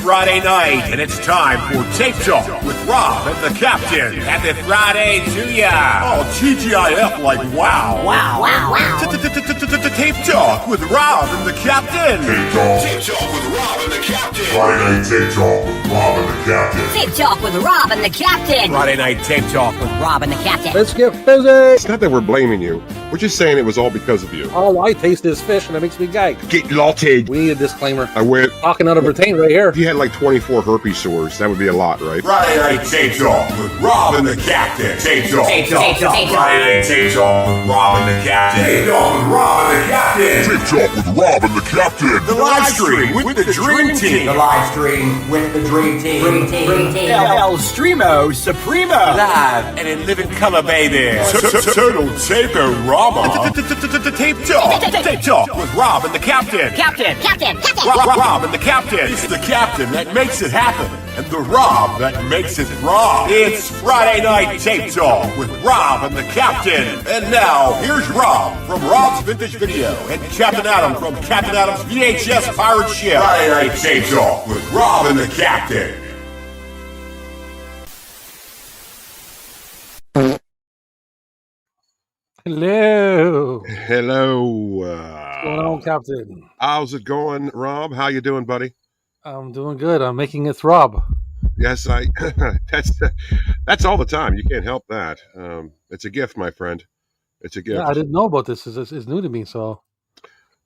Friday night, and it's time for Tape Talk with Rob and the Captain. Happy Friday to ya! Oh, TGIF, like wow! Wow, wow, wow! Tape Talk with Rob and the Captain. Tape Talk with Rob and the Captain. Friday Night Tape Talk with Rob and the Captain. Tape Talk with Rob and the Captain. Friday night Tape Talk with Rob and the Captain. Let's get busy! It's not that we're blaming you. We're just saying it was all because of you. All I taste is fish and it makes me gag. Get lotted. We need a disclaimer. I went. Talking out of retain right here. If you had like 24 herpes sores, that would be a lot, right? Friday Night Tape Talk with Rob and the Captain. Tape Talk. Tape Talk. Friday Night Tape Talk with Rob and the Captain. Tape Talk with Rob and the Captain. Tape Talk with Rob and the Captain. the live stream with the Dream Team. The live stream with the Dream Team. Dream Team. El Streamo Supremo. Live and in living color, baby. Total Tape-O-Rama. Tape Talk. Tape Talk with Rob and the Captain. Captain. Rob and the Captain. It's the Captain that makes it happen, and the Rob that makes it Rob. It's Friday Night Tape Talk with Rob and the Captain. And now, here's Rob from Rob's Vintage Video And Captain Adam from Captain Adam's VHS Pirate Ship. Friday Night Tape Talk with Rob and the Captain. Hello. Hello. What's going on, Captain? How's it going, Rob? How you doing, buddy? I'm doing good. I'm making it throb. Yes, I. That's all the time. You can't help that. It's a gift, my friend. It's a gift. Yeah, I didn't know about this. It's new to me, so.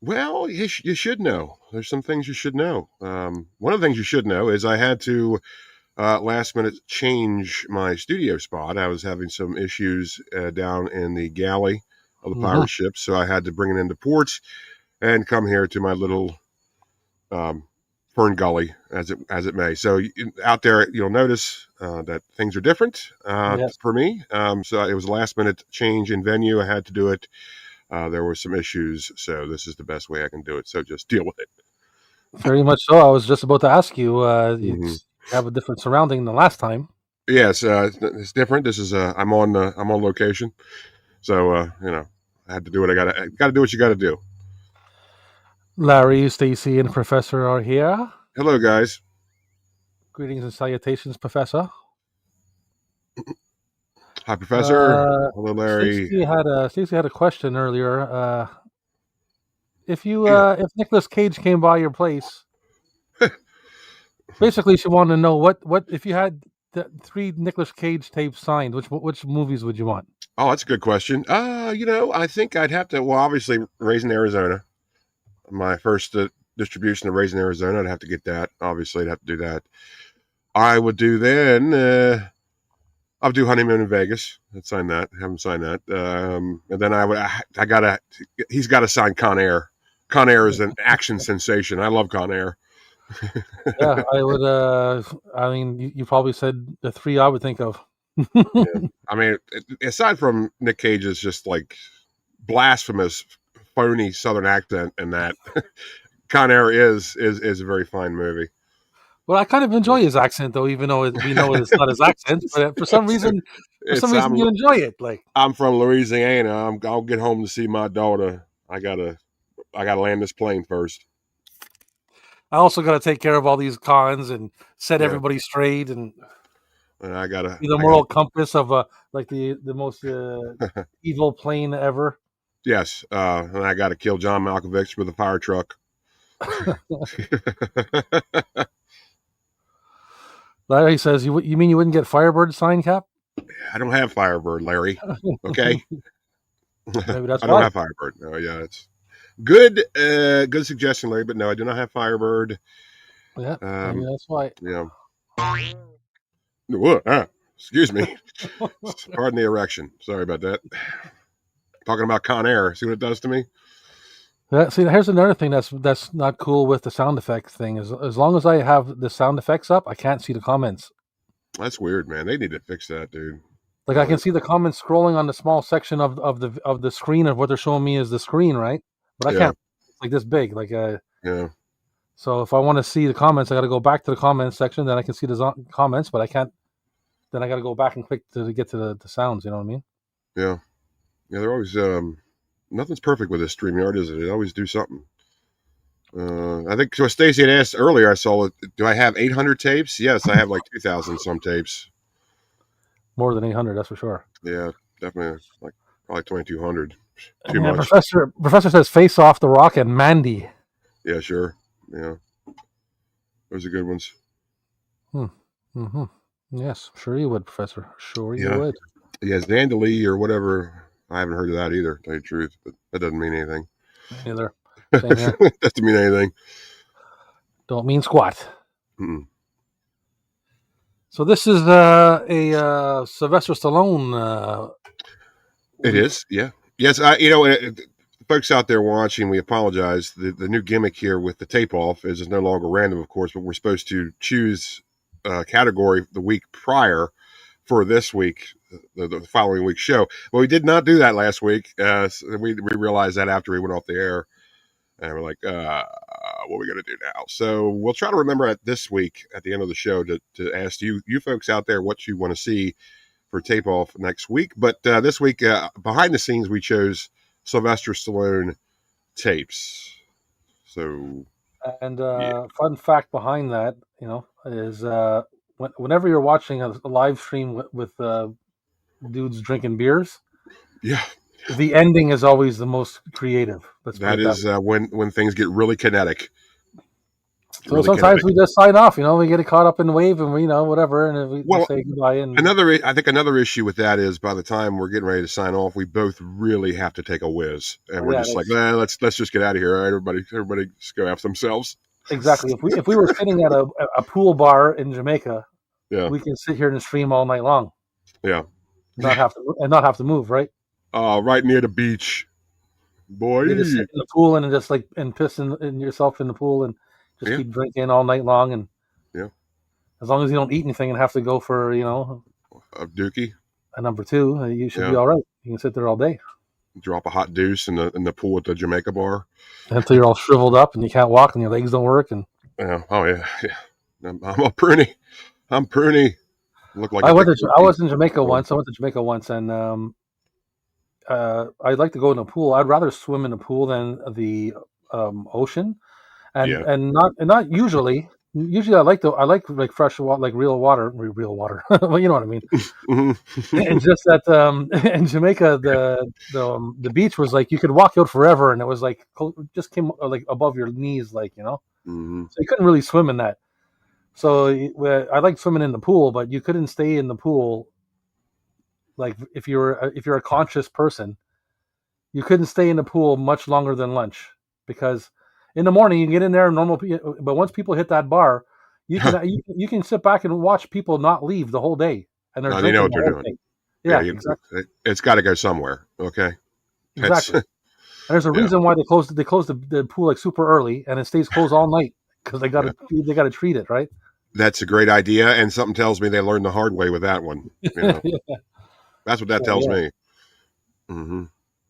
Well, you should know. There's some things you should know. One of the things you should know is I had to last minute change my studio spot. I was having some issues down in the galley of the pirate ship, so I had to bring it into port and come here to my little Fern Gully, as it may. So out there, you'll notice that things are different for me. So it was a last minute change in venue. I had to do it. There were some issues, so this is the best way I can do it. So just deal with it. Very much so. I was just about to ask you. You have a different surrounding than last time. Yes, it's different. This is I'm on location, so I had to do what I got to do what you got to do. Larry, Stacy, and Professor are here. Hello, guys. Greetings and salutations, Professor. Hi, Professor. Hello, Larry. Stacy had a question earlier. If Nicolas Cage came by your place, basically she wanted to know what if you had the 3 Nicolas Cage tapes signed, which movies would you want? Oh, that's a good question. I think I'd have to. Well, obviously, Raising Arizona. My first distribution of Raising Arizona, I'd have to get that. Obviously, I'd have to do that. I would do then. I'll do Honeymoon in Vegas. I'd sign that. Have him sign that. And then he's got to sign Con Air. Con Air is an action sensation. I love Con Air. Yeah, I would. I mean, you probably said the 3 I would think of. Yeah. I mean, aside from Nick Cage's just like blasphemous, phony Southern accent, and that Con Air is a very fine movie. Well, I kind of enjoy his accent, though, even though we know it's not his accent. But for some reason, you enjoy it. Like, I'm from Louisiana. I'll get home to see my daughter. I gotta land this plane first. I also got to take care of all these cons and set everybody straight, and I gotta be the moral compass of like the most evil plane ever. Yes, and I got to kill John Malkovich with a fire truck. Larry says, "You mean you wouldn't get Firebird signed, Cap?" I don't have Firebird, Larry. Okay, Maybe that's I don't have Firebird. No, yeah, it's good. Good suggestion, Larry. But no, I do not have Firebird. Yeah, maybe that's why. Yeah. Excuse me. Pardon the erection. Sorry about that. Talking about Con Air. See what it does to me? Yeah, see, here's another thing that's not cool with the sound effects thing. As long as I have the sound effects up, I can't see the comments. That's weird, man. They need to fix that, dude. Like I can see the comments scrolling on the small section of the screen of what they're showing me is the screen, right? But I can't. It's like this big, like yeah. So if I want to see the comments, I got to go back to the comments section. Then I can see the comments, but I can't. Then I got to go back and click to get to the sounds. You know what I mean? Yeah. Yeah, they're always nothing's perfect with this StreamYard, is it? They always do something. I think so. Stacy had asked earlier. I saw it. Do I have 800 tapes? Yes, I have like 2,000 some tapes. More than 800, that's for sure. Yeah, definitely like probably 2,200. Too Yeah, much. Professor says Face Off, The Rock, and Mandy. Yeah, sure. Yeah, those are good ones. Mm-hmm. Yes, sure you would, Professor. Sure you Yeah, would. yeah, Zandalee or whatever. I haven't heard of that either. To tell you the truth, but that doesn't mean anything. Me neither. Same here. Doesn't mean anything. Don't mean squat. Mm-mm. So this is a Sylvester Stallone. It week. is. Yeah. Yes. Folks out there watching, we apologize. The new gimmick here with the tape off is it's no longer random, of course, but we're supposed to choose a category the week prior for this week, the following week's show. Well, we did not do that last week. So we realized that after we went off the air, and we're like, what are we going to do now? So we'll try to remember at this week at the end of the show to ask you folks out there what you want to see for tape off next week. But this week, behind the scenes, we chose Sylvester Stallone tapes. So, And yeah. fun fact behind that, is whenever you're watching a live stream with dudes drinking beers, Yeah, the ending is always the most creative. Let's put that it that is way. when things get really kinetic. So sometimes we just sign off. We get caught up in the wave, and we whatever, and we Well, say goodbye. And I think another issue with that is by the time we're getting ready to sign off, we both really have to take a whiz, and we're just like, let's just get out of here. All right, everybody, just go after themselves. exactly. If we were sitting at a pool bar in Jamaica, Yeah, we can sit here and stream all night long, yeah, not have to move, right? right near the beach, boy. You just sit in the pool and just and piss in yourself in the pool and just keep drinking all night long, and as long as you don't eat anything and have to go for A dookie. a number 2, you should be all right. You can sit there all day Drop a hot deuce in the pool at the Jamaica bar until you're all shriveled up and you can't walk and your legs don't work. And oh yeah. I'm a pruny. I'm pruny. Look like I was in Jamaica once. I went to Jamaica once, and I'd like to go in a pool. I'd rather swim in a pool than the ocean, and not usually. Usually, I like fresh water, like real water. Well, you know what I mean. And just that in Jamaica, the beach was like you could walk out forever, and it was like just came like above your knees, So you couldn't really swim in that. So I liked swimming in the pool, but you couldn't stay in the pool. Like if you're a conscious person, you couldn't stay in the pool much longer than lunch, because in the morning you can get in there normal, but once people hit that bar, you can you can sit back and watch people not leave the whole day, and they're drinking. You know what they're doing. Thing. Yeah, exactly. It's got to go somewhere. Okay, exactly. And there's a reason why they close the pool like super early, and it stays closed all night because they got to treat it right. That's a great idea, and something tells me they learned the hard way with that one. That's what that tells me. Mm-hmm.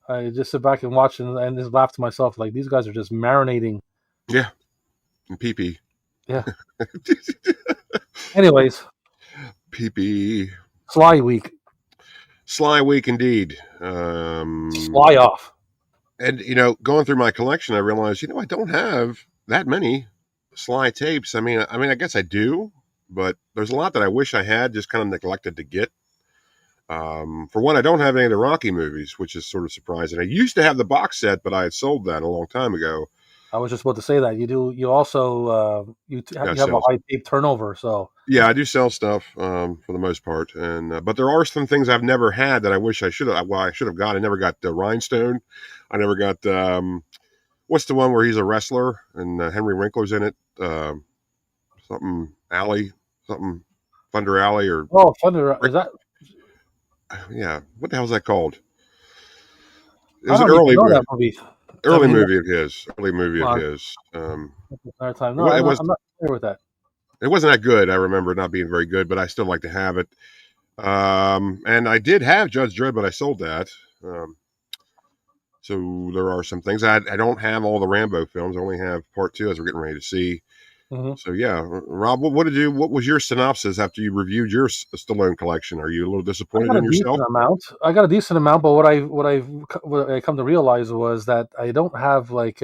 I just sit back and watch and just laugh to myself like these guys are just marinating. Yeah, and pee-pee. Yeah. Anyways, pee-pee. Sly week. Sly week indeed. Sly off. And going through my collection, I realized I don't have that many Sly tapes. I mean, I guess I do, but there's a lot that I wish I had, just kind of neglected to get. For one, I don't have any of the Rocky movies, which is sort of surprising. I used to have the box set, but I had sold that a long time ago. I was just about to say that you do. You also you have a high tape turnover. So yeah, I do sell stuff for the most part, and but there are some things I've never had that I wish I should have. Well, I should have got. I never got Rhinestone. I never got. What's the one where he's a wrestler and Henry Winkler's in it? Something Alley, something Thunder Alley, or Thunder is that? Yeah, what the hell is that called? It was an early movie. Early movie of his. Another time. No, I'm not familiar with that. It wasn't that good. I remember it not being very good, but I still like to have it. And I did have Judge Dredd, but I sold that. So there are some things. I don't have all the Rambo films. I only have part 2 as we're getting ready to see. Mm-hmm. So yeah, Rob, what was your synopsis after you reviewed your Stallone collection? Are you a little disappointed in yourself? I got a decent amount, but what I come to realize was that I don't have like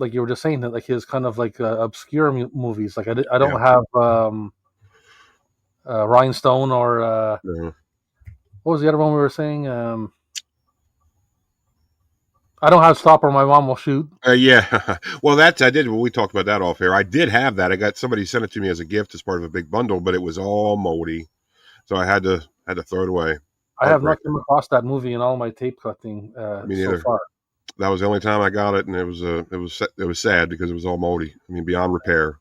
like you were just saying that, like his kind of like obscure movies. Like I don't Yeah. have Rhinestone or Uh, what was the other one we were saying? I don't have Stop or My Mom Will Shoot. yeah. Well, I did. Well, we talked about that off air. I did have that. I got somebody sent it to me as a gift as part of a big bundle, but it was all moldy, so I had to throw it away. I have not Heartbreaking. come across that movie in all my tape collecting Me so neither. far. That was the only time I got it, and it was sad because it was all moldy. I mean, beyond repair.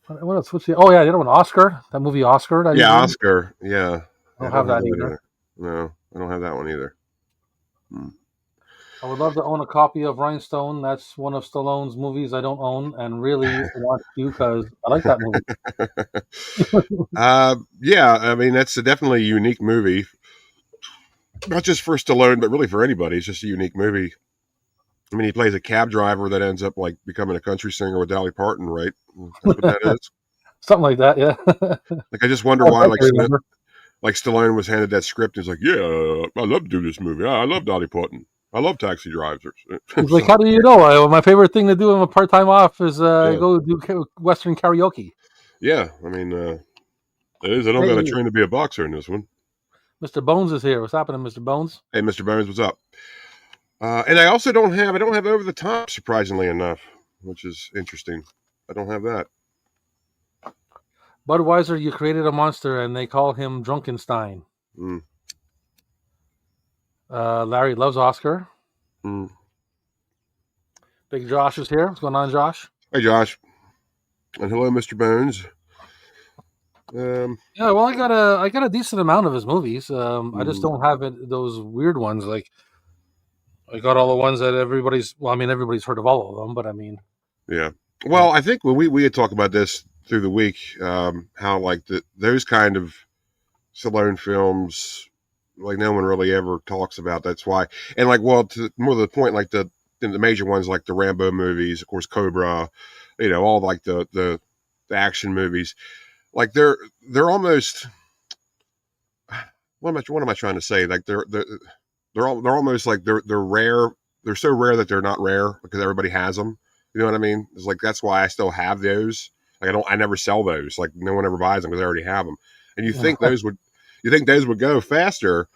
What else? The other one, Oscar. That movie, Oscar. That Yeah, he's in? Oscar. Yeah, I I don't have don't have that that either. either. No, I don't have that one either. I would love to own a copy of Rhinestone. That's one of Stallone's movies I don't own and really want to because I like that movie. Yeah, I mean that's definitely a unique movie, not just for Stallone, but really for anybody. It's just a unique movie. I mean, he plays a cab driver that ends up like becoming a country singer with Dolly Parton, right? That's what that is. Something like that, yeah. Like, I just wonder why, like Stallone was handed that script. And he's like, "Yeah, I love to do this movie. I love Dolly Parton. I love Taxi Drivers." He's like, how do you know? My favorite thing to do in my part-time off is Yeah. go do Western karaoke. Yeah, I mean, it is. I don't got to train to be a boxer in this one. Mr. Bones is here. What's happening, Mr. Bones? Hey, Mr. Bones, what's up? And I also don't have Over the Top, surprisingly enough, which is interesting. I don't have that. Budweiser, you created a monster, and they call him Drunkenstein. Mm. Larry loves Oscar. Mm. Big Josh is here. What's going on, Josh? Hey, Josh. And hello, Mr. Bones. Yeah, well, I got a decent amount of his movies. I just don't have those weird ones. Like, I got all the ones that everybody's heard of all of them, but I mean, yeah. Well, I think when we had talked about this through the week, how like those kind of Stallone films, like no one really ever talks about. That's why, and like, well, to more to the point, like the major ones, like the Rambo movies, of course, Cobra, all like the action movies, like they're almost. What am I trying to say? Like they're almost like they're rare. They're so rare that they're not rare because everybody has them. You know what I mean? It's like that's why I still have those. Like I never sell those. Like no one ever buys them because I already have them. And you think those would go faster,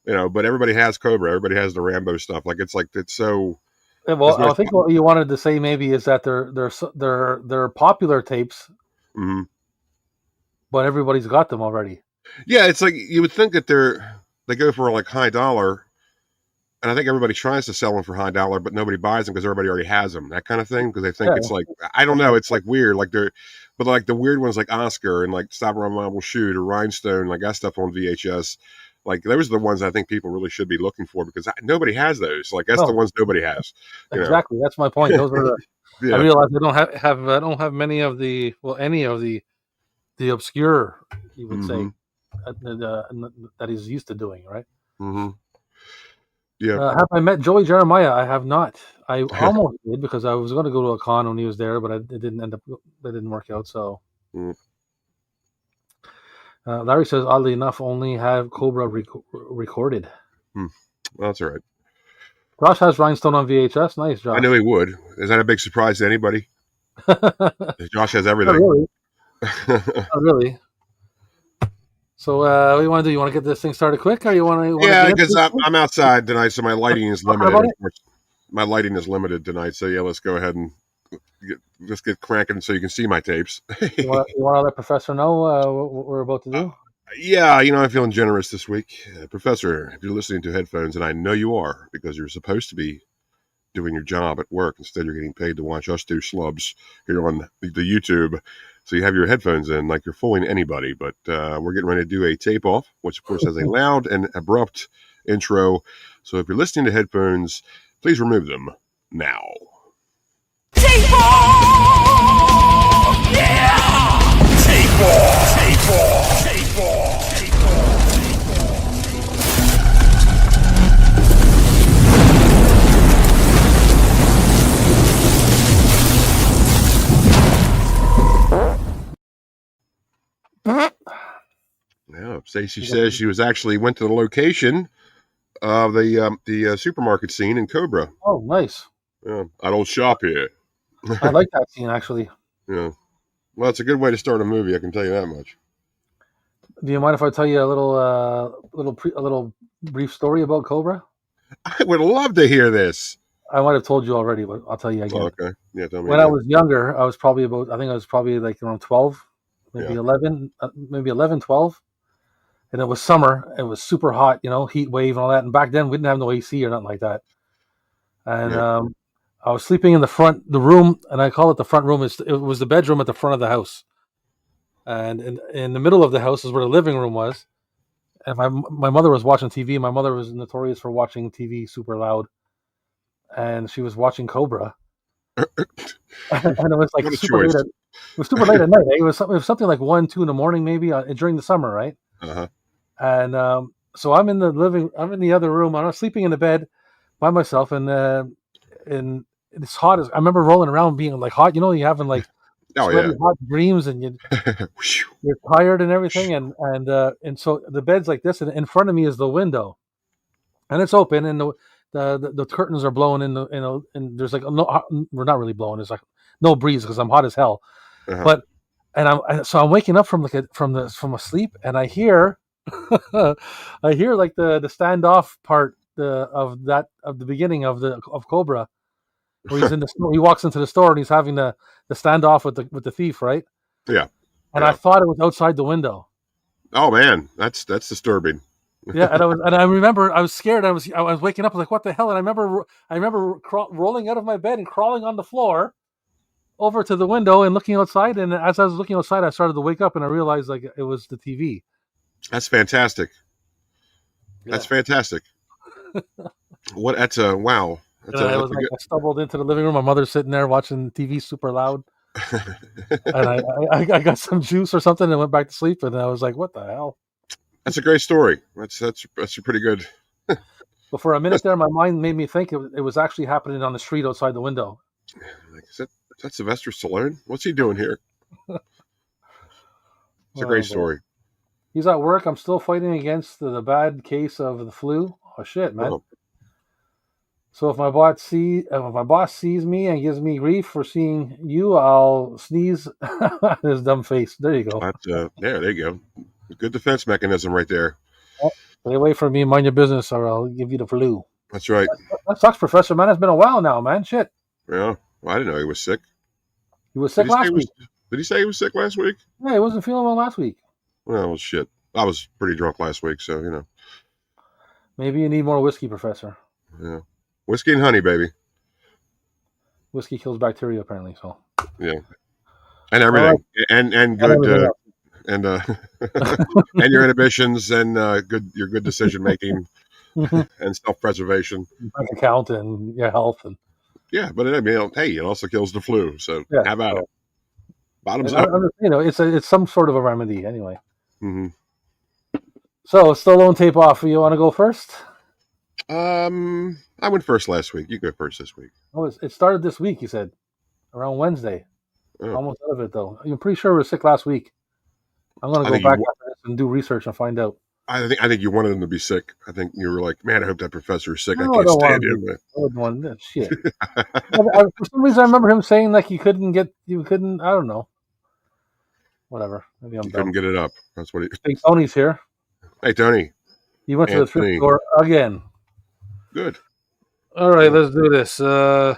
but everybody has Cobra. Everybody has the Rambo stuff. Like it's so. Well, I think what you wanted to say maybe is that they're popular tapes, but everybody's got them already. Yeah, it's like you would think that they go for like high dollar, and I think everybody tries to sell them for high dollar, but nobody buys them because everybody already has them. That kind of thing because they think it's like I don't know. It's like weird. Like but like the weird ones like Oscar and like Stop or My Mom Will Shoot or Rhinestone, like that stuff on VHS. Like those are the ones I think people really should be looking for because nobody has those. Like that's the ones nobody has. Exactly, that's my point. Those are I realize I don't have many of any of the obscure, you would say, that he's used to doing, right? Mm-hmm. Yeah. Have I met Joey Jeremiah? I have not. I almost did because I was going to go to a con when he was there, but it didn't work out. So. Larry says, oddly enough, only have Cobra recorded. Well, that's all right. Josh has Rhinestone on VHS. Nice, Josh. I knew he would. Is that a big surprise to anybody? Josh has everything. Not really. Not really. So, what do you want to do? You want to get this thing started quick, or you want to? Yeah, because I'm outside tonight, so my lighting is limited. My lighting is limited tonight, so yeah, let's go ahead and let's get cranking so you can see my tapes. you want to let Professor know what we're about to do? Yeah, I'm feeling generous this week. Professor, if you're listening to headphones, and I know you are because you're supposed to be doing your job at work, instead you're getting paid to watch us do slubs here on the YouTube. So you have your headphones in like you're fooling anybody, but we're getting ready to do a tape off, which of course has a loud and abrupt intro. So if you're listening to headphones, please remove them now. Tape off! Yeah! Tape off! Tape off! Tape off! Tape Yeah, Stacey says she went to the location of the supermarket scene in Cobra. Oh, nice. Yeah, I don't shop here. I like that scene actually. Yeah. Well, it's a good way to start a movie. I can tell you that much. Do you mind if I tell you a little brief story about Cobra? I would love to hear this. I might have told you already, but I'll tell you Oh, again. okay. Yeah, tell me When I again. was younger, I think I was probably like around 12, maybe Yeah. 11, maybe 11, 12. And it was summer. It was super hot, heat wave and all that. And back then we didn't have no AC or nothing like that. And Yeah. I was sleeping in the room, and I call it the front room. It was the bedroom at the front of the house. And in the middle of the house is where the living room was. And my mother was watching TV. My mother was notorious for watching TV super loud. And she was watching Cobra. And it was like What a super choice. late. It was super late at night. It was something like 1, 2 in the morning, maybe during the summer, right? Uh-huh. And so I'm in the other room. I'm sleeping in the bed by myself, and it's hot. I remember rolling around being like hot. You're having like Oh, sweaty yeah. hot dreams, and you're tired and everything. And so the bed's like this, and in front of me is the window, and it's open, and the curtains are blowing and there's like no, we're not really blowing. There's like no breeze because I'm hot as hell. Uh-huh. But so I'm waking up from a sleep, and I hear I hear like the standoff part of the beginning of Cobra, where he's in the store. He walks into the store and he's having the standoff with the thief, right? Yeah. And Yeah. I thought it was outside the window. Oh, man. That's disturbing. Yeah, and I remember I was scared. I was waking up. I was like, "What the hell?" And I remember rolling out of my bed and crawling on the floor over to the window and looking outside. And as I was looking outside, I started to wake up, and I realized like it was the TV. That's fantastic. Yeah. That's fantastic. What? That's a wow. That's And I stumbled into the living room. My mother's sitting there watching TV super loud, and I got some juice or something and went back to sleep. And I was like, "What the hell?" That's a great story. That's pretty good. But for a minute there, my mind made me think it was actually happening on the street outside the window. Like, is that Sylvester Stallone? What's he doing here? It's a great story. He's at work. I'm still fighting against the bad case of the flu. Oh shit, man! Oh. So if my boss sees me and gives me grief for seeing you, I'll sneeze at his dumb face. There you go. There you go. Good defense mechanism right there. Stay away from me and mind your business, or I'll give you the flu. That's right. That sucks, Professor, man. It's been a while now, man. Shit. Yeah. Well, I didn't know he was sick. He was sick last week. Did he say he was sick last week? Yeah, he wasn't feeling well last week. Well, shit. I was pretty drunk last week, so. Maybe you need more whiskey, Professor. Yeah. Whiskey and honey, baby. Whiskey kills bacteria, apparently. So. Yeah. And everything. And good. And and your inhibitions and your good decision making and self-preservation, bank account and your health and but hey, it also kills the flu. So how about it? Bottoms up. It's some sort of a remedy anyway. Mm-hmm. So Stallone tape off. You want to go first? I went first last week. You go first this week. Oh, it started this week. You said around Wednesday. Oh. Almost out of it though. I'm pretty sure we were sick last week. I'm gonna go back after this and do research and find out. I think you wanted him to be sick. I think you were like, man, I hope that professor is sick. I can't stand him. I wouldn't want that shit. For some reason, I remember him saying like you couldn't. I don't know. Whatever. Maybe I'm dumb. Couldn't get it up. That's what he. Hey, Tony's here. Hey, Tony. He went to the thrift store again. Good. All right, let's do this. My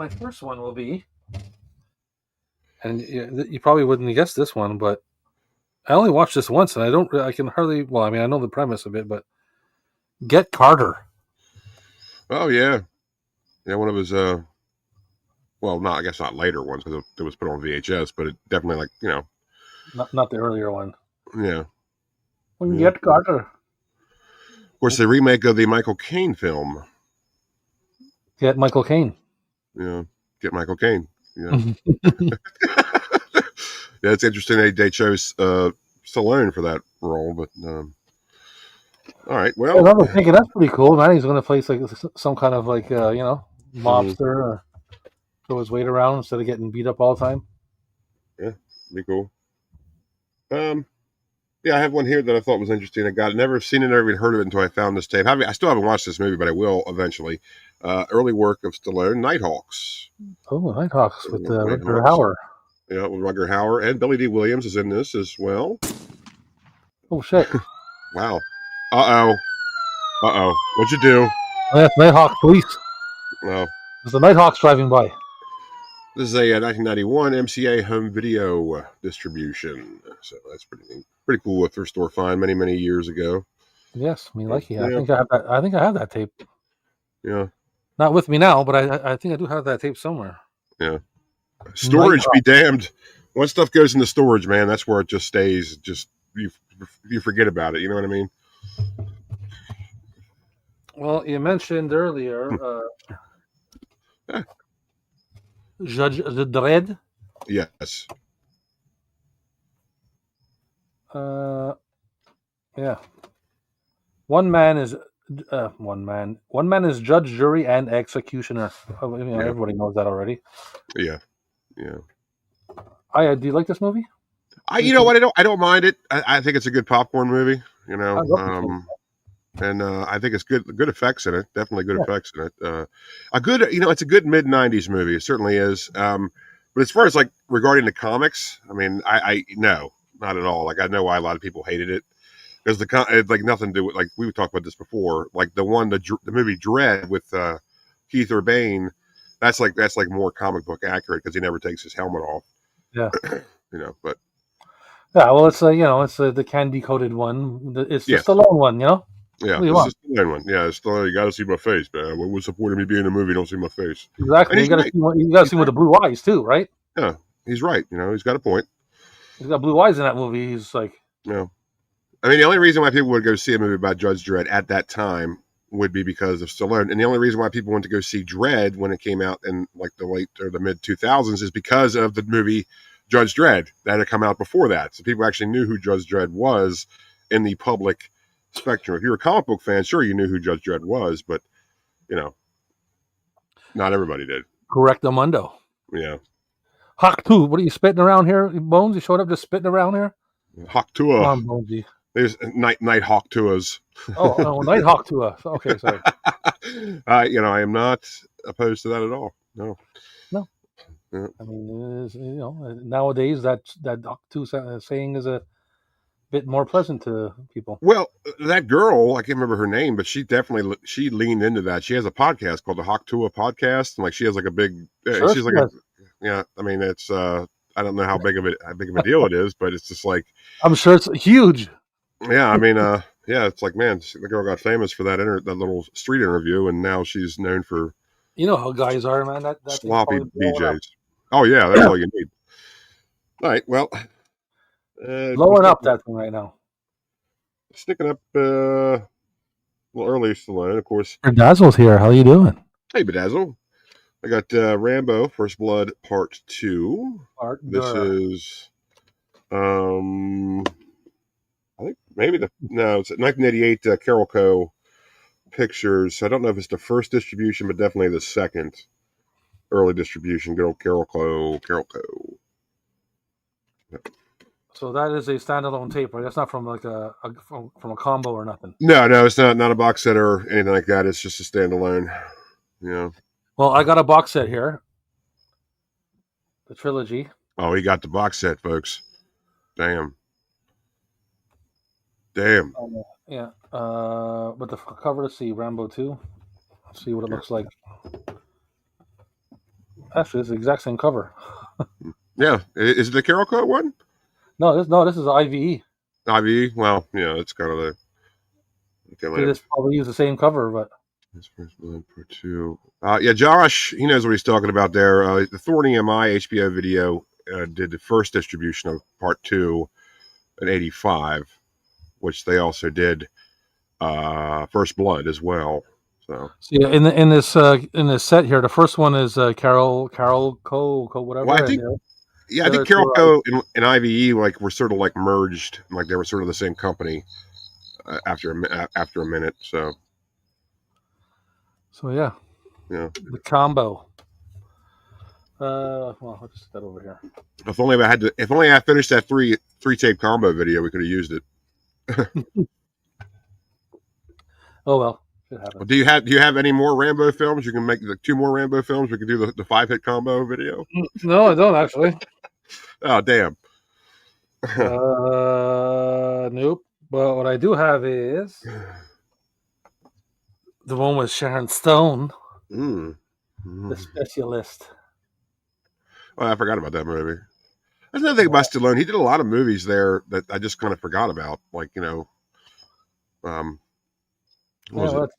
first one will be, and you probably wouldn't guess this one, but I only watched this once, and I can hardly. Well, I mean, I know the premise of it, but Get Carter. Oh yeah, one of his. Well, I guess not later ones because it was put on VHS, but it definitely not the earlier one. Yeah. Get Carter. Of course, the remake of the Michael Caine film. Get Michael Caine. Yeah, get Michael Caine. Yeah. Yeah, it's interesting they chose Stallone for that role, but all right. Well, I was thinking that's pretty cool, man. He's going to play like some kind of like mobster or throw his weight around instead of getting beat up all the time. Yeah, be cool. Yeah, I have one here that I thought was interesting. Never seen it, never even heard of it until I found this tape. I still haven't watched this movie, but I will eventually. Early work of Stallone, Nighthawks. Oh, Nighthawks with Rutger Nighthawks. Hauer. Yeah, with Rutger Hauer and Billy D. Williams is in this as well. Oh shit! Wow. Uh oh. What'd you do? Oh, that's Nighthawk police. Well, There's the Nighthawks driving by. this is a 1991 MCA home video distribution. So that's pretty neat. Pretty cool with thrift store find many years ago. Yes, I mean, like Yeah. I think I have that. I think I have that tape. Yeah. Not with me now, but I think I do have that tape somewhere. Yeah. Storage be damned. Once stuff goes into storage, man, that's where it just stays. Just you forget about it. You know what I mean? Well, you mentioned earlier Judge Dredd. Yes. Yeah. One man is judge, jury, and executioner. Everybody knows that already. Yeah. Do you like this movie? You know what? I don't mind it. I think it's a good popcorn movie. You know, and I think it's good effects in it. Definitely good effects in it. It's a good mid '90s movie. It certainly is. But as far as like regarding the comics, I mean, I no, not at all. Like I know why a lot of people hated it because it's like nothing to do with, like we talked about this before. Like the movie Dread with Keith Urban, that's like more comic book accurate because he never takes his helmet off. Yeah. But yeah, well, it's the candy coated one. It's just the Stallone one, Yeah, it's the Stallone one. Yeah, Stallone. You got to see my face, man. What's the point of me being in a movie? Don't see my face. Exactly. You got to see with the blue eyes too, right? Yeah, he's right. He's got a point. He's got blue eyes in that movie. He's like, I mean, the only reason why people would go see a movie about Judge Dredd at that time would be because of Stallone, and the only reason why people went to go see Dredd when it came out in like the late or the mid 2000s is because of the movie Judge Dredd that had come out before that. So people actually knew who Judge Dredd was in the public spectrum. If you were a comic book fan, sure, you knew who Judge Dredd was, but not everybody did. Correctamundo. Yeah. Hawk 2. What are you spitting around here, Bones? You showed up just spitting around here? Hawk Tua. Come on, Bonesy. There's Night Hawk Tuas. Oh, Night Hawk Tua. Okay, sorry. I am not opposed to that at all. No. Yeah. I mean, nowadays that Hawk 2 saying is a bit more pleasant to people. Well, that girl, I can't remember her name, but she leaned into that. She has a podcast called the Hawk Tua podcast, and like she has like a big. She's like I mean, it's I don't know how big of a deal it is, but it's just like I'm sure it's huge. Yeah, I mean, it's like, man, the girl got famous for that little street interview, and now she's known for. You know how guys are, man. That sloppy BJs. Oh yeah, that's all you need. All right, well, blowing up that thing right now. Sticking up a little early, Stallone, of course. Bedazzle's here. How you doing? Hey, Bedazzle. I got Rambo: First Blood Part 2. This is, I think maybe it's 1988 Carol Co. Pictures. I don't know if it's the first distribution, but definitely the second early distribution. Good old Carol Co. Yep. So that is a standalone tape, right? That's not from like from a combo or nothing. No, it's not a box set or anything like that. It's just a standalone. Yeah. Well, I got a box set here. The trilogy. Oh, he got the box set, folks. Damn. Yeah. But the cover, let's see, Rambo 2. Let's see what it looks like. Actually, it's the exact same cover. Yeah. Is it the Carol Co. one? No, this is IVE. IVE? Well, yeah, it's kind of the. They just probably use the same cover, but. This First Blood Part 2. Yeah, Josh, he knows what he's talking about there. The Thorn EMI HBO video did the first distribution of Part 2 in '85, which they also did First Blood as well. So yeah, in this set here, the first one is Carol Co whatever. Well, I think Carol Co and IVE were sort of like merged, like they were sort of the same company after a minute. So yeah, the combo. Well, I'll just set that over here. If only I finished that three tape combo video, we could have used it. Oh well, it happens. Do you have any more Rambo films? You can make the 2 more Rambo films. We could do the 5-hit combo video. No, I don't actually. Oh damn. Nope. But what I do have is the one with Sharon Stone, The Specialist. Oh, I forgot about that movie. That's another thing about Stallone. He did a lot of movies there that I just kind of forgot about. Like, what was it?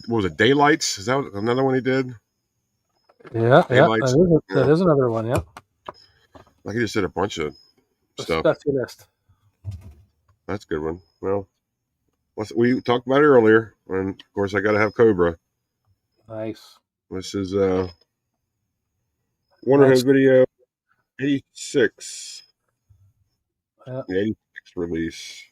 What was it? Daylights? Is that another one he did? Yeah, Daylights. That is another one. Yeah. Like he just did a bunch of stuff. Specialist. That's a good one. Well, we talked about it earlier, and of course I got to have Cobra. Nice. This is Warner Home Video 86. Yeah. The 86 release.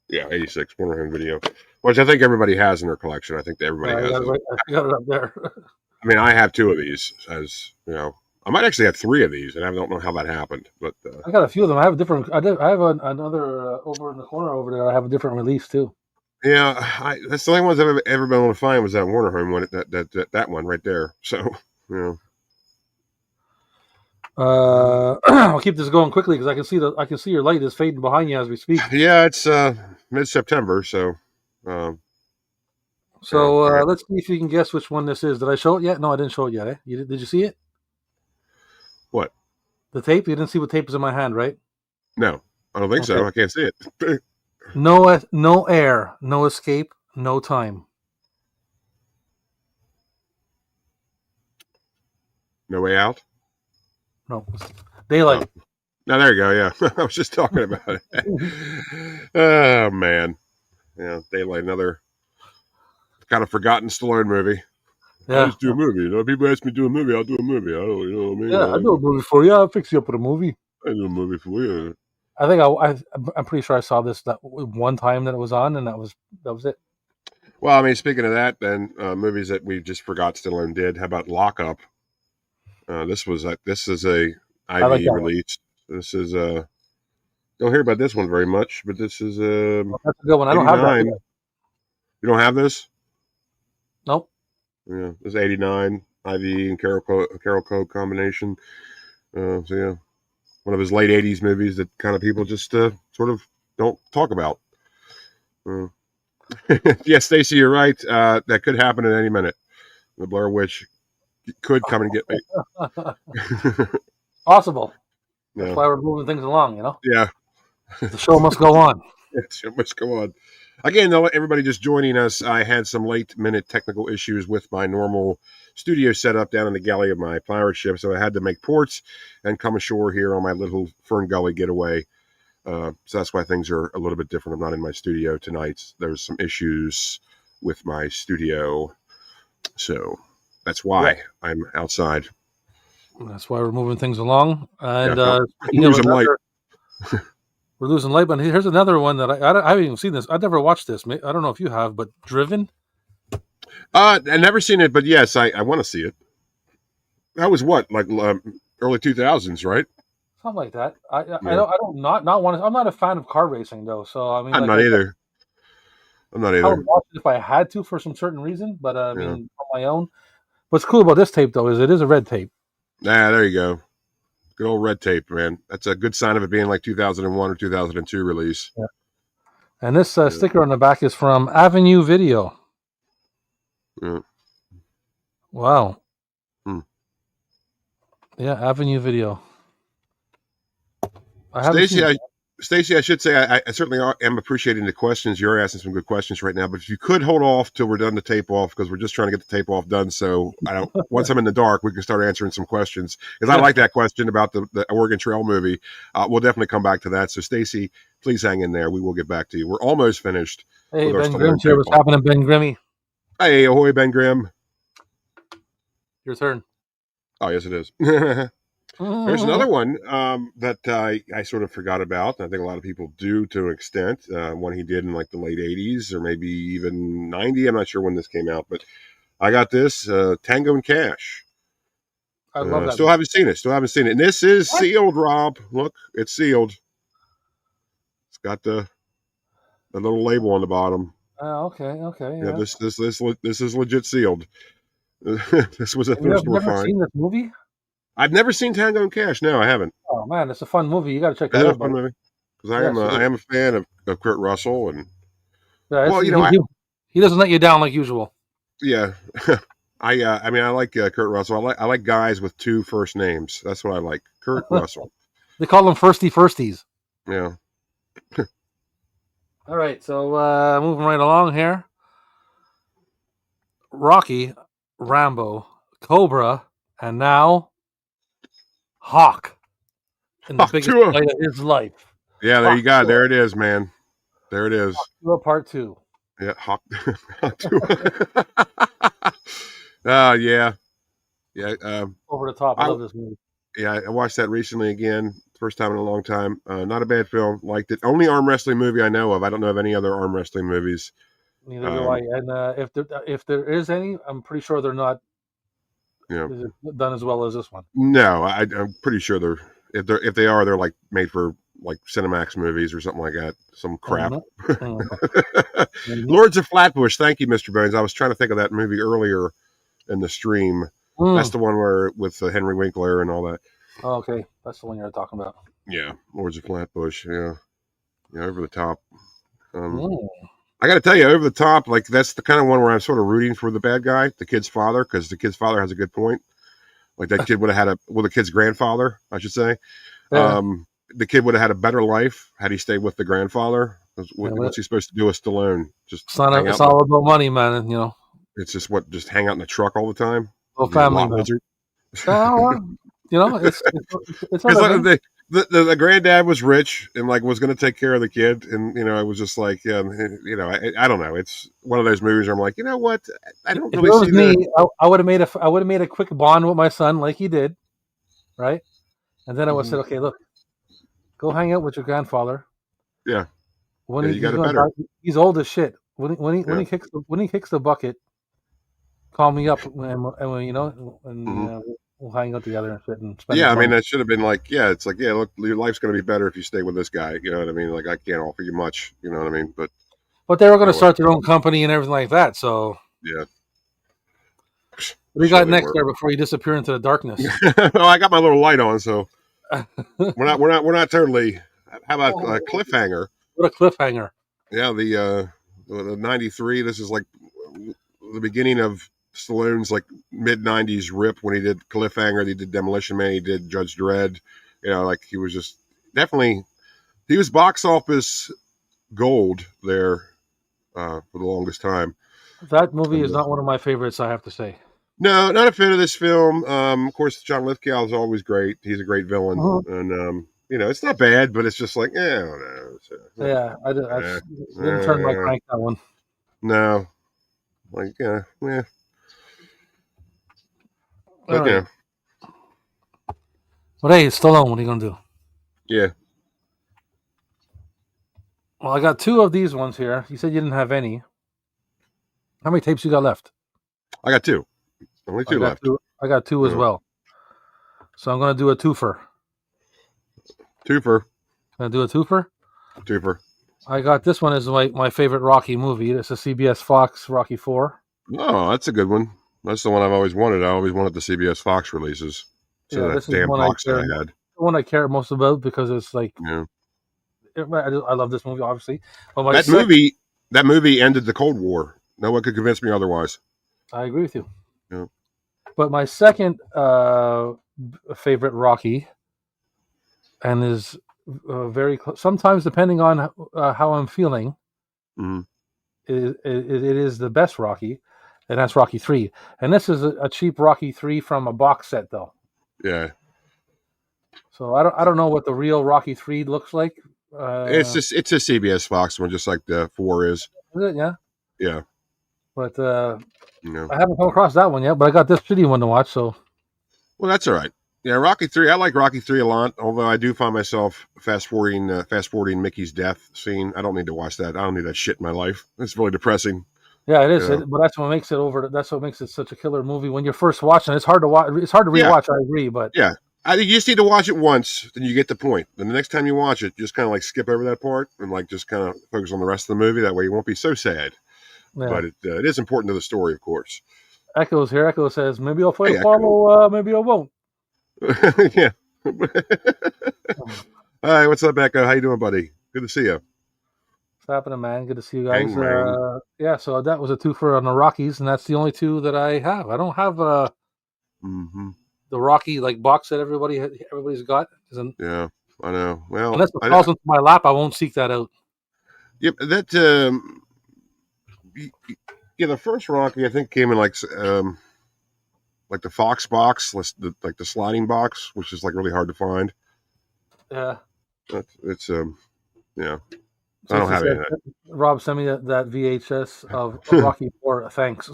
Yeah, 86 Warner Home Video, which I think everybody has in their collection. I think everybody has. I got it up there. I mean, I have 2 of these, as you know. I might actually have 3 of these, and I don't know how that happened. But I got a few of them. I have different. I have another over in the corner over there. I have a different release too. Yeah, that's the only ones I've ever been able to find was that Warner Home one. That one right there. So I'll keep this going quickly because I can see your light is fading behind you as we speak. Yeah, it's mid-September, so. Let's see if you can guess which one this is. Did I show it yet? No, I didn't show it yet. Did you see it? What? The tape? You didn't see what tape is in my hand, right? No, I don't think so. I can't see it. No air, no escape, no time. No Way Out? No. Daylight. Oh. No, there you go. Yeah, I was just talking about it. Oh man, yeah, Daylight, another kind of forgotten Stallone movie. Yeah, I just do a movie. People ask me to do a movie, I'll do a movie. I don't, you know what I mean? Yeah, I'll do a movie for you. I'll fix you up with a movie. I do a movie for you. I think I'm pretty sure I saw this that one time that it was on, and that was it. Well, I mean, speaking of that, then movies that we just forgot Stallone did. How about Lockup? This is a IV release. This is don't hear about this one very much, but this is that's a good one. I don't have that. You don't have this? Nope. Yeah, this is 89 IV and Carol Code combination. So yeah, one of his late 80s movies that kind of people just sort of don't talk about. Yeah, Stacy, you're right. That could happen at any minute. The Blair Witch could come and get me. Possible. Yeah. That's why we're moving things along, you know? Yeah. The show must go on. The show must go on. Again, though, everybody just joining us, I had some late-minute technical issues with my normal studio setup down in the galley of my pirate ship, so I had to make ports and come ashore here on my little Fern Gully getaway. So that's why things are a little bit different. I'm not in my studio tonight. There's some issues with my studio, so that's why I'm outside. That's why we're moving things along. And losing light. We're losing light. But here's another one that I haven't even seen this. I've never watched this. I don't know if you have, but Driven. I've never seen it, but yes, I want to see it. That was what, like early 2000s, right? Something like that. I don't not want to. I'm not a fan of car racing though, so I mean, I'm not either. I would watch it if I had to for some certain reason, but I mean, on my own. What's cool about this tape though is it is a red tape. There you go. Good old red tape, man. That's a good sign of it being like 2001 or 2002 release. Yeah. And this sticker on the back is from Avenue Video. Yeah. Wow. Yeah, Avenue Video. Stacy, I should say I certainly am appreciating the questions. You're asking some good questions right now, but if you could hold off till we're done the tape off, because we're just trying to get the tape off done. So once I'm in the dark, we can start answering some questions. Because I like that question about the Oregon Trail movie. We'll definitely come back to that. So Stacy, please hang in there. We will get back to you. We're almost finished. Hey, Ben Grimm's here. What's happening, Ben Grimmy? Hey, ahoy, Ben Grimm. Your turn. Oh, yes, it is. There's another one that I sort of forgot about. I think a lot of people do to an extent. One he did in like the late 80s or maybe even 90. I'm not sure when this came out, but I got this Tango and Cash. I love that. Still haven't seen it. And this is sealed, Rob. Look, it's sealed. It's got the little label on the bottom. Oh, okay. Yeah. This is legit sealed. This was a thrift store never find. seen this movie? I've never seen Tango and Cash. No, I haven't. Oh man, it's a fun movie. You got to check Is that it a out. fun movie? Because Yes, I am a fan of Kurt Russell, and Yeah, well, he doesn't let you down like usual. yeah. I mean, I like Kurt Russell. I like guys with 2 first names. That's what I like. Kurt Russell. They call them firsties. Yeah. All right, so moving right along here. Rocky, Rambo, Cobra, and now Hawk in the Hawk biggest 2. fight of his life. Yeah, there you go. Hawk There it is, man. There it is. Hawk Part 2. Yeah, Hawk 2. Oh, yeah. Yeah. Over the top. I love this movie. Yeah, I watched that recently again. First time in a long time. Not a bad film. Liked it. Only arm wrestling movie I know of. I don't know of any other arm wrestling movies. Neither do I. And if there is any, I'm pretty sure they're not done as well as this one. No, I'm pretty sure if they are, they're like made for like Cinemax movies or something like that. Some crap. Lords of Flatbush. Thank you, Mr. Bones. I was trying to think of that movie earlier in the stream. That's the one where with Henry Winkler and all that. Oh, okay, that's the one you're talking about. Yeah, Lords of Flatbush. Yeah, over the top. I got to tell you, over the top, like that's the kind of one where I'm sort of rooting for the bad guy, the kid's father, because the kid's father has a good point. Like that kid would have had the kid's grandfather, I should say. Yeah. The kid would have had a better life had he stayed with the grandfather. What's he supposed to do with Stallone? Just it's all about money, man. You know, it's just hang out in the truck all the time. Well, family, you know, it's like the granddad was rich and like was going to take care of the kid, and it was just like I don't know. It's one of those movies where I'm like, you know what? I don't really see me. I would have made a quick bond with my son like he did, right? And then I would have said, okay, look, go hang out with your grandfather. Yeah. He's old as shit. When he kicks the bucket, call me up and we'll hang out together and shit and spend. Yeah, I mean that should have been like, it's like, look, your life's going to be better if you stay with this guy. You know what I mean? Like I can't offer you much. You know what I mean? But they were going to start their own company and everything like that. So yeah. What do you got next there before you disappear into the darkness? Well, I got my little light on, so we're not totally. How about cliffhanger? What a cliffhanger! Yeah, the 93. This is like the beginning of Stallone's like mid 90s rip when he did Cliffhanger, he did Demolition Man, he did Judge Dredd. Like he was just definitely he was box office gold there for the longest time. That movie is not one of my favorites, I have to say. No, not a fan of this film. Of course, John Lithgow is always great. He's a great villain, and it's not bad, but it's just like, I don't know. Yeah, I didn't turn my crank that one. No, like yeah. But right. But hey, it's Stallone. What are you gonna do? Yeah. Well, I got 2 of these ones here. You said you didn't have any. How many tapes you got left? I got 2. Only 2 left. I got 2 as well. So I'm gonna do a twofer. Gonna do a twofer. I got this one as my favorite Rocky movie. It's a CBS Fox Rocky 4. Oh, that's a good one. That's the one I've always wanted. I always wanted the CBS Fox releases. So yeah, that damn box that I had. The one I care most about because it's like, I love this movie, obviously. But that movie ended the Cold War. No one could convince me otherwise. I agree with you. Yeah. But my second favorite Rocky, and is very sometimes depending on how I'm feeling, it is the best Rocky, and that's Rocky 3. And this is a cheap Rocky 3 from a box set, though. Yeah. So I don't know what the real Rocky 3 looks like. It's a CBS Fox one, just like the 4 is. Is it? Yeah. Yeah. But I haven't come across that one yet. But I got this shitty one to watch. So. Well, that's all right. Yeah, Rocky 3. I like Rocky 3 a lot. Although I do find myself fast forwarding Mickey's death scene. I don't need to watch that. I don't need that shit in my life. It's really depressing. Yeah, it You is. know? But that's what makes it over. That's what makes it such a killer movie. When you're first watching, it's hard to watch. It's hard to Yeah, rewatch. I agree, but yeah. I think you just need to watch it once, then you get the point. Then the next time you watch it, just kind of like skip over that part and like just kind of focus on the rest of the movie. That way, you won't be so sad. yeah. But it is important to the story, of course. Echoes here. Echo says maybe I'll fight Hey, Echo. Apollo. Maybe I won't. Yeah. All right, what's up, Echo? How you doing, buddy? Good to see you. What's happening, man? Good to see you guys. Bang, bang. Yeah, so that was a twofer on the Rockies, and that's the only two that I have. I don't have Mm-hmm. the Rocky like box that everybody's got. Yeah, I know. Well, Unless it falls into my lap, I won't seek that out. yep, that yeah, the first Rocky I think came in like the Fox box, like the sliding box, which is like really hard to find. Yeah. It's yeah. I So don't have any of that. Rob sent me that VHS of Rocky 4. Thanks.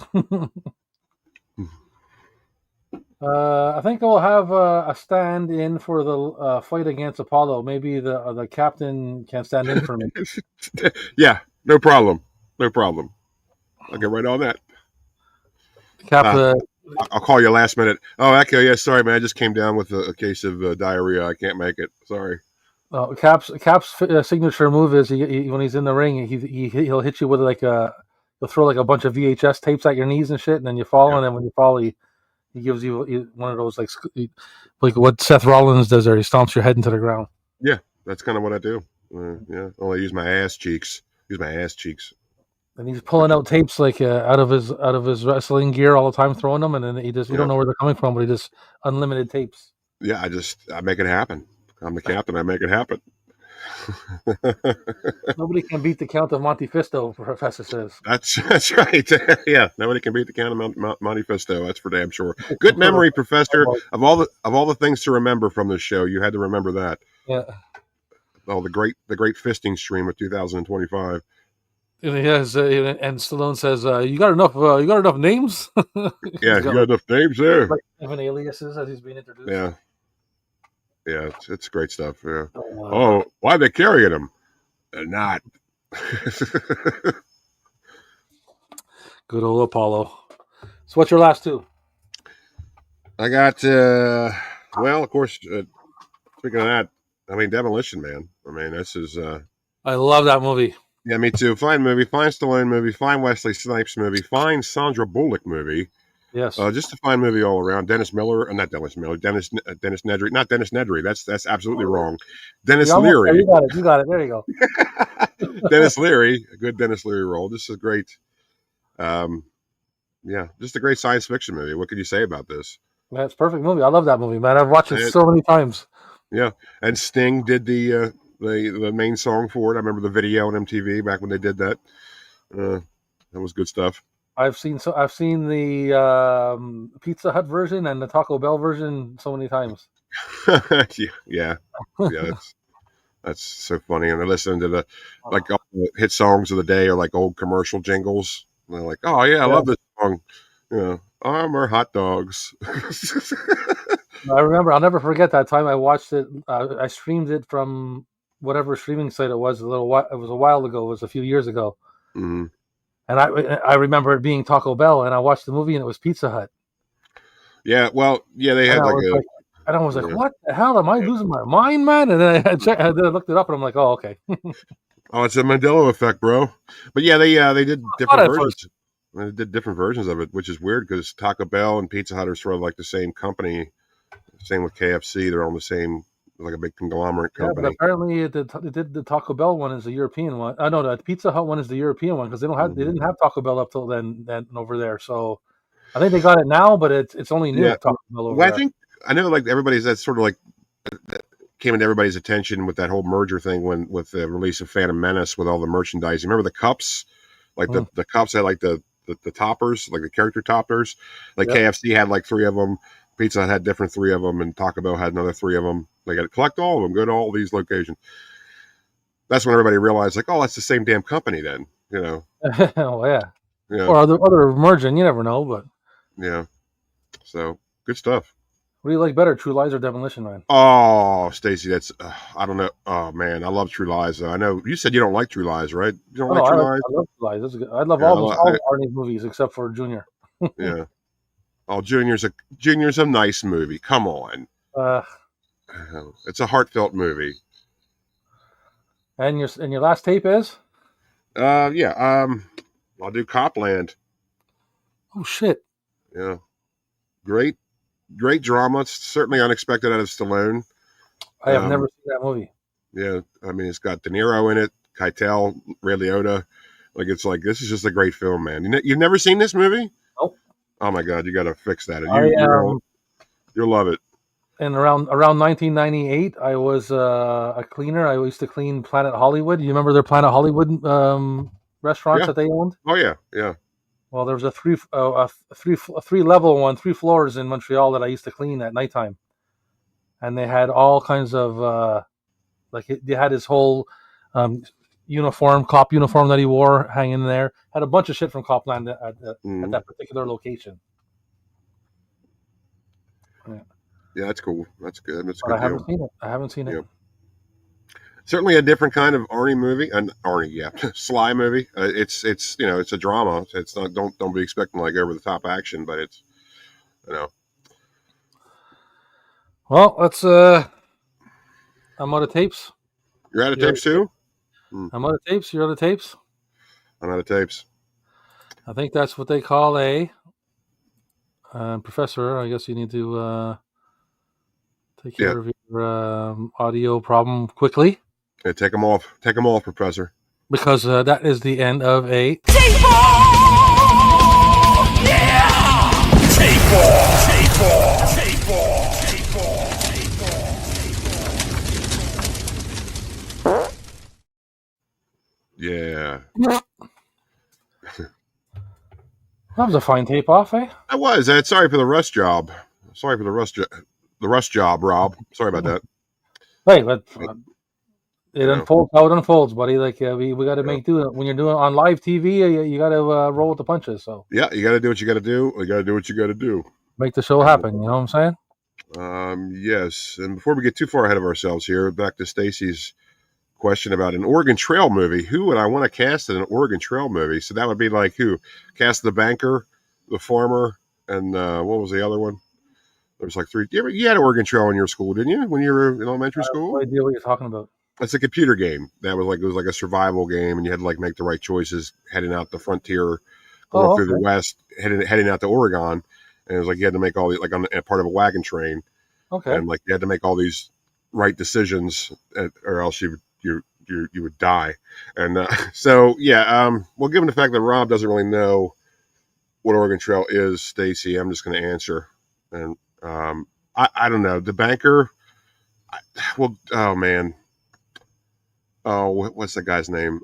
I think I'll have a stand in for the fight against Apollo. Maybe the captain can stand in for me. Yeah, no problem. No problem. I'll get right on that. I'll call you last minute. Oh, Echo, yeah, sorry, man. I just came down with a case of diarrhea. I can't make it. Sorry. Cap's signature move is when he's in the ring, he'll hit you with he'll throw like a bunch of VHS tapes at your knees and shit, and then you fall, and then when you fall, he gives you one of those like what Seth Rollins does there. He stomps your head into the ground. Yeah, that's kind of what I do. Yeah, I use my ass cheeks. And he's pulling out tapes like out of his wrestling gear all the time, throwing them, and then you don't know where they're coming from, but he just unlimited tapes. Yeah, I make it happen. I'm the captain. I make it happen. Nobody can beat the Count of Monte Fisto, Professor says. That's right. Yeah, nobody can beat the Count of Monte Fisto. That's for damn sure. Good memory, Professor. Of all the things to remember from this show, you had to remember that. Yeah. Oh, the great fisting stream of 2025. Yes, and Stallone says, "You got enough names." Yeah, you got enough names there. Like 7 aliases as he's being introduced. Yeah. Yeah, it's great stuff. Yeah. Oh, why are they carrying him? They're not. Good old Apollo. So, what's your last two? I got, well, of course, speaking of that, I mean, Demolition Man. I mean, this is. I love that movie. Yeah, me too. Fine movie, fine Stallone movie, fine Wesley Snipes movie, fine Sandra Bullock movie. Yes. Just a fine movie all around. Dennis Nedry. Not Dennis Nedry. That's absolutely wrong. Dennis Leary. You got it. There you go. Dennis Leary. A good Dennis Leary role. This is great. Yeah, just a great science fiction movie. What can you say about this? That's a perfect movie. I love that movie, man. I've watched it so many times. Yeah, and Sting did the main song for it. I remember the video on MTV back when they did that. That was good stuff. I've seen the Pizza Hut version and the Taco Bell version so many times. yeah, that's so funny. And they're listening to all the hit songs of the day or like old commercial jingles. And they're like, "Oh yeah, I love this song." You know, armor hot dogs. I remember. I'll never forget that time I watched it. I streamed it from whatever streaming site it was. It was a while ago. It was a few years ago. Mm-hmm. And I remember it being Taco Bell, and I watched the movie, and it was Pizza Hut. Yeah, well, yeah, they had and I was like, "What the hell? Am I losing my mind, man?" And then I looked it up, and I'm like, "Oh, okay." Oh, it's a Mandela effect, bro. But yeah, they did different versions. They did different versions of it, which is weird because Taco Bell and Pizza Hut are sort of like the same company. Same with KFC; they're on the same, like a big conglomerate company. Yeah, but apparently the Taco Bell one is the European one. I know the Pizza Hut one is the European one because they didn't have Taco Bell up till then over there. So I think they got it now, but it's only new Taco Bell over there. I know like that's sort of like that came into everybody's attention with that whole merger thing with the release of Phantom Menace with all the merchandise. You remember the cups? Like the cups had like the toppers, like the character toppers. Like KFC had like 3 of them. Pizza Hut had different 3 of them, and Taco Bell had another 3 of them. They got to collect all of them, go to all these locations. That's when everybody realized, like, oh, that's the same damn company then, you know. Oh, yeah. Or other merging, you never know, but. Yeah. So, good stuff. What do you like better, True Lies or Demolition Man? Oh, Stacy, that's I don't know. Oh man, I love True Lies. Though. I know you said you don't like True Lies, right? You don't Oh no, like True Lies? I love True Lies. That's good. I love Yeah, almost all of Arnie's movies except for Junior. yeah. Oh, Junior's a nice movie. Come on, Uh, it's a heartfelt movie. and your last tape is? Yeah. I'll do Copland. Oh shit! Yeah, great drama. It's certainly unexpected out of Stallone. I have never seen that movie. Yeah, I mean, it's got De Niro in it, Keitel, Ray Liotta. It's like this is just a great film, man. You've never seen this movie? Nope. Oh my god, you got to fix that. You'll love it. And around 1998, I was a cleaner. I used to clean Planet Hollywood. You remember their Planet Hollywood restaurants that they owned? Oh yeah, yeah. Well, there was a three level one, 3 floors in Montreal that I used to clean at nighttime, and they had all kinds of they had his whole cop uniform that he wore hanging there. Had a bunch of shit from Copland at that particular location. Yeah. Yeah, that's cool. That's good. That's but I haven't seen it. I haven't seen it. Certainly a different kind of Arnie movie. Sly movie. It's it's a drama. It's not. Don't be expecting like over the top action, but it's Well, let's. I'm out of tapes. You're out of tapes too. I'm out of tapes. You're out of tapes. I'm out of tapes. I think that's what they call a professor. I guess you need to take care of your audio problem quickly. Yeah, take them off. Take them off, Professor. Because that is the end of a Tape yeah! Tape Yeah. That was a fine tape off, eh? I was. Sorry for the rust job. Sorry for the rust job, Rob. Sorry about that. Hey, but it unfolds how it unfolds, buddy. Like we got to make do. When you're doing on live TV, you got to roll with the punches. So yeah, you got to do what you got to do. You got to do what you got to do. Make the show happen. You know what I'm saying? Yes. And before we get too far ahead of ourselves here, back to Stacy's question about an Oregon Trail movie. Who would I want to cast in an Oregon Trail movie? So that would be like who? Cast the banker, the farmer, and what was the other one? There was like 3. You had Oregon Trail in your school, didn't you? When you were in elementary school? I have no idea what you're talking about. It's a computer game that was like a survival game, and you had to like make the right choices heading out the frontier, going through the west, heading out to Oregon, and it was like you had to make all the like on a part of a wagon train, and like you had to make all these right decisions, or else you would die. And so well, given the fact that Rob doesn't really know what Oregon Trail is, Stacy, I'm just going to answer, and I don't know the banker. Oh man. Oh, what's that guy's name?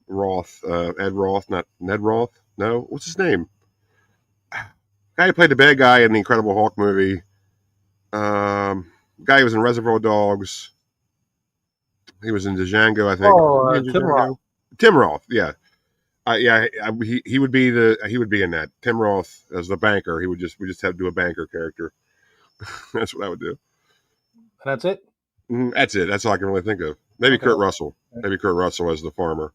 Roth, Ed Roth, not Ned Roth. No, what's his name? Guy who played the bad guy in the Incredible Hulk movie. Guy who was in Reservoir Dogs. He was in Django, I think. Oh, Tim Roth. Tim Roth, yeah, he would be in that. Tim Roth as the banker. We just have to do a banker character. That's what I would do. And that's it. That's it. That's all I can really think of. Maybe Kurt Russell. Maybe Kurt Russell as the farmer.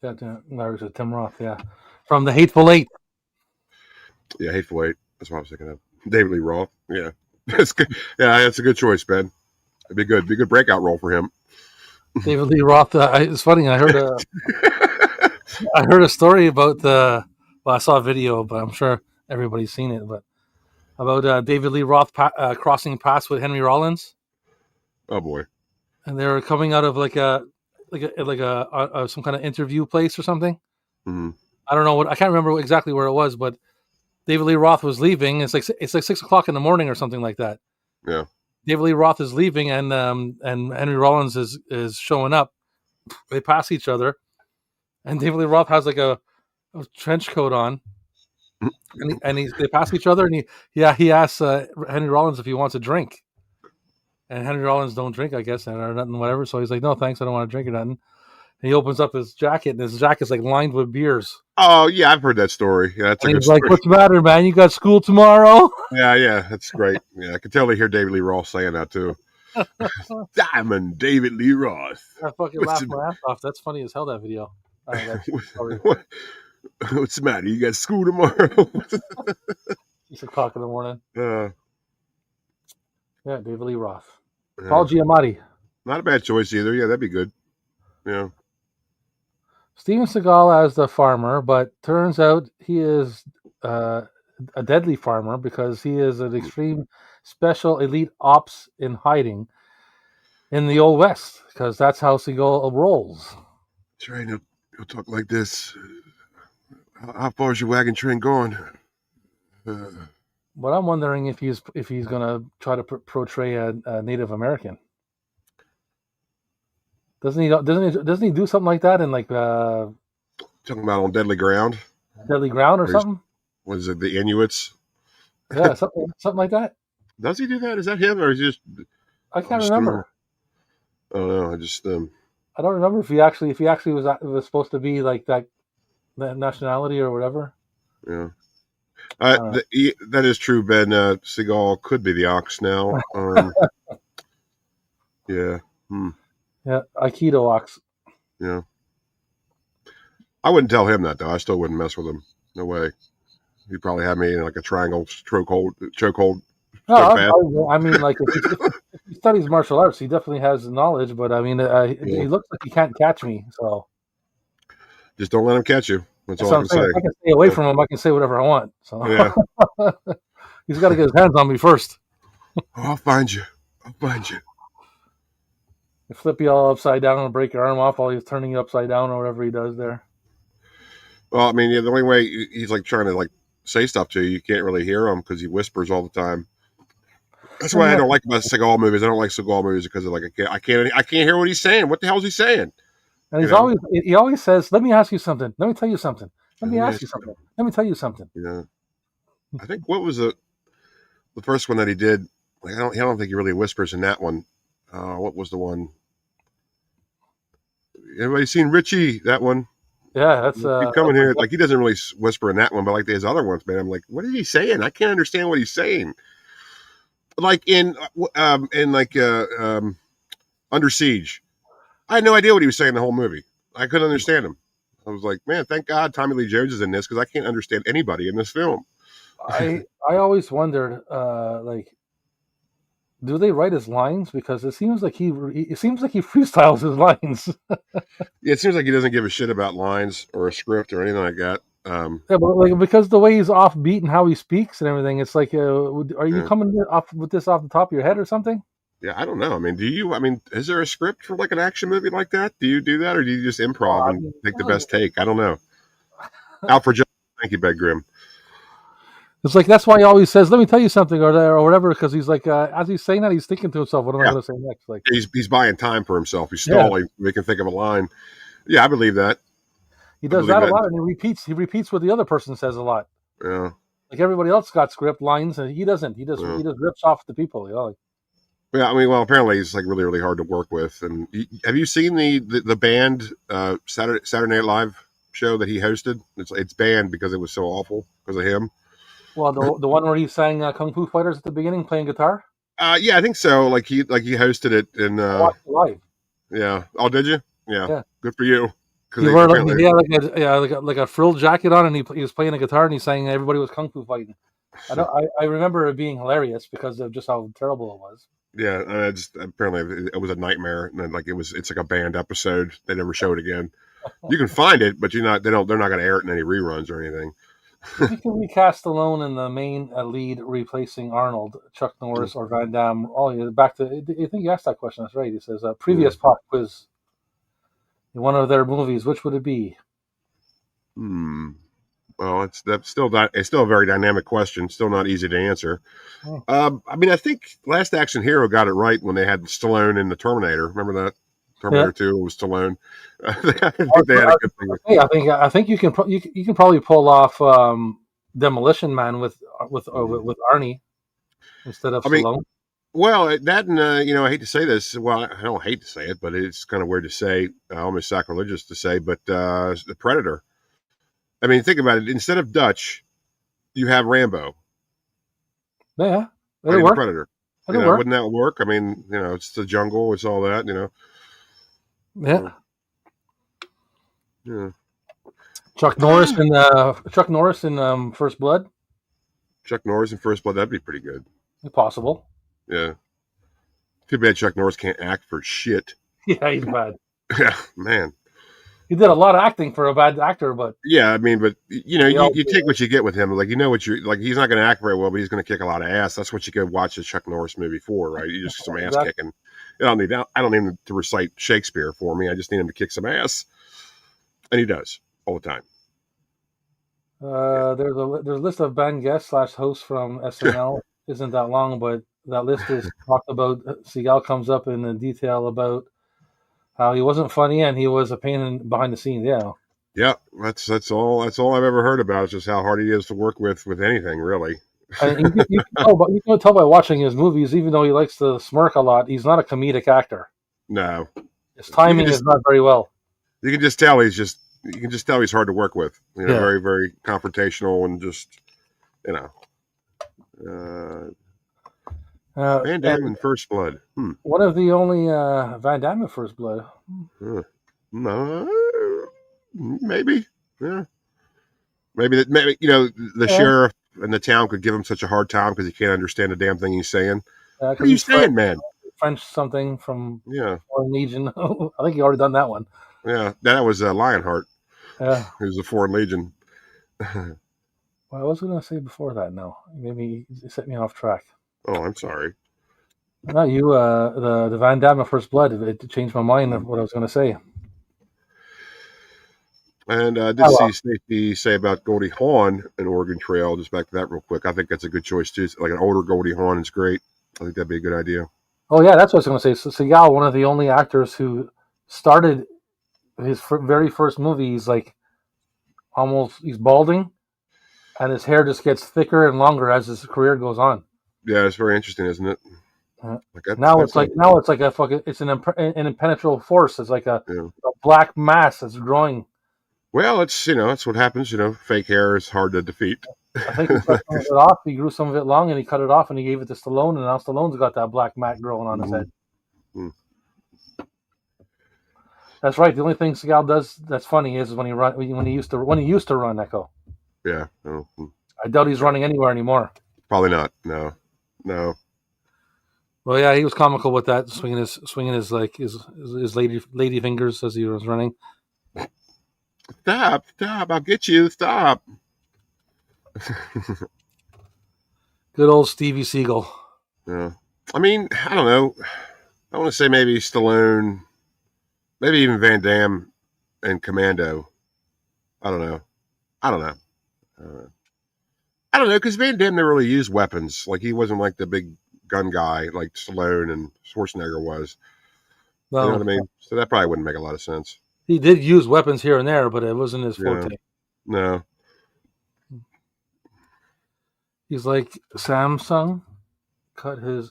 Yeah, that was Tim Roth. Yeah, from the Hateful Eight. Yeah, Hateful Eight. That's what I was thinking of. David Lee Roth. Yeah, that's good. Yeah, that's a good choice, Ben. It'd be good. Be a good breakout role for him. David Lee Roth. It's funny. I heard a story about well, I saw a video, but I'm sure everybody's seen it. But about David Lee Roth crossing paths with Henry Rollins. Oh boy! And they were coming out of like a some kind of interview place or something. Mm-hmm. I don't know what. I can't remember exactly where it was, but David Lee Roth was leaving. It's like 6:00 in the morning or something like that. Yeah. David Lee Roth is leaving, and Henry Rollins is showing up. They pass each other, and David Lee Roth has like a trench coat on, and they pass each other, and he asks Henry Rollins if he wants a drink, and Henry Rollins don't drink, I guess, or nothing, whatever. So he's like, no, thanks, I don't want to drink or nothing. he opens up his jacket, and his jacket's like lined with beers. Oh yeah, I've heard that story. Yeah, that's a And good he's like, story. "What's the matter, man? You got school tomorrow?" Yeah, that's great. Yeah, I can totally hear David Lee Roth saying that too. Diamond David Lee Roth. I fucking laughed my ass off. That's funny as hell. That video. What's the matter? You got school tomorrow? 6 o'clock in the morning. Yeah, David Lee Roth. yeah. Paul Giamatti. Not a bad choice either. Yeah, that'd be good. Yeah. Steven Seagal as the farmer, but turns out he is a deadly farmer because he is an extreme special elite ops in hiding in the Old West, because that's how Seagal rolls. Trying to talk like this. How far is your wagon train going? But I'm wondering if he's going to try to portray a Native American. Doesn't he do something like that in like Talking about on Deadly Ground? Deadly Ground or something? Was it the Inuits? Yeah, something like that. Does he do that? Is that him, or is he just? I can't remember. I don't know. I don't remember if he actually was supposed to be like that nationality or whatever. Yeah. That is true, Ben. Seagal could be the ox now. Yeah. Yeah, Aikido ox. Yeah. I wouldn't tell him that, though. I still wouldn't mess with him. No way. He'd probably have me in like a triangle chokehold. No, I mean, like if he studies martial arts, he definitely has knowledge. But I mean, he looks like he can't catch me. So just don't let him catch you. That's all I can say. If I can stay away from him, I can say whatever I want. So yeah, he's got to get his hands on me first. I'll find you. They flip you all upside down and break your arm off while he's turning you upside down or whatever he does there. Well, I mean, the only way he's like trying to like say stuff to you, you can't really hear him because he whispers all the time. That's why I don't like about Seagal movies. I don't like Seagal movies because of like I can't hear what he's saying. What the hell is he saying? And he always says, "Let me ask you something. Let me tell you something. Let me ask you something. Let me tell you something." Yeah, I think what was the first one that he did? Like I don't think he really whispers in that one. What was the one? Everybody seen Richie? That one? Yeah, that's keep coming here. Like he doesn't really whisper in that one, but like his other ones, man. I'm like, what is he saying? I can't understand what he's saying. Like in Under Siege, I had no idea what he was saying the whole movie. I couldn't understand him. I was like, man, thank God Tommy Lee Jones is in this because I can't understand anybody in this film. I always wondered, like, do they write his lines? Because it seems like he freestyles his lines. Yeah, it seems like he doesn't give a shit about lines or a script or anything like that. Yeah, but like because the way he's offbeat and how he speaks and everything, it's like, are you coming off with this off the top of your head or something? Yeah, I don't know. I mean, is there a script for like an action movie like that? Do you do that, or do you just improv and take the best take? I don't know. Alfred Johnson, thank you, Bed Grim. It's like that's why he always says, "Let me tell you something," or whatever, because he's like, as he's saying that, he's thinking to himself, "What am I going to say next?" Like he's buying time for himself. He's stalling. We can think of a line. Yeah, I believe that. He does that a lot, and he repeats what the other person says a lot. Yeah. Like everybody else got script lines, and he doesn't. He just rips off the people. You know, like. Yeah, I mean, well, apparently he's like really, really hard to work with. And have you seen the band Saturday Night Live show that he hosted? It's banned because it was so awful because of him. Well, the one where he sang Kung Fu Fighters at the beginning, playing guitar. Yeah, I think so. Like he hosted it in. I watched it live. Yeah. Oh, did you? Yeah. Good for you. He wore like a frilled jacket on, and he was playing a guitar, and he's saying everybody was kung fu fighting. I remember it being hilarious because of just how terrible it was. Yeah, apparently it was a nightmare, and then, like it's like a banned episode. They never show it again. You can find it, but they're not going to air it in any reruns or anything. You can recast Stallone in the main lead, replacing Arnold, Chuck Norris, or Van Damme. Back to I think you asked that question. That's right. He says previous pop quiz. In one of their movies, which would it be? Well, it's still a very dynamic question. Still not easy to answer. I mean, I think Last Action Hero got it right when they had Stallone in the Terminator. Remember that Terminator 2 was Stallone. I think they had a good thing. Yeah, I think you can probably pull off Demolition Man with Arnie instead of Stallone. Well, that and I hate to say this. Well, I don't hate to say it, but it's kind of weird to say, almost sacrilegious to say. But the Predator. I mean, think about it. Instead of Dutch, you have Rambo. Yeah, I it'll mean, the work. Predator. It'll work. Wouldn't that work? I mean, it's the jungle, it's all that. Yeah. Yeah. Chuck Norris in First Blood. Chuck Norris in First Blood. That'd be pretty good. Possible. Yeah. Too bad Chuck Norris can't act for shit. Yeah, he's bad. Yeah, man. He did a lot of acting for a bad actor, but Yeah, I mean, but you take what you get with him. Like what you're like. He's not going to act very well, but he's going to kick a lot of ass. That's what you go watch a Chuck Norris movie for, right? You just some ass kicking. I don't need him to recite Shakespeare for me. I just need him to kick some ass, and he does all the time. There's a list of band guests / hosts from SNL. Isn't that long, but that list is talked about. Seagal comes up in detail about how he wasn't funny and he was a pain behind the scenes. Yeah. Yeah, that's all I've ever heard about is just how hard he is to work with anything, really. And you can tell by watching his movies, even though he likes to smirk a lot, he's not a comedic actor. No, his timing is not very well. You can just tell he's hard to work with. Very, very confrontational and just Van Damme in First Blood. One of the only Van Damme in First Blood. No, maybe. Yeah, maybe the sheriff and the town could give him such a hard time because he can't understand the damn thing he's saying. What are you saying, man? French something from Foreign Legion. I think he already done that one. Yeah, that was Lionheart. Yeah, he was a Foreign Legion. Well, I was going to say before that. No, maybe you set me off track. Oh, I'm sorry. No, you the Van Damme First Blood. It changed my mind of what I was going to say. And I did see Stacey say about Goldie Hawn and Oregon Trail. Just back to that real quick. I think that's a good choice too. Like an older Goldie Hawn is great. I think that'd be a good idea. Oh yeah, that's what I was going to say. So Seagal, one of the only actors who started his very first movie, he's balding, and his hair just gets thicker and longer as his career goes on. Yeah, it's very interesting, isn't it? Now it's like a fucking an impenetrable force. It's like a black mass that's growing. Well, it's that's what happens. Fake hair is hard to defeat. I think he cut some of it off. He grew some of it long, and he cut it off, and he gave it to Stallone, and now Stallone's got that black mat growing on his head. That's right. The only thing Seagal does that's funny is when he used to run Echo. Yeah. I doubt he's running anywhere anymore. Probably not. No. Well, yeah, he was comical with that, swinging his lady fingers as he was running. Stop! I'll get you. Stop. Good old Stevie Seagal. Yeah. I mean, I don't know. I want to say maybe Stallone, maybe even Van Damme and Commando. I don't know. I don't know because Van Damme never really used weapons. Like he wasn't like the big gun guy like Stallone and Schwarzenegger was. No. You know what I mean? So that probably wouldn't make a lot of sense. He did use weapons here and there, but it wasn't his forte. No. He's like Samsung, cut his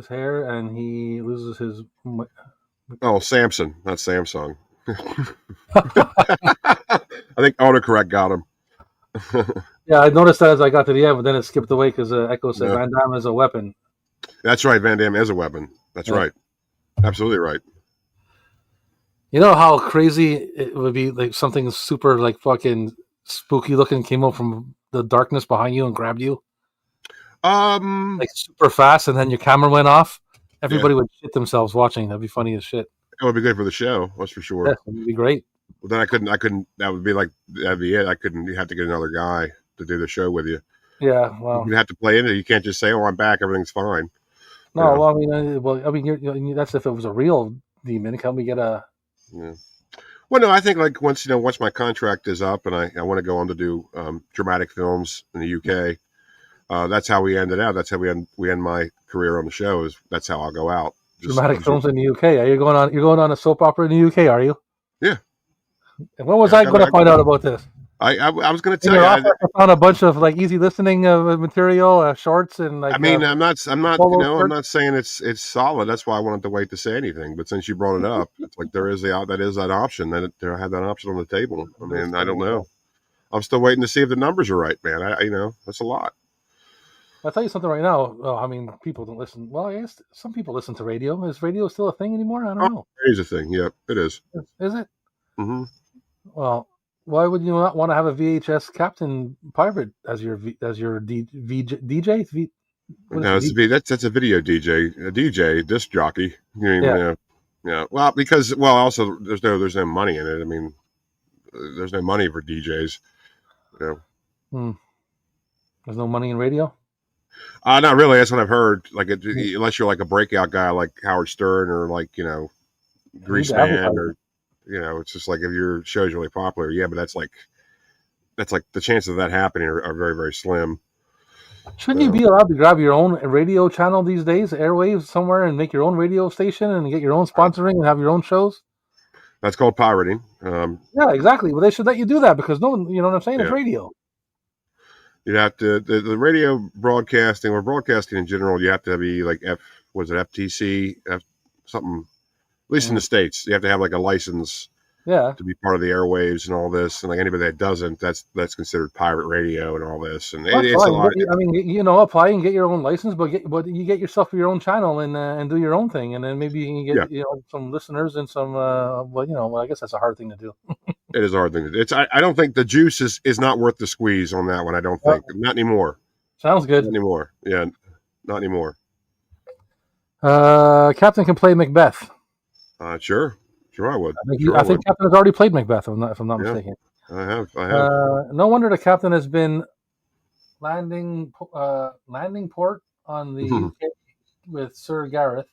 hair, and he loses his. Oh, Samson, not Samsung. I think autocorrect got him. Yeah, I noticed that as I got to the end, but then it skipped away because Echo said Van Damme is a weapon. That's right, Van Damme is a weapon. That's right. Absolutely right. You know how crazy it would be, like something super like fucking spooky looking came up from the darkness behind you and grabbed you? Like super fast, and then your camera went off. Everybody would shit themselves watching. That'd be funny as shit. It would be good for the show, that's for sure. Yeah, it'd be great. Well, then I couldn't. That would be like that'd be it. You have to get another guy to do the show with you. Yeah, well, you have to play in it. You can't just say, "Oh, I'm back. Everything's fine." No, well, I mean, that's if it was a real demon. Can we get a? Yeah. Well, no, I think like once my contract is up and I want to go on to do dramatic films in the UK, that's how we ended out. That's how we end my career on the show. That's how I'll go out. Dramatic films in the UK. You're going on a soap opera in the UK, are you? Yeah. And when was I going to find out about this? I was going to In tell your you. office, I found a bunch of like easy listening material, shorts, and like. I mean, I'm not, polo I'm shirts. not saying it's solid. That's why I wanted to wait to say anything. But since you brought it up, it's like there is that option there. I had that option on the table. I mean, I don't know. I'm still waiting to see if the numbers are right, man. That's a lot. I'll tell you something right now. Oh, I mean, people don't listen. Well, I guess some people listen to radio. Is radio still a thing anymore? I don't Oh, know. it is a thing. Yep, it is. Is it? Mm-hmm. Well, why would you not want to have a VHS Captain Pirate as your DJ? What is No, it? that's a video DJ, a DJ disc jockey. I mean, Yeah. yeah. Well, also there's no money in it. I mean, there's no money for DJs. You Hmm. There's no money in radio. Not really. That's what I've heard. Like, unless you're like a breakout guy like Howard Stern or like Need to Greaseman, advertise. or it's just like if your show's really popular, yeah. But that's like the chances of that happening are very, very slim. Shouldn't you be allowed to grab your own radio channel these days, airwaves somewhere, and make your own radio station and get your own sponsoring and have your own shows? That's called pirating. Yeah, exactly. Well, they should let you do that because no one, you know what I'm saying? It's Yeah. radio. You'd have to the radio broadcasting or broadcasting in general. You have to be like FTC, something. At least in the States, you have to have like a license Yeah. to be part of the airwaves and all this. And like anybody that doesn't, that's considered pirate radio and all this. And That's it's a fine. lot. I mean, apply and get your own license, but you get yourself your own channel and do your own thing, and then maybe you can get some listeners and some. I guess that's a hard thing to do. It is a hard thing to do. I don't think the juice is not worth the squeeze on that one. I don't think. Not anymore. Sounds good. Not anymore. Yeah, not anymore. Captain can play Macbeth. Sure I would. I think Captain has already played Macbeth, if I'm not mistaken. I have. No wonder the Captain has been landing port on the UK with Sir Gareth.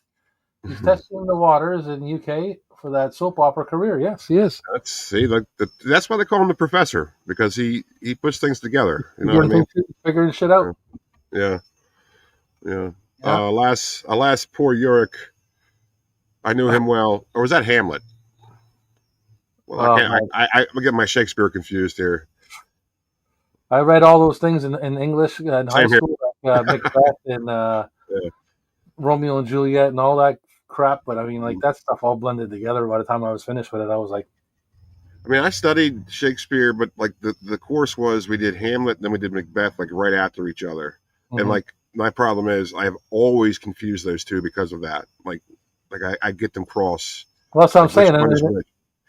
He's testing the waters in the UK for that soap opera career. Yes, he is. That's why they call him the Professor, because he puts things together. You know what I mean? Figuring shit out. Yeah. Alas, poor Yorick. I knew him well. Or was that Hamlet? Well, I get my Shakespeare confused here. I read all those things in English in high school, like Macbeth and Romeo and Juliet and all that crap. But I mean, like that stuff all blended together. By the time I was finished with it, I was like, I mean, I studied Shakespeare, but like the course was we did Hamlet, and then we did Macbeth, like right after each other. Mm-hmm. And like my problem is I have always confused those two because of that. Like I get them cross. Well, that's what I'm saying.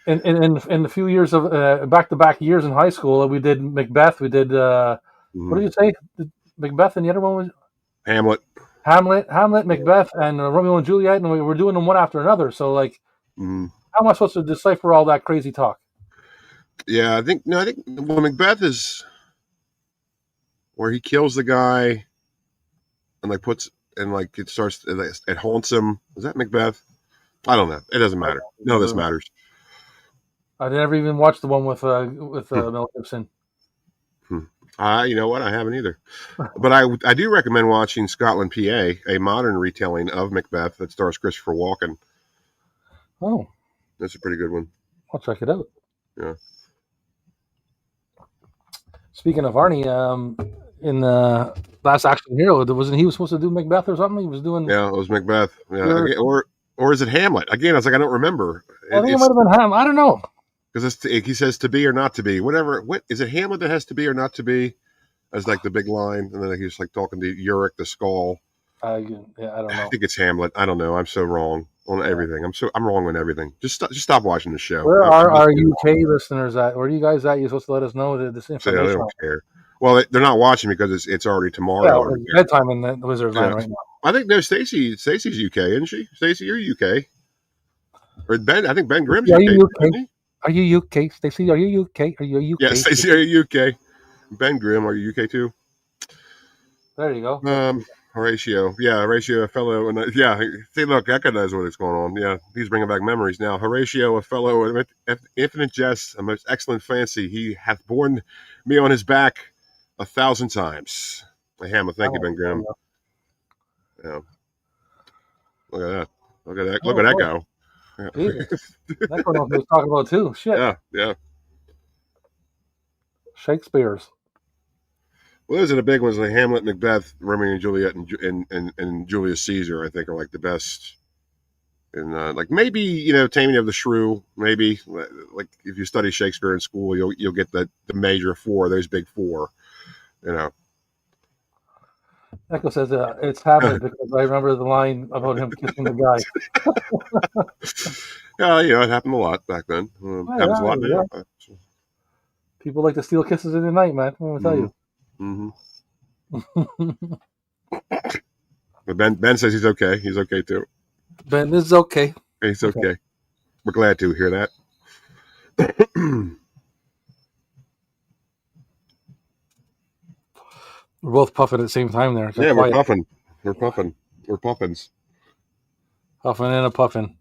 In the few years of back-to-back years in high school, we did Macbeth. We did what did you say? Macbeth, and the other one was Hamlet, Macbeth, and Romeo and Juliet, and we were doing them one after another. So, like, how am I supposed to decipher all that crazy talk? Yeah, I think Macbeth is where he kills the guy and like it haunts him. Is that Macbeth? I don't know. It doesn't matter. None of this matters. I never even watched the one with Mel Gibson. You know what? I haven't either. But I do recommend watching Scotland, PA, a modern retelling of Macbeth that stars Christopher Walken. Oh, that's a pretty good one. I'll check it out. Yeah. Or Speaking of Arnie, in Last Action Hero, wasn't he supposed to do Macbeth or something? He was doing. Yeah, it was Macbeth. Yeah, or is it Hamlet? Again, I was like, I don't remember. I think it might have been Hamlet. I don't know. Because he says to be or not to be, whatever. What is it? Hamlet that has to be or not to be, as like the big line, and then he's like talking to Yorick the Skull. I don't know. I think it's Hamlet. I don't know. I'm so wrong on everything. I'm wrong on everything. Just stop watching the show. Where are our UK listeners at? Where are you guys at? You're supposed to let us know this information. They don't care. Well, they're not watching because it's already tomorrow. Yeah, it's bedtime in the Wizard's Land right now. I think no, Stacey's UK, isn't she? Stacey, you're UK. Or Ben? I think Ben Grimm's UK. Are you UK, Stacey? Are you UK? Are you UK? Yeah, Stacey, are you UK? Ben Grimm, are you UK too? There you go. Horatio, Horatio, a fellow, and see, look, that guy knows what's going on. Yeah, he's bringing back memories now. Horatio, a fellow of infinite jest, a most excellent fancy, he hath borne me on his back 1,000 times. Hamlet, thank you, Ben Grimm. Yeah, look at that. Look at that go. Yeah. That's what I was talking about too. Shit. Yeah. Shakespeare's. Well, those are the big ones, like Hamlet, Macbeth, Romeo and Juliet, and Julius Caesar. I think are like the best. And like maybe Taming of the Shrew. Maybe like if you study Shakespeare in school, you'll get the major four, those big four. You know. Echo says it's Hamlet because I remember the line about him kissing the guy. Yeah, it happened a lot back then. Happens a lot now. People like to steal kisses in the night, man. I'm gonna tell you. Mm-hmm. But Ben says he's okay. He's okay too. Ben is okay. He's okay. We're glad to hear that. We're both puffing at the same time there. Yeah, we're puffing. We're puffing. We're puffins. Puffing and a puffin.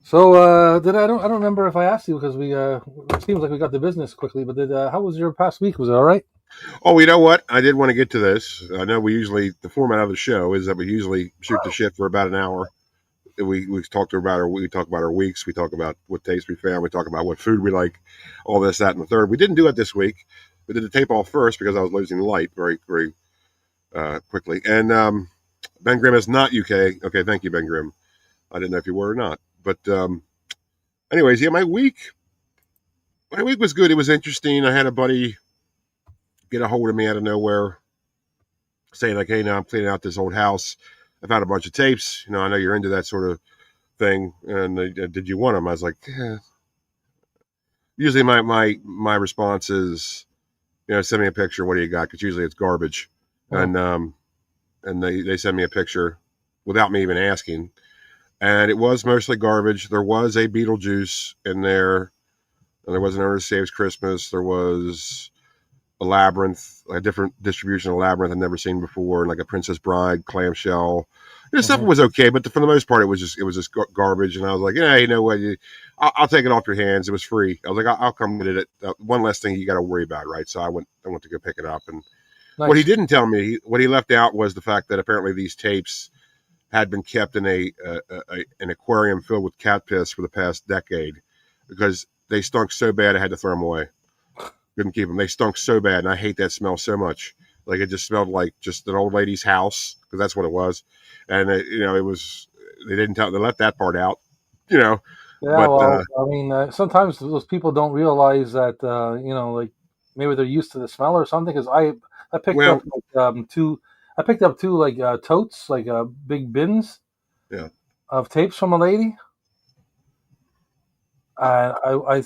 So I don't remember if I asked you because we it seems like we got the business quickly, but how was your past week? Was it all right? Oh, you know what? I did want to get to this. I know the format of the show is that we usually shoot the shit for about an hour. We talk about our weeks. We talk about what tapes we found. We talk about what food we like, all this, that, and the third. We didn't do it this week. We did the tape all first because I was losing light very, very quickly. And Ben Grimm is not UK. Okay, thank you, Ben Grimm. I didn't know if you were or not. But anyways, yeah, my week was good. It was interesting. I had a buddy get a hold of me out of nowhere saying like, hey, now I'm cleaning out this old house. I found a bunch of tapes. I know you're into that sort of thing. And did you want them? I was like, yeah. Usually my response is, send me a picture. What do you got? Because usually it's garbage. Oh. And they send me a picture without me even asking. And it was mostly garbage. There was a Beetlejuice in there. And there was an Ernest Saves Christmas. There was a Labyrinth, a different distribution of Labyrinth I'd never seen before, like a Princess Bride clamshell. Stuff was okay, but for the most part, it was just garbage. And I was like, yeah, you know what? I'll take it off your hands. It was free. I was like, I'll come get it. One less thing you got to worry about, right? So I went to go pick it up. And nice. What he didn't tell me, what he left out was the fact that apparently these tapes had been kept in an aquarium filled with cat piss for the past decade because they stunk so bad I had to throw them away. Couldn't keep them. They stunk so bad, and I hate that smell so much. Like it just smelled like just an old lady's house because that's what it was. And it was. They didn't tell. They left that part out. Yeah, but, well, I mean, sometimes those people don't realize that like maybe they're used to the smell or something. Because I picked up like, two. I picked up two like totes, like big bins, of tapes from a lady. And I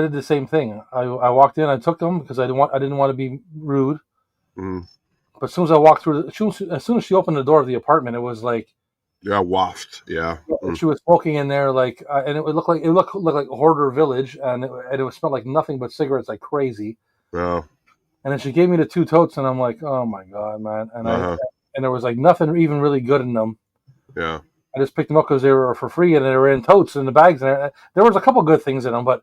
did the same thing. I walked in, I took them because I didn't want to be rude. Mm. But as soon as I walked through, as soon as she opened the door of the apartment, it was like waft. Yeah. She was smoking in there, like, and it looked like Hoarder Village, and it smelled like nothing but cigarettes, like crazy. Wow. And then she gave me the two totes, and I'm like, oh my god, man! And and there was like nothing even really good in them. Yeah. I just picked them up because they were for free and they were in totes in the bags. And there was a couple good things in them, and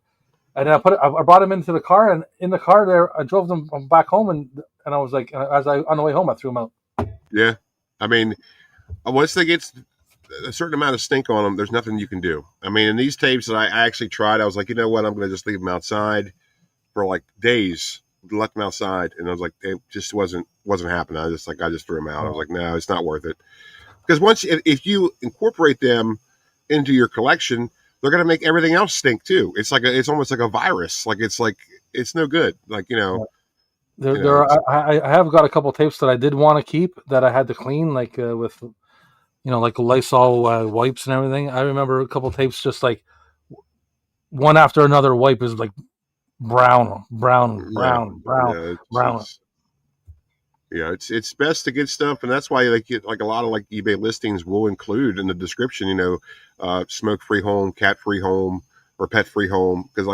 then I brought them into the car, and in the car there, I drove them back home, and I was like, on the way home, I threw them out. Yeah, I mean, once they get a certain amount of stink on them, there's nothing you can do. I mean, in these tapes that I actually tried, I was like, you know what, I'm going to just leave them outside for like days. Let them outside, and I was like, it just wasn't happening. I just threw them out. I was like, no, it's not worth it. Because if you incorporate them into your collection, they're going to make everything else stink too. It's almost like a virus. It's no good. I have got a couple tapes that I did want to keep that I had to clean, like with, like Lysol wipes and everything. I remember a couple tapes just like one after another wipe is like brown. Yeah, it's best to get stuff, and that's why like a lot of like eBay listings will include in the description, smoke-free home, cat-free home, or pet-free home, because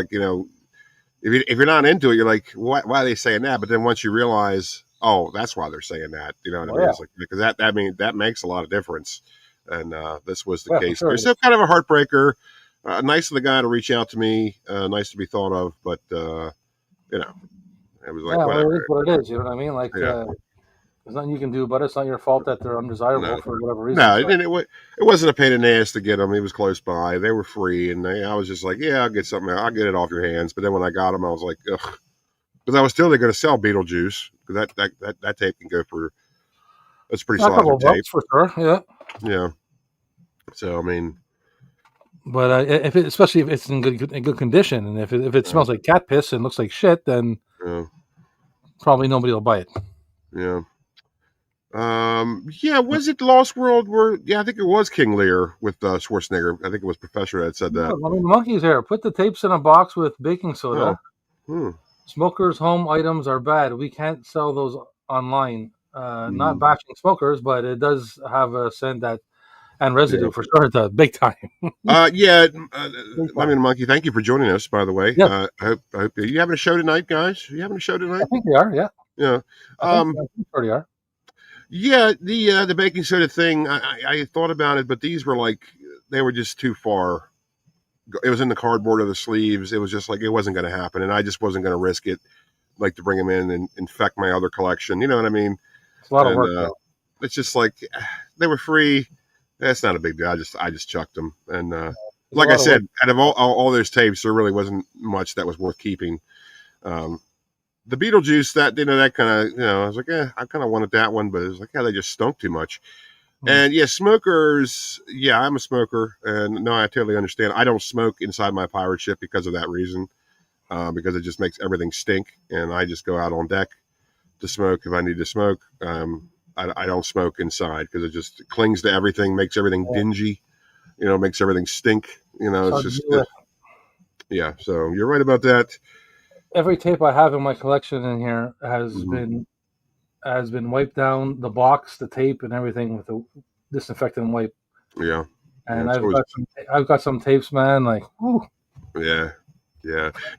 if you're not into it, you're like, why are they saying that? But then once you realize, oh, that's why they're saying that, you know what I mean? Yeah. It's like, because that makes a lot of difference, and this was the case. Sure. So kind of a heartbreaker. Nice of the guy to reach out to me. Nice to be thought of, but it was like, whatever. It is what it is. You know what I mean? Like. There's nothing you can do, but it's not your fault that they're undesirable No. for whatever reason. No, So. it wasn't a pain in the ass to get them. It was close by. They were free, and I was just like, yeah, I'll get something. I'll get it off your hands. But then when I got them, I was like, ugh, because I was still going to sell Beetlejuice because that tape can go for that's pretty A couple solid of tape. bucks for sure, yeah. Yeah. So I mean, but especially if it's in good condition, and if it smells like cat piss and looks like shit, then probably nobody will buy it. Yeah. Yeah, was it Lost World where I think it was King Lear with Schwarzenegger. I think it was Professor that said that. I mean, the monkey's here. Put the tapes in a box with baking soda. Oh. Smokers' home items are bad. We can't sell those online. Not bashing smokers, but it does have a scent and residue for sure. It does, big time. Yeah. Lemon and Monkey, thank you for joining us, by the way. Yeah. I hope you having a show tonight, guys? You having a show tonight? I think they are, yeah. Yeah. I think they are. Yeah, the baking soda thing, I thought about it, but these were like, they were just too far. It was in the cardboard of the sleeves. It was just like, it wasn't going to happen. And I just wasn't going to risk it, like to bring them in and infect my other collection. You know what I mean? It's a lot of work. It's just like, they were free. That's not a big deal. I just chucked them. And like I said, out of all those tapes, there really wasn't much that was worth keeping. The Beetlejuice, that kind of, I was like, I kind of wanted that one, but it was like, they just stunk too much. And smokers, I'm a smoker, and no, I totally understand. I don't smoke inside my pirate ship because of that reason, because it just makes everything stink, and I just go out on deck to smoke if I need to smoke. I don't smoke inside because it just clings to everything, makes everything dingy, makes everything stink. It's just, so you're right about that. Every tape I have in my collection in here has been wiped down, the box, the tape, and everything with a disinfectant wipe. Yeah. And I've got some tapes, man. Like, whew. Yeah.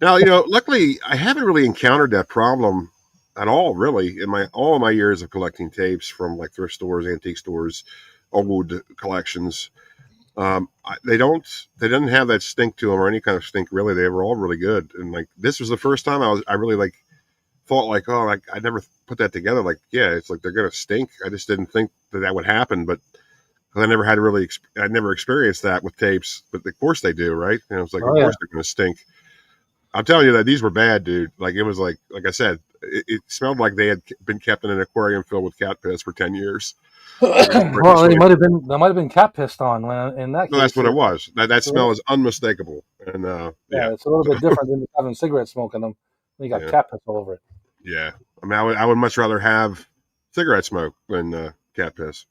Now, luckily, I haven't really encountered that problem at all, really, in all of my years of collecting tapes from like thrift stores, antique stores, old collections. They didn't have that stink to them or any kind of stink, really. They were all really good. And like, this was the first time I really like thought like, I never put that together. Like, it's like, they're going to stink. I just didn't think that would happen, but I never had I never experienced that with tapes, but of course they do. Right. It's like, of course they're going to stink. I'm telling you that these were bad, dude. Like, it was like I said, it smelled like they had been kept in an aquarium filled with cat piss for 10 years. Well, they might have been cat pissed on in that case. No, that's what it was. That smell is unmistakable. And it's a little bit different than having cigarette smoke in them. You got cat piss all over it. Yeah, I mean, I would much rather have cigarette smoke than cat piss.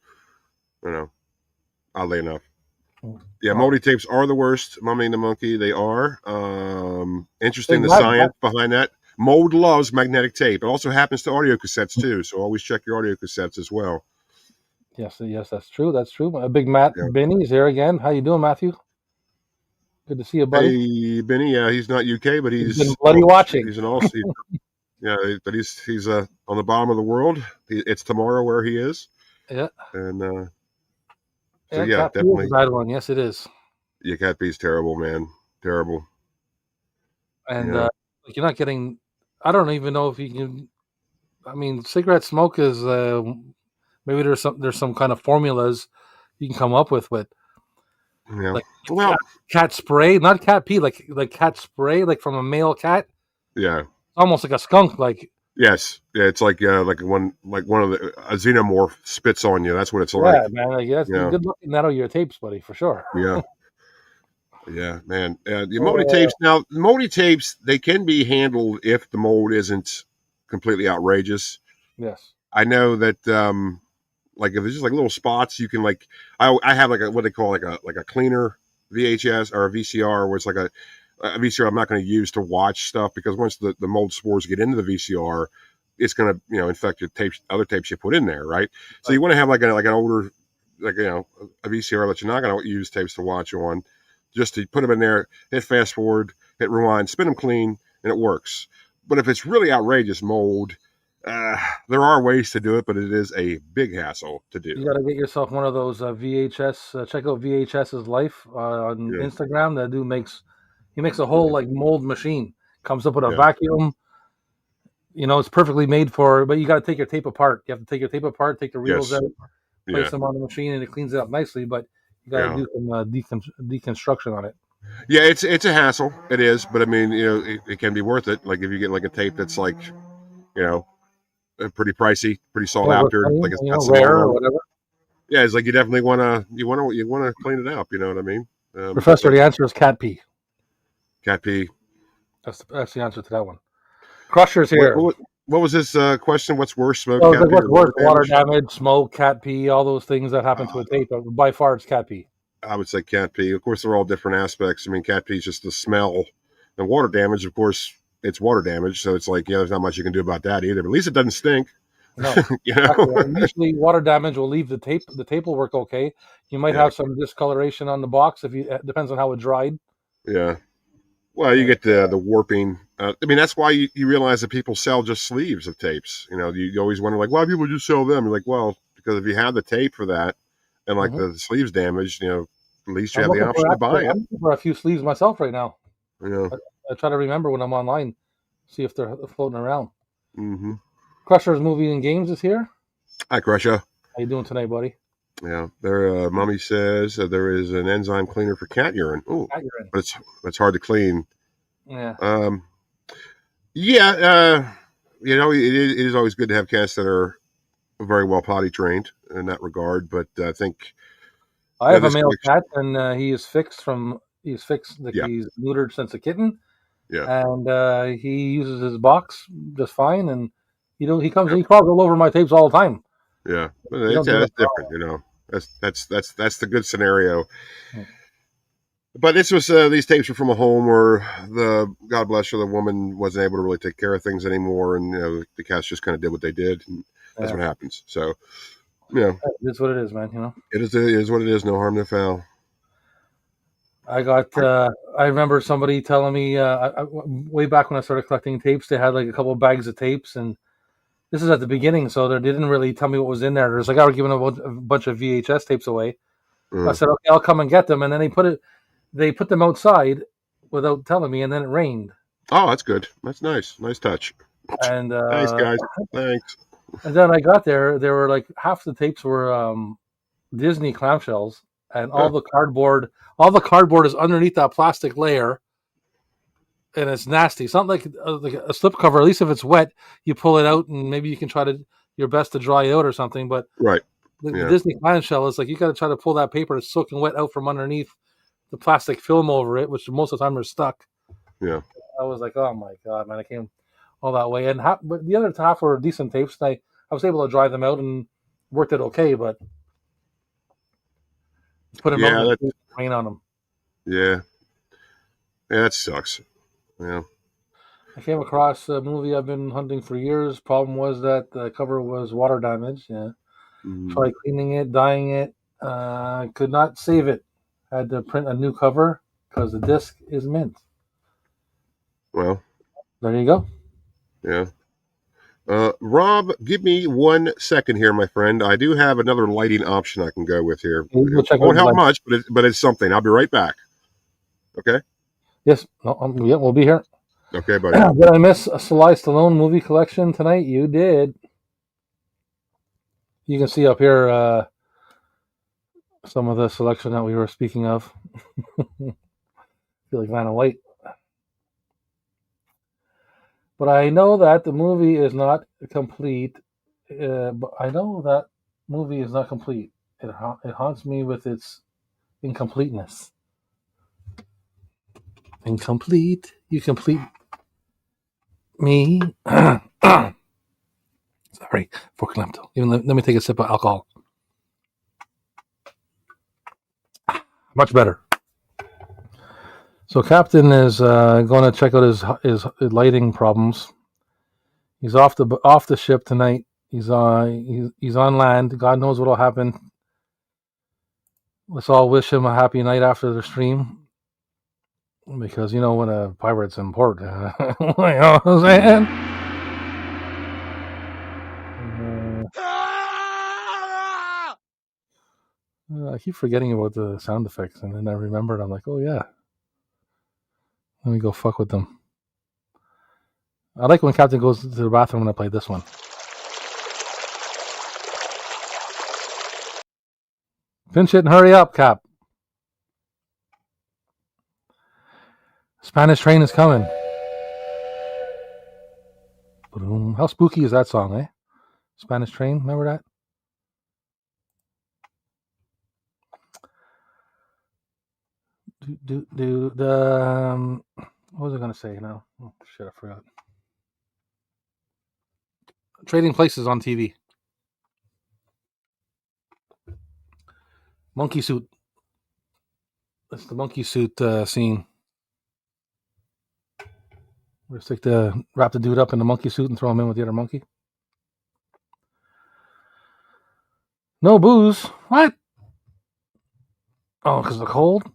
Oddly enough. Yeah, moldy tapes are the worst. Mummy and the Monkey, they are. Interesting, the science behind that. Mold loves magnetic tape. It also happens to audio cassettes too, so always check your audio cassettes as well. Yes, that's true. That's true. Big Matt Benny is here again. How you doing, Matthew? Good to see you, buddy. Hey, Benny. Yeah, he's not UK, but he's been bloody watching. He's an Aussie. But he's on the bottom of the world. It's tomorrow where he is. Yeah. And definitely a bad one. Yes, it is. Yeah, cat pee's terrible, man. Terrible. And you're not getting. I don't even know if you can. I mean, cigarette smoke is. Maybe there's some kind of formulas you can come up with, like cat spray, not cat pee, like cat spray, like from a male cat. Yeah, almost like a skunk. Like yes, it's like one of a xenomorph spits on you. That's what it's like. Yeah, man. Like, good looking that on your tapes, buddy, for sure. Yeah, yeah, man. The moldy tapes. Now, moldy tapes, they can be handled if the mold isn't completely outrageous. Yes, I know that. Like if there's just like little spots, you can like I have like what they call like a cleaner VHS or a VCR where it's like a VCR I'm not going to use to watch stuff because once the mold spores get into the VCR, it's going to infect your tapes, other tapes you put in there, right? So you want to have like an older a VCR that you're not going to use tapes to watch on, just to put them in there, hit fast forward, hit rewind, spin them clean, and it works. But if it's really outrageous mold. There are ways to do it, but it is a big hassle to do. You got to get yourself one of those VHS. Check out VHS's Life on Instagram. That dude makes a whole like mold machine. Comes up with a vacuum. it's perfectly made for. But you got to take your tape apart. You have to take your tape apart, take the reels Yes. out, place Yeah. them on the machine, and it cleans it up nicely. But you got to Yeah. do some deconstruction on it. Yeah, it's a hassle. It is, but I mean, it can be worth it. Like if you get like a tape that's like, pretty pricey, pretty sought Yeah, after, like it's got some rare logo or on it. whatever. Yeah, it's like you definitely wanna clean it up. You know what I mean? Professor, But the answer is cat pee. cat pee. That's the answer to that one. Crusher's What, here. what was this question? What's worse, smoke, So it's cat like pee, what's or worse? water Water damage? damage, smoke, cat pee, all those things that happen to Uh, a tape. But by far, it's cat pee. I would say cat pee. Of course, they're all different aspects. I mean, cat pee is just the smell, and water damage. Of course, it's water damage, so it's like there's not much you can do about that either. But at least it doesn't stink. No, you know? exactly. And usually, water damage will leave the tape. The tape will work okay. You might Yeah, have some discoloration on the box if you. It depends on how it dried. yeah. Well, you But, get the warping. I mean, that's why you realize that people sell just sleeves of tapes. You always wonder, like, why people just sell them? You're like, well, because if you have the tape for that, and like mhm. the sleeves damaged, at least you I'm have the looking for option to buy it. I'm looking for a few sleeves myself right now. You know. I try to remember when I'm online, see if they're floating around. Mm-hmm. Crusher's Movie and Games is here. Hi, Crusher. How you doing tonight, buddy? Yeah, there. Mommy says there is an enzyme cleaner for cat urine. Oh, Cat urine. but it's hard to clean. Yeah. Yeah. It is always good to have cats that are very well potty trained in that regard. But I think I have a this male collection. cat, and he is fixed from. He's fixed. Like Yeah, he's neutered since a kitten, yeah, and he uses his box just fine. And he comes and he crawls all over my tapes all the time. yeah. But You don't do it's that. different. That's the good scenario. Hmm. But this was these tapes were from a home where the God bless her, the woman wasn't able to really take care of things anymore, and the cats just kind of did what they did, and that's Yeah. what happens. So, yeah, It's what it is, man. it is what it is. No harm, no foul. I got. I remember somebody telling me way back when I started collecting tapes, they had like a couple of bags of tapes, and this is at the beginning, so they didn't really tell me what was in there. There's like I was giving a bunch of VHS tapes away. I Uh, said, okay, I'll come and get them, and then they put them outside without telling me, and then it rained, oh, that's good. That's nice. Nice touch. and Thanks, guys. Thanks. and then I got there. There were like half the tapes were Disney clamshells, and Huh, all the cardboard is underneath that plastic layer, and it's nasty. It's not like a slip cover. At least if it's wet, you pull it out, and maybe you can try to your best to dry it out or something. But right. the Yeah. Disney clamshell is like you got to try to pull that paper that's soaking wet out from underneath the plastic film over it, which most of the time are stuck. Yeah. I was like, oh my god, man! I came all that way, and but the other half were decent tapes. And I was able to dry them out and worked it okay, but put them out Yeah. in the rain on them. Yeah. Yeah. That sucks. Yeah. I came across a movie I've been hunting for years. Problem was that the cover was water damage. Yeah, Mm, tried cleaning it, dyeing it, could not save it. Had to print a new cover because the disc is mint. well. There you go. Yeah. Rob, give me 1 second here, my friend. I do have another lighting option I can go with here. We'll check It won't out help the much, but it's something. I'll be right back. Okay. Yes, no, yeah, we'll be here. Okay, buddy. Did I miss a Sly Stallone movie collection tonight? You did. You can see up here some of the selection that we were speaking of. Feel like Vanna White. But I know that the movie is not complete. But I know that movie is not complete. It haunts me with its incompleteness. Incomplete. You complete me. Sorry, for Calypto. Even let me take a sip of alcohol. Much better. So Captain is going to check out his lighting problems. He's off the ship tonight. He's on land. God knows what'll happen. Let's all wish him a happy night after the stream, because when a pirate's in port, you know what I'm saying? I keep forgetting about the sound effects, and then I remembered. I'm like, oh yeah, let me go fuck with them. I like when Captain goes to the bathroom when I play this one. Pinch it and hurry up, Cap. Spanish train is coming. How spooky is that song, eh? Spanish train, remember that? What was I going to say now? Oh, shit, I forgot. Trading Places on TV. Monkey suit. That's the monkey suit scene. We just wrap the dude up in the monkey suit and throw him in with the other monkey. No booze. What? Oh, because of the cold?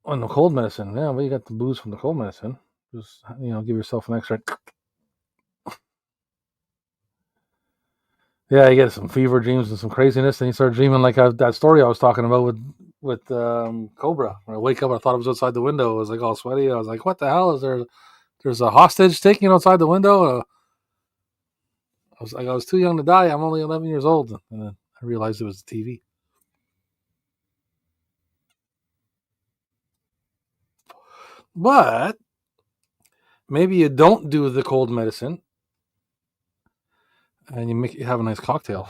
Oh, no, cold medicine. Yeah, well, you got the booze from the cold medicine. Just, give yourself an extra. Yeah, you get some fever dreams and some craziness, and you start dreaming like that story I was talking about with Cobra. When I wake up, I thought it was outside the window. I was like all sweaty. I was like, "What the hell is there? There's a hostage taking outside the window." I was too young to die. I'm only 11 years old, and then I realized it was the TV. But maybe you don't do the cold medicine, and you have a nice cocktail.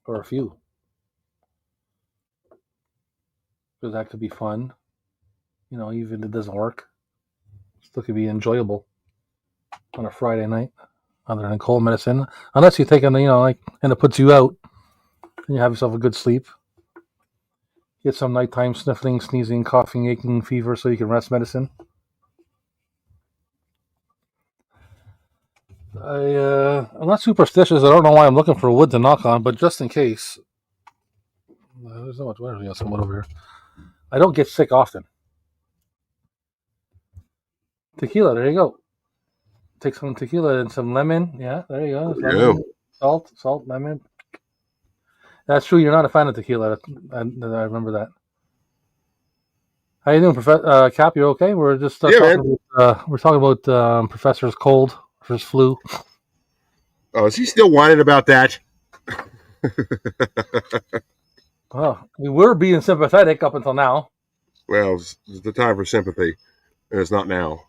Or a few. Because that could be fun. Even if it doesn't work. Still could be enjoyable on a Friday night, other than cold medicine. Unless you take it, and it puts you out, and you have yourself a good sleep. Get some nighttime sniffling, sneezing, coughing, aching, fever so you can rest medicine. I'm not superstitious. I don't know why I'm looking for wood to knock on, but just in case. There's not much wood. We got some wood over here. I don't get sick often. Tequila, there you go. Take some tequila and some lemon. Yeah, there you go. Lemon, salt, lemon. That's true. You're not a fan of tequila. I remember that. How you doing, Professor Cap? You okay? We're just talking about Professor's cold or his flu. Oh, is he still whining about that? Oh, we were being sympathetic up until now. Well, it's the time for sympathy, and it's not now.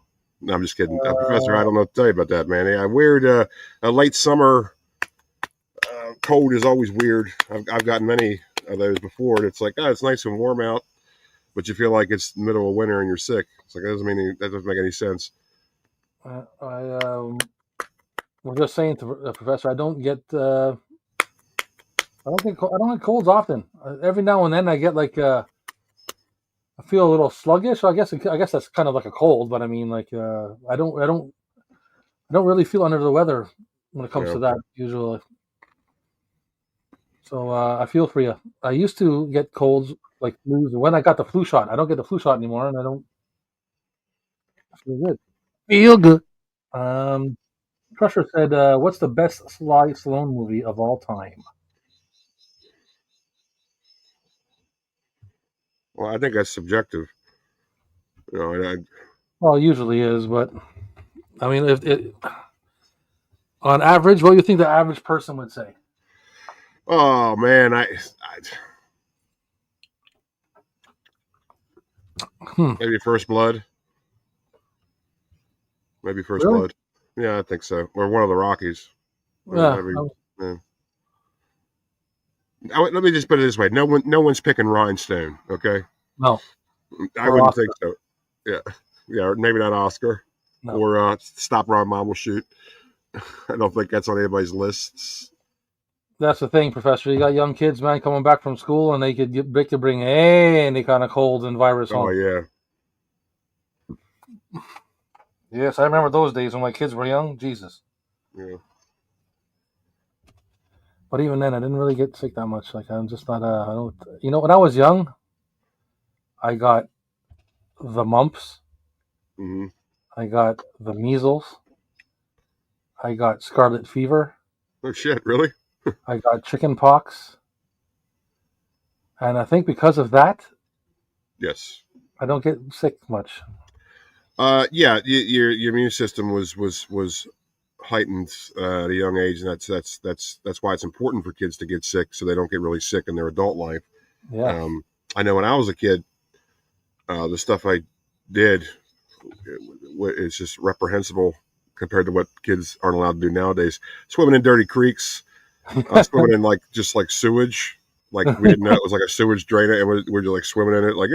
No, I'm just kidding. Professor, I don't know what to tell you about that, man. Yeah, weird. A late summer cold is always weird. I've gotten many of those before, and it's like, it's nice and warm out, but you feel like it's the middle of winter and you're sick. It's like that doesn't make any sense. I was just saying to the professor, I don't get colds often. Every now and then I get like I feel a little sluggish. So I guess that's kind of like a cold, but I mean, like I don't really feel under the weather when it comes to that usually. So I feel for you. I used to get colds like flus when I got the flu shot. I don't get the flu shot anymore, and I don't feel good. Feel good. Crusher said, "What's the best Sly Stallone movie of all time?" Well, I think that's subjective. Well, it usually is, but I mean, if it on average, what do you think the average person would say? Oh man, maybe First Blood. Maybe First Blood. Yeah, I think so. Or one of the Rockies. Yeah. Let me just put it this way: no one's picking Rhinestone. Okay. No. I wouldn't think so. Yeah, or maybe not Oscar. No. Or Stop Ron Mom Will Shoot. I don't think that's on anybody's lists. That's the thing, Professor. You got young kids, man, coming back from school, and they could bring any kind of cold and virus home. Oh yeah. Yes, I remember those days when my kids were young. Jesus. Yeah. But even then, I didn't really get sick that much. Like I'm just not. I don't. When I was young, I got the mumps. Mm-hmm. I got the measles. I got scarlet fever. Oh shit! Really? I got chicken pox. And I think because of that, yes, I don't get sick much. Yeah, your immune system was heightened at a young age, and that's why it's important for kids to get sick so they don't get really sick in their adult life. Yeah. I know when I was a kid, the stuff I did is just reprehensible compared to what kids aren't allowed to do nowadays. Swimming in dirty creeks, swimming in like sewage. Like we didn't know it was like a sewage drain, and we're just like swimming in it, like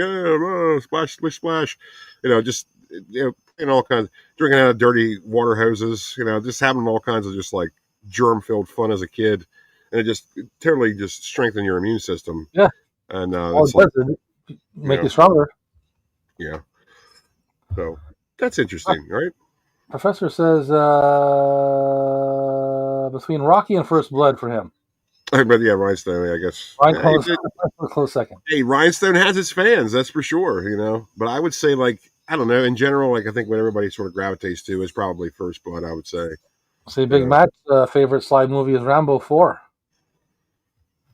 splash, splish, splash. Just all kinds, drinking out of dirty water hoses. Just having all kinds of just like germ-filled fun as a kid, and it totally just strengthened your immune system. Yeah, and it's like make you stronger. Yeah, so that's interesting, right? Professor says between Rocky and First Blood for him. But yeah, Rhinestone, I guess. Close second. Hey, Rhinestone has its fans, that's for sure, But I would say, like, I don't know, in general, like, I think what everybody sort of gravitates to is probably First Blood, I would say. See, Big Matt's favorite slide movie is Rambo 4.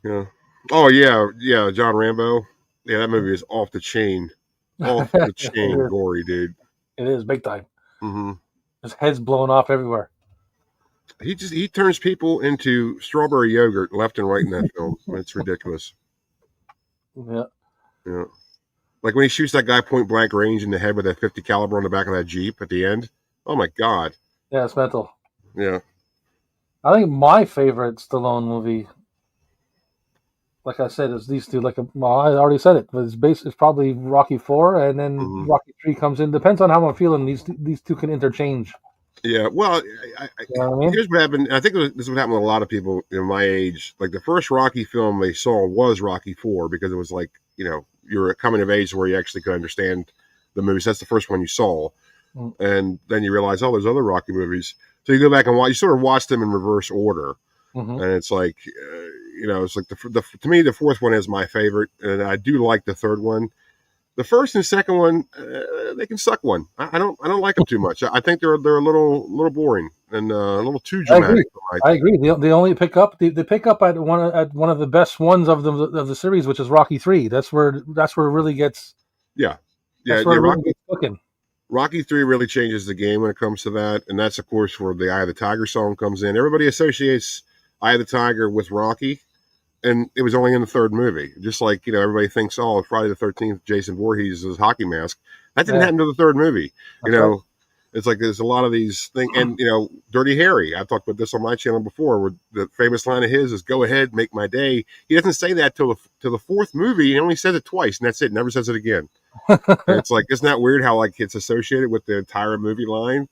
Yeah. Oh, yeah, John Rambo. Yeah, that movie is off the chain. Off the chain gory, dude. It is, big time. Mm-hmm. His head's blown off everywhere. He turns people into strawberry yogurt left and right in that film. It's ridiculous. Yeah. Yeah. Like when he shoots that guy point blank range in the head with that 50 caliber on the back of that Jeep at the end. Oh my God. Yeah, it's mental. Yeah. I think my favorite Stallone movie, like I said, is these two. I already said it, but it's probably Rocky 4, and then Rocky 3 comes in. Depends on how I'm feeling. These two can interchange. Yeah, well, here's what happened. I think this is what happened with a lot of people in my age. Like the first Rocky film they saw was Rocky 4 because it was like, you're coming of age where you actually could understand the movies. That's the first one you saw. And then you realize, oh, there's other Rocky movies. So you go back and you sort of watch them in reverse order. And it's like, it's like to me, the fourth one is my favorite. And I do like the third one. The first and second one, they can suck one. I don't like them too much. I think they're a little boring and a little too dramatic. I agree. They only pick up at one of the best ones of the series, which is Rocky 3. That's where it really gets. Yeah. Really gets cooking. Rocky 3 really changes the game when it comes to that, and that's of course where the Eye of the Tiger song comes in. Everybody associates Eye of the Tiger with Rocky. And it was only in the third movie. Just like, everybody thinks, oh, Friday the 13th, Jason Voorhees' hockey mask. That didn't happen to the third movie. Right. It's like there's a lot of these things. And, Dirty Harry, I've talked about this on my channel before, where the famous line of his is, go ahead, make my day. He doesn't say that till the fourth movie. He only says it twice, and that's it. Never says it again. It's like, isn't that weird how, like, it's associated with the entire movie line?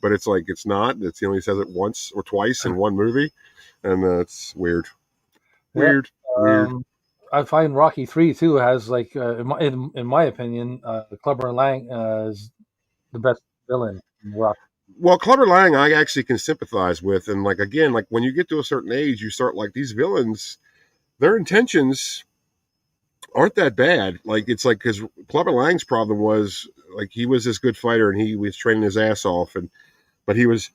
But it's like, it's not. He only says it once or twice in one movie. And it's weird. Weird. I find Rocky 3 too has like in my opinion, Clubber Lang is the best villain in Rocky. Well, Clubber Lang, I actually can sympathize with, and like again, like when you get to a certain age, you start like these villains, their intentions aren't that bad. Like it's like because Clubber Lang's problem was like he was this good fighter and he was training his ass off, but he was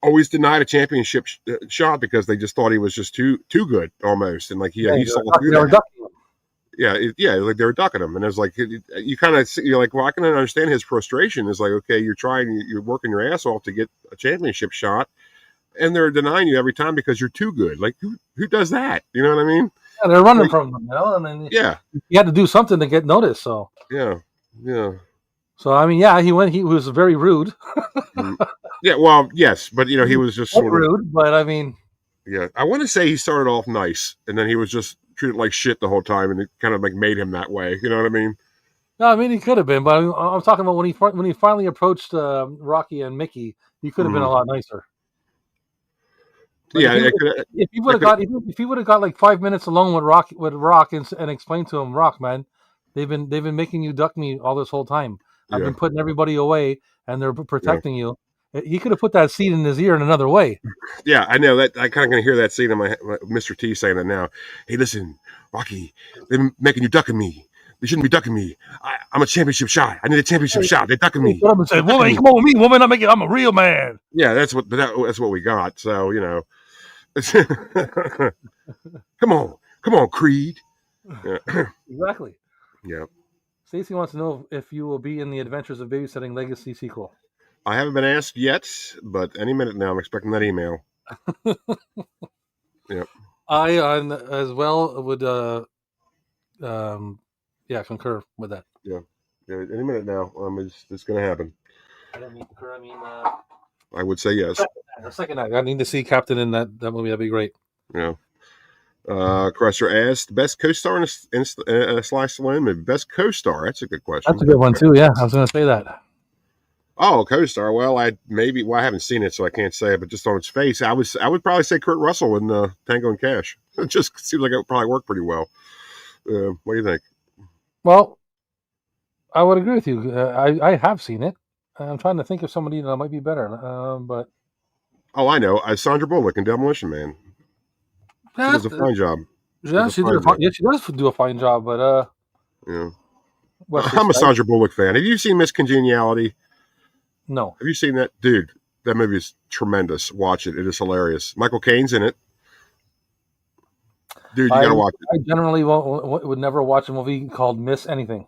always denied a championship shot because they just thought he was just too good almost, and like he saw through that. Like they were ducking him, and it was like you're like, well, I can understand his frustration. It's like, okay, you're working your ass off to get a championship shot, and they're denying you every time because you're too good. Like who does that? You know what I mean? Yeah, they're running from them, I mean, you had to do something to get noticed. So yeah. So I mean, he was very rude. Yeah, well, yes, but he was just sort of rude. But I mean, yeah, I want to say he started off nice, and then he was just treated like shit the whole time, and it kind of like made him that way. You know what I mean? No, I mean he could have been, but I'm talking about when he finally approached Rocky and Mickey, he could have been a lot nicer. Like if he would have got like 5 minutes alone with Rock and explained to him, Rock, man, they've been making you duck me all this whole time. I've been putting everybody away, and they're protecting you. He could have put that seed in his ear in another way. Yeah, I know that. I kind of can hear that scene in my Mr. T saying it now. Hey, listen, Rocky, they've been making you ducking me. They shouldn't be ducking me. I'm a championship shot. I need a championship shot. They're ducking me. Woman, come on with me, woman. I'm a real man. Yeah, that's what we got. So come on, Creed. Yeah. Exactly. Yeah. Stacy wants to know if you will be in the Adventures of Babysitting Legacy sequel. I haven't been asked yet, but any minute now I'm expecting that email. Yep. I as well would concur with that. Yeah. Any minute now, it's going to happen. I don't mean concur. I mean, I would say yes. the second night. I need to see Captain in that movie. That'd be great. Yeah. Crusher asked, best co-star in Sly Stallone movie. Best co-star. That's a good question. That's a good one too. Yeah, I was going to say that. Oh, co-star. Well, I haven't seen it, so I can't say it. But just on its face, I would probably say Kurt Russell in Tango and Cash. It just seems like it would probably work pretty well. What do you think? Well, I would agree with you. I have seen it. I'm trying to think of somebody that might be better, but I know. Sandra Bullock in Demolition Man. She does a fine job. Yeah, she does do a fine job. But yeah, I'm a Sandra Bullock fan. Have you seen Miss Congeniality? No. Have you seen that, dude? That movie is tremendous. Watch it. It is hilarious. Michael Caine's in it. Dude, you gotta watch it. I generally would never watch a movie called Miss Anything.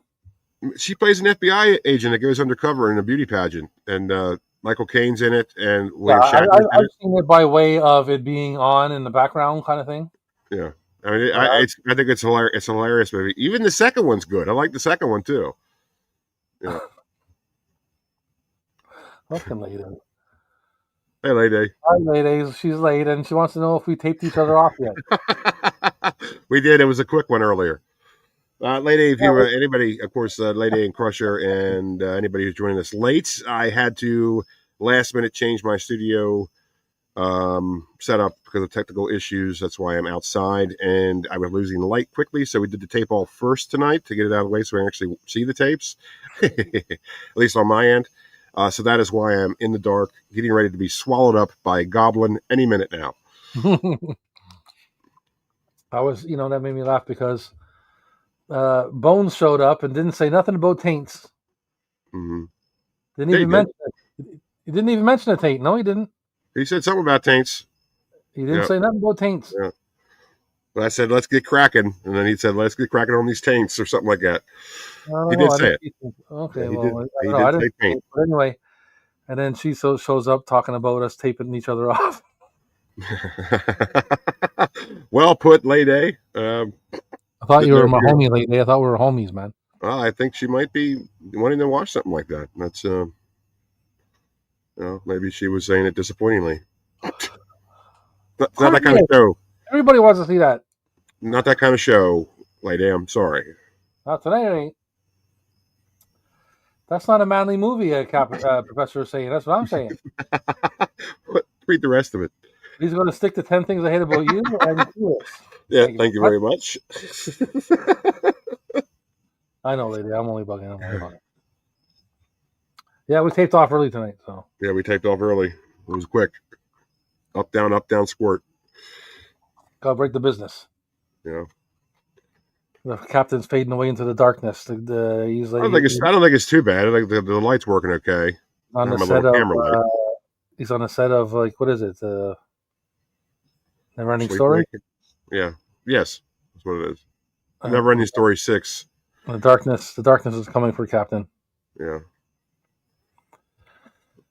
She plays an FBI agent that goes undercover in a beauty pageant, and Michael Caine's in it, and William Shatner's I've seen it by way of it being on in the background, kind of thing. Yeah, I mean, I think it's hilarious. It's a hilarious movie. Even the second one's good. I like the second one too. Yeah. Fucking lady. Hey, lady. Hi, lady. She's late, and she wants to know if we taped each other off yet. We did. It was a quick one earlier. Lady, if you anybody, of course, Lady and Crusher, and anybody who's joining us late, I had to last minute change my studio setup because of technical issues. That's why I'm outside, and I was losing light quickly. So we did the tape all first tonight to get it out of the way, so we can actually see the tapes, at least on my end. So that is why I'm in the dark, getting ready to be swallowed up by a goblin any minute now. That made me laugh because Bones showed up and didn't say nothing about taints. Mm-hmm. Didn't even mention it. He didn't even mention a taint. No, he didn't. He said something about taints. He didn't say nothing about taints. Yeah. But I said, let's get cracking. And then he said, let's get cracking on these taints or something like that. He did say it. Okay, yeah, I didn't say taint. But anyway, and then she shows up talking about us taping each other off. Well put, Lady. I thought you were my homie, Lady. I thought we were homies, man. Well, I think she might be wanting to watch something like that. That's, maybe she was saying it disappointingly. Not that kind of show. Everybody wants to see that. Not that kind of show, Lady. I'm sorry. Not tonight, it ain't. That's not a manly movie, Professor is saying. That's what I'm saying. Read the rest of it. He's going to stick to 10 things I hate about you and yours. Yeah, thank you very much. I know, Lady. I'm only bugging. Yeah, we taped off early tonight. So yeah, we taped off early. It was quick. Up, down, squirt. Gotta break the business. Yeah. The captain's fading away into the darkness. He's like, I don't think it's too bad. I think the light's working okay. On the set of, he's on the set of what is it? Never Ending Story. Yeah. Yes, that's what it is. Never Ending Story 6. The darkness is coming for Captain. Yeah.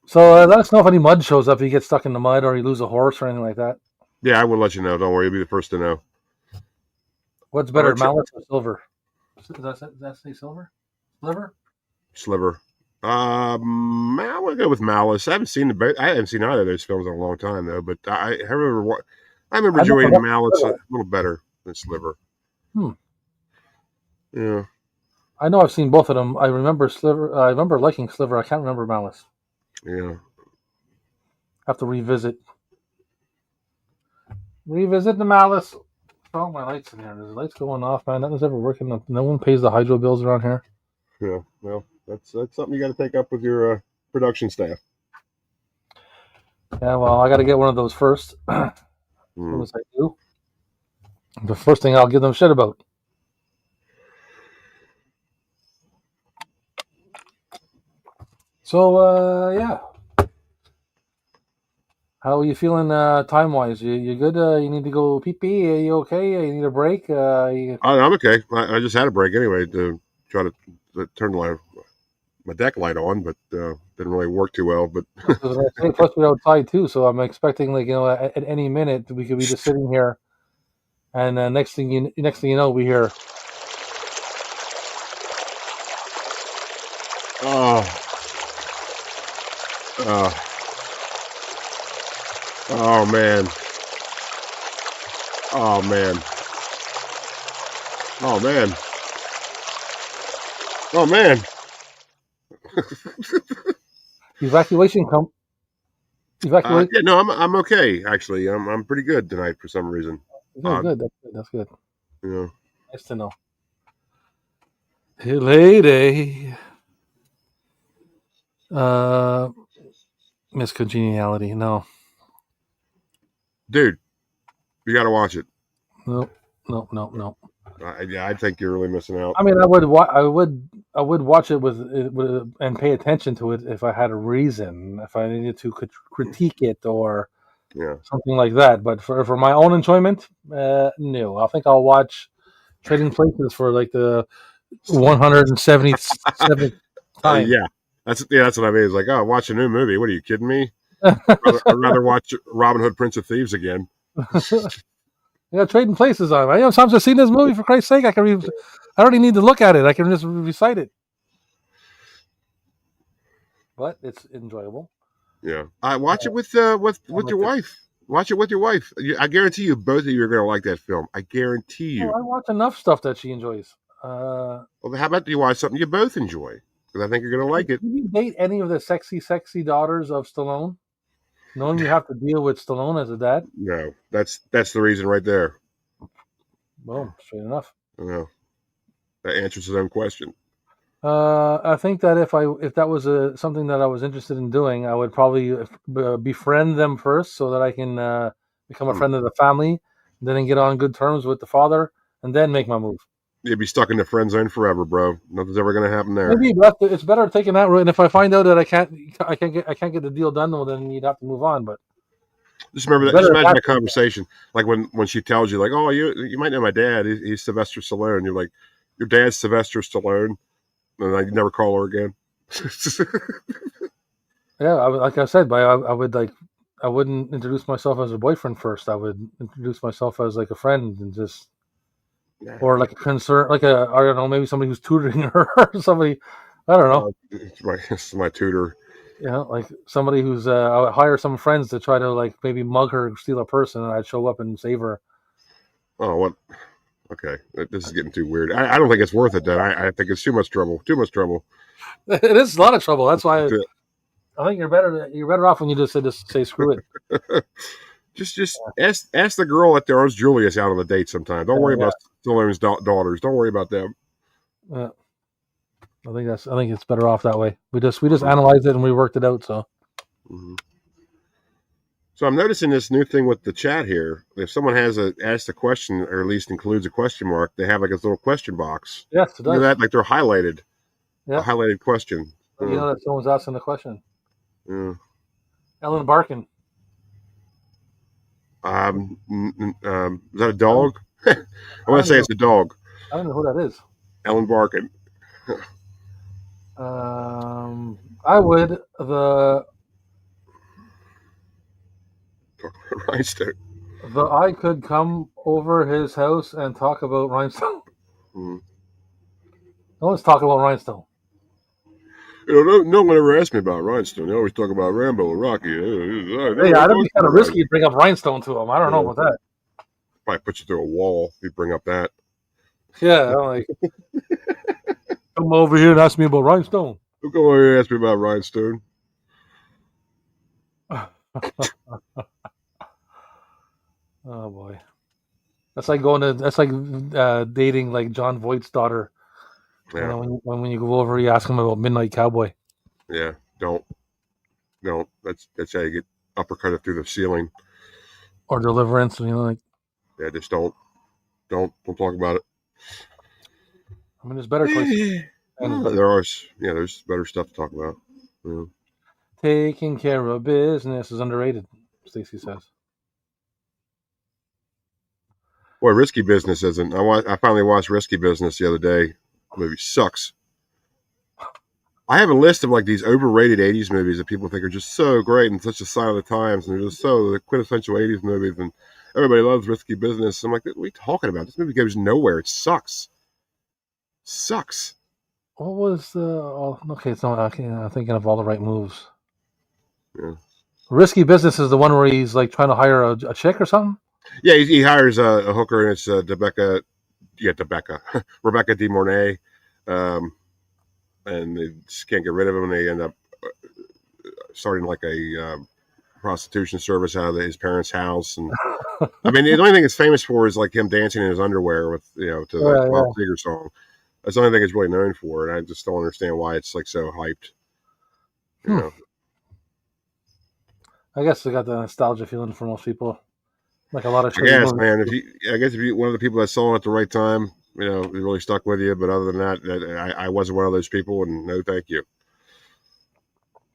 So let us know if any mud shows up. If you get stuck in the mud or you lose a horse or anything like that. Yeah, I will let you know. Don't worry, you'll be the first to know. What's better, Malice or Silver? Does that say Silver? Sliver? I would go with Malice. I haven't seen either of those films in a long time though. But I remember enjoying Malice a little better than Sliver. Yeah. I know I've seen both of them. I remember Sliver. I remember liking Sliver. I can't remember Malice. Yeah. Have to revisit the Malice. Oh, my lights in here. There's lights going off, man. Nothing's ever working. No one pays the hydro bills around here. Yeah, well, that's something you got to take up with your production staff. Yeah, well, I got to get one of those first. Once I do, the first thing I'll give them shit about. So, yeah. How are you feeling time-wise? You good? You need to go pee-pee? Are you okay? You need a break? I'm okay. I just had a break anyway. try to turn my deck light on, but didn't really work too well. But Plus, we're outside too, so I'm expecting at any minute we could be just sitting here, and next thing you know, we hear. Oh man. Oh man. Oh man. Oh man. Evacuation come. Evacuate. Yeah, no, I'm okay actually. I'm pretty good tonight for some reason. Good. That's good. You know. Nice to know. Hey, lady. Miss Congeniality. No. Dude, you got to watch it. No. I think you're really missing out. I mean, I would watch it with and pay attention to it if I had a reason, if I needed to critique it or something like that. But for my own enjoyment, no. I think I'll watch Trading Places for like the 177th time. That's what I mean. It's like, oh, watch a new movie. What are you kidding me? I'd rather watch Robin Hood, Prince of Thieves again. Trading Places on. Sometimes I've seen this movie, for Christ's sake. I don't even need to look at it. I can just recite it. But it's enjoyable. Yeah, I watch it with your wife. Watch it with your wife. I guarantee you, both of you are going to like that film. I guarantee you. I watch enough stuff that she enjoys. Well, how about you watch something you both enjoy? Because I think you're going to like it. Did you date any of the sexy daughters of Stallone? Knowing you have to deal with Stallone as a dad? No, that's the reason right there. Boom, straight enough. That answers his own question. I think that if that was something that I was interested in doing, I would probably befriend them first so that I can become a friend of the family, then get on good terms with the father, and then make my move. You'd be stuck in the friend zone forever, bro. Nothing's ever going to happen there. Maybe, but it's better taking that route. And if I find out that I can't get the deal done, well, then you'd have to move on. But just remember that. Just imagine that conversation, like when she tells you, like, "Oh, you might know my dad. He's Sylvester Stallone." You're like, "Your dad's Sylvester Stallone," and I never call her again. Yeah, like I said, but I wouldn't introduce myself as a boyfriend first. I would introduce myself as like a friend and just. Or like a concern, I don't know, maybe somebody who's tutoring her or somebody, I don't know. It's my tutor. Like somebody who's, I would hire some friends to try to like maybe mug her, steal a person, and I'd show up and save her. Oh, what? Okay, this is getting too weird. I don't think it's worth it. Then I think it's too much trouble. Too much trouble. It is a lot of trouble. That's why I think you're better off when you just say screw it. Just ask the girl that throws Julius out on the date sometime. Don't worry about Stallone's daughters. Don't worry about them. I think it's better off that way. We just analyzed it and we worked it out. So. Mm-hmm. So I'm noticing this new thing with the chat here. If someone has asked a question, or at least includes a question mark, they have like a little question box. Yes, it does. Look at that, like they're highlighted. Yeah. A highlighted question. You know that someone's asking the question. Yeah. Ellen Barkin. Is that a dog? I want to say it's a dog. I don't know who that is. Ellen Barkin. I would Rhinestone. I could come over his house and talk about Rhinestone. No one's talking about Rhinestone. No one ever asked me about Rhinestone. They always talk about Rambo and Rocky. That'd be kind of risky to bring up Rhinestone to him. I don't know about that. Probably put you through a wall if you bring up that. Yeah, I'm like, come over here and ask me about Rhinestone. Don't come over here and ask me about Rhinestone. Oh boy, that's like dating like John Voight's daughter. Yeah. You know, when you go over, you ask him about Midnight Cowboy. Yeah, don't. That's how you get uppercutted through the ceiling. Or Deliverance, like. Yeah, just don't talk about it. I mean, there's better choices. There's better stuff to talk about. Yeah. Taking care of business is underrated, Stacey says. Boy, Risky Business isn't. I finally watched Risky Business the other day. movie sucks. I have a list of like these overrated 80s movies that people think are just so great and such a sign of the times, and they're just so the quintessential 80s movies, and everybody loves Risky Business. I'm like, what are we talking about? This movie goes nowhere. It sucks. Sucks. What was the? Oh, okay, so I'm thinking of All the Right Moves. Yeah. Risky Business is the one where he's like trying to hire a chick or something. Yeah, he hires a hooker, and it's Rebecca De Mornay, and they just can't get rid of him, and they end up starting like a prostitution service out of his parents' house. And I mean, the only thing it's famous for is like him dancing in his underwear with to the Bob Seger song. That's the only thing it's really known for, and I just don't understand why it's like so hyped. You know. I guess they got the nostalgia feeling for most people. Like a lot of movies. Man. If you one of the people that saw it at the right time, it really stuck with you. But other than that, I wasn't one of those people, and no, thank you.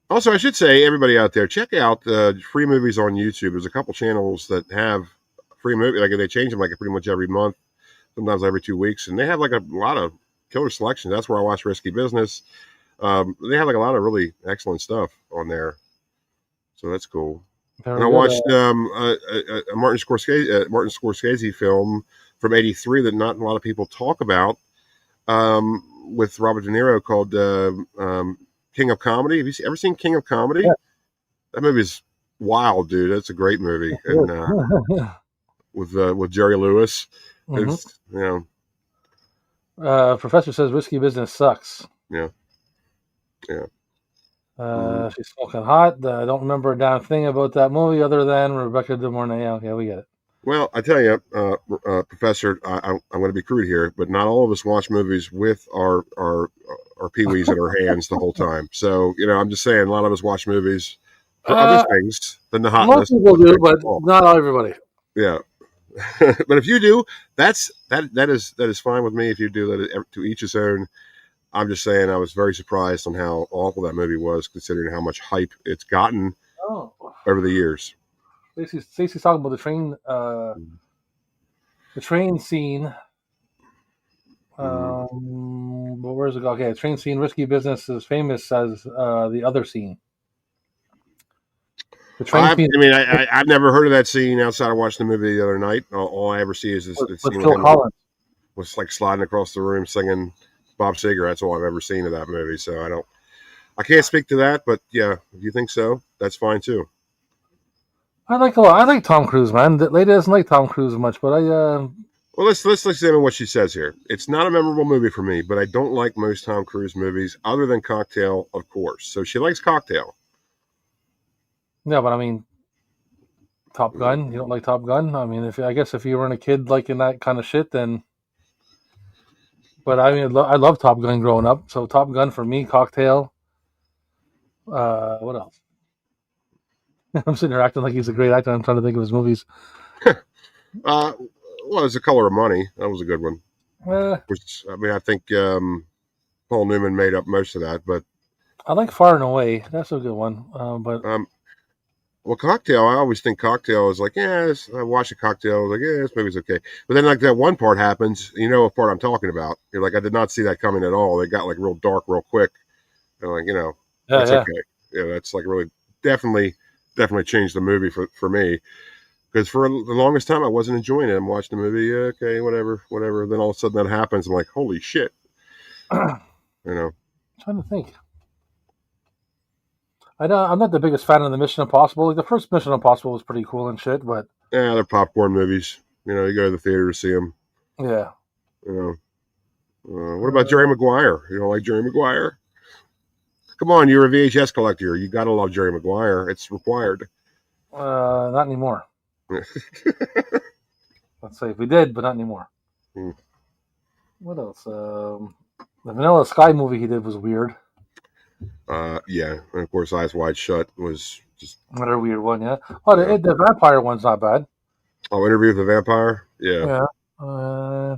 Also, I should say, everybody out there, check out free movies on YouTube. There's a couple channels that have free movies. Like they change them like pretty much every month, sometimes every 2 weeks, and they have like a lot of killer selections. That's where I watch Risky Business. They have like a lot of really excellent stuff on there, so that's cool. And I watched a Martin Scorsese film from '83 that not a lot of people talk about, with Robert De Niro, called King of Comedy. Have you ever seen King of Comedy? Yeah. That movie's wild, dude. That's a great movie, and with Jerry Lewis. It's Professor says Risky Business sucks. Yeah. She's smoking hot. I don't remember a damn thing about that movie other than Rebecca De Mornay. Okay, we get it. Well, I tell you, Professor, I'm going to be crude here, but not all of us watch movies with our peewees in our hands the whole time. So, I'm just saying, a lot of us watch movies for other things than the hotness. Most people do, but not everybody. Yeah. But if you do, that is fine with me. If you do that, to each his own. I'm just saying, I was very surprised on how awful that movie was, considering how much hype it's gotten over the years. Stacey's talking about the train scene. But where's it go? Okay, train scene. Risky Business is famous as the other scene. The train scene. I've never heard of that scene outside of watching the movie the other night. All I ever see is this scene Phil Collins was like sliding across the room singing Bob Seger. That's all I've ever seen of that movie. So I can't speak to that, but yeah, if you think so, that's fine too. I like Tom Cruise, man. The lady doesn't like Tom Cruise much, but well, let's examine what she says here. It's not a memorable movie for me, but I don't like most Tom Cruise movies other than Cocktail, of course. So she likes Cocktail. Yeah, but I mean, Top Gun. You don't like Top Gun? I mean, I guess if you weren't a kid liking that kind of shit, then. But I mean, I love Top Gun growing up. So Top Gun for me, Cocktail. What else? I'm sitting here acting like he's a great actor. I'm trying to think of his movies. Well, it's The Color of Money. That was a good one. I think Paul Newman made up most of that, but I like Far and Away. That's a good one. Well, Cocktail, I always think Cocktail is like, I watched a Cocktail. I was like, this movie's okay. But then like that one part happens, you know what part I'm talking about. You're like, I did not see that coming at all. They got like real dark real quick. And like, that's okay. Yeah, that's like really definitely changed the movie for me. Because for the longest time I wasn't enjoying it. I'm watching the movie, okay, whatever. Then all of a sudden that happens. I'm like, holy shit. I'm trying to think. I'm not the biggest fan of the Mission Impossible. Like the first Mission Impossible was pretty cool and shit, but yeah, they're popcorn movies. You go to the theater to see them. Yeah. What about Jerry Maguire? You don't like Jerry Maguire? Come on, you're a VHS collector. You gotta love Jerry Maguire. It's required. Not anymore. Let's say if we did, but not anymore. What else? The Vanilla Sky movie he did was weird. Yeah, and of course, Eyes Wide Shut was just another weird one. Yeah. Oh, the vampire one's not bad. Oh, Interview with the Vampire. Yeah. Yeah.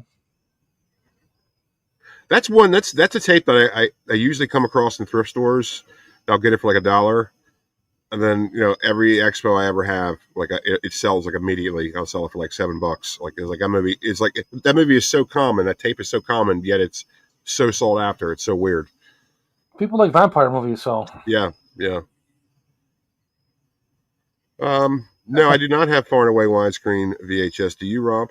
That's one. That's a tape that I usually come across in thrift stores. I'll get it for like $1, and then every expo I ever have, like it sells like immediately. I'll sell it for like $7. Like that movie is so common. That tape is so common, yet it's so sought after. It's so weird. People like vampire movies, so Yeah. No, I do not have far and away widescreen VHS. Do you, Rob?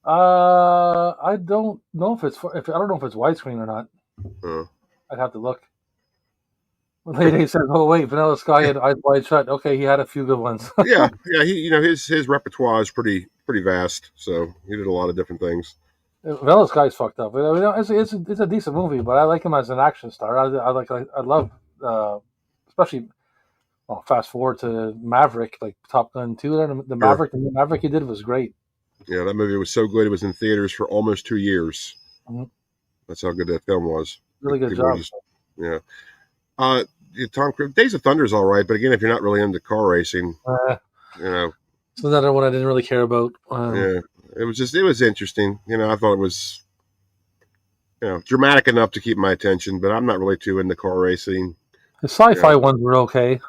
I don't know if I don't know if it's widescreen or not. I'd have to look. Lady said, "Oh wait, Vanilla Sky had Eyes Wide Shut." Okay, he had a few good ones. yeah. He, his repertoire is pretty vast. So he did a lot of different things. Vanilla Sky's fucked up. I mean, it's a decent movie, but I like him as an action star. I love, especially. Well, fast forward to Maverick, like Top Gun 2. And the Maverick, the Maverick he did was great. Yeah, that movie was so good. It was in theaters for almost 2 years. Mm-hmm. That's how good that film was. Really good job. Yeah. Tom Cruise, Days of Thunder is all right, but again, if you're not really into car racing, it's another one I didn't really care about. Yeah, it was interesting. I thought it was, dramatic enough to keep my attention, but I'm not really too into car racing. The sci-fi ones were okay.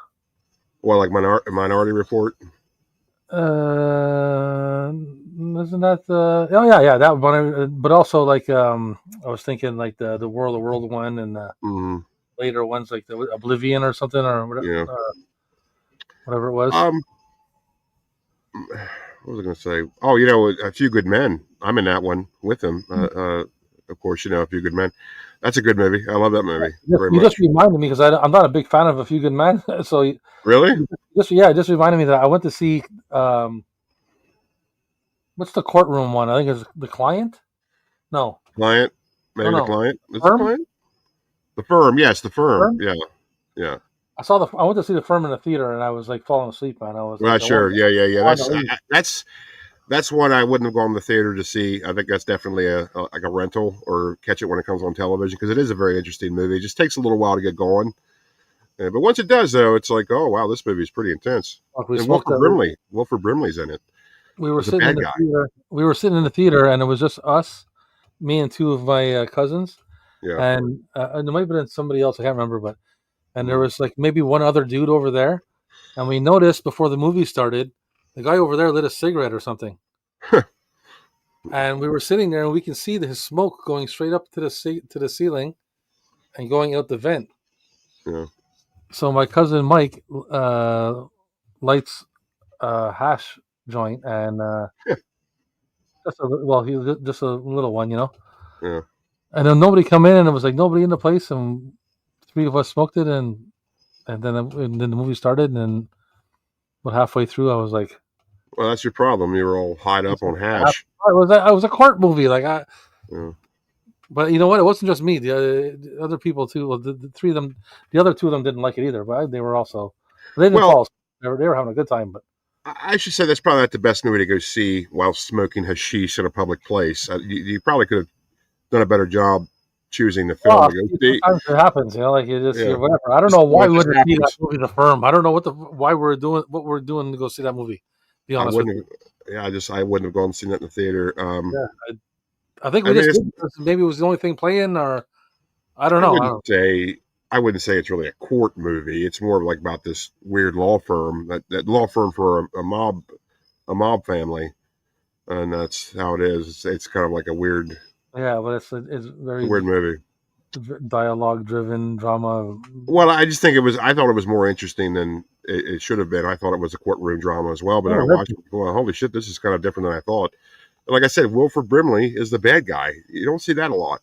Well, like Minority Report. Isn't that the? Oh yeah, that one. But also like I was thinking like the World one and later ones like the Oblivion or something or whatever. Whatever it was. What was I going to say? Oh, A Few Good Men. I'm in that one with him. Of course, A Few Good Men. That's a good movie. I love that movie. You just reminded me because I'm not a big fan of A Few Good Men. So really, it just reminded me that I went to see what's the courtroom one? I think it's The Client. No, Client. Maybe The Client. Is The Client? The Firm. Yes, The Firm. Yeah. I went to see The Firm in the theater and I was like falling asleep, man. I was like, sure. Yeah. That's one I wouldn't have gone to the theater to see. I think that's definitely a rental or catch it when it comes on television because it is a very interesting movie. It just takes a little while to get going. But once it does, though, it's like, oh, wow, this movie is pretty intense. And Wilford Brimley's in it. We were sitting in the theater. We were sitting in the theater, and it was just us, me and two of my cousins. Yeah. And there might have been somebody else, I can't remember, and there was like maybe one other dude over there. And we noticed before the movie started, the guy over there lit a cigarette or something. And we were sitting there, and we can see his smoke going straight up to the ceiling and going out the vent. Yeah. So my cousin Mike lights a hash joint, and just a little one, Yeah. And then nobody come in, and it was like nobody in the place, and three of us smoked it, and then the movie started, and halfway through, I was like, "Well, that's your problem. You were all hide up on hash." It was a court movie, like But you know what? It wasn't just me. The other people too. Well, the three of them, the other two of them didn't like it either. But they were also they didn't fall. They were having a good time. But I should say that's probably not the best movie to go see while smoking hashish in a public place. You probably could have done a better job choosing the film to go see. Sometimes it happens, like you just whatever. I don't know why we wouldn't see that movie, The Firm. I don't know why we're doing what we're doing to go see that movie. Be honest with you. I wouldn't have gone and seen that in the theater. I think maybe it was the only thing playing, or I don't know. I wouldn't say it's really a court movie. It's more like about this weird law firm, that law firm for a mob family, and that's how it is. It's kind of like a weird. Yeah, but it's very weird movie. Dialogue-driven drama. Well, I just think I thought it was more interesting than it should have been. I thought it was a courtroom drama as well, but I watched it. Well, holy shit, this is kind of different than I thought. Like I said, Wilford Brimley is the bad guy. You don't see that a lot.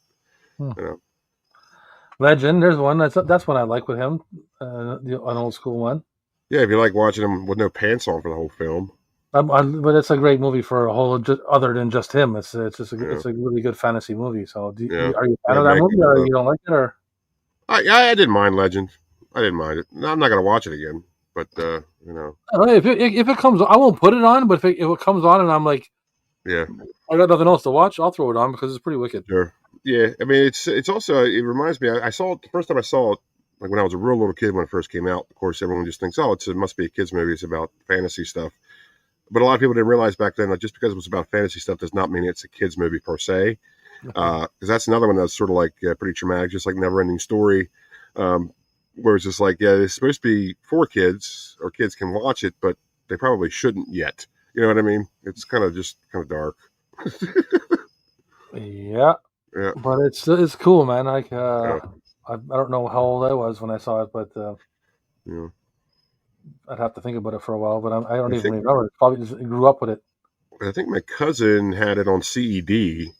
Legend, there's one. That's one I like with him. An old school one. Yeah, if you like watching him with no pants on for the whole film. But it's a great movie for a whole other than just him. It's just it's a really good fantasy movie. So, are you a fan of that movie, or you don't like it, or? I didn't mind Legend. I didn't mind it. No, I'm not going to watch it again. But if it comes, I won't put it on. But if it comes on, and I'm like. Yeah, I got nothing else to watch. I'll throw it on because it's pretty wicked. Sure. Yeah, I mean, it's also, it reminds me. I saw it the first time I saw it, like when I was a real little kid when it first came out. Of course, everyone just thinks, oh, it must be a kids movie. It's about fantasy stuff. But a lot of people didn't realize back then that just because it was about fantasy stuff does not mean it's a kids movie per se. Because that's another one that's sort of like pretty traumatic, just like Never Ending Story, where it's just like, it's supposed to be for kids or kids can watch it, but they probably shouldn't yet. You know what I mean? It's kind of dark. Yeah. Yeah. But it's cool, man. Like Yeah. I don't know how old I was when I saw it, but Yeah. I'd have to think about it for a while. But I don't I even think remember. Probably just grew up with it. my cousin had it on CED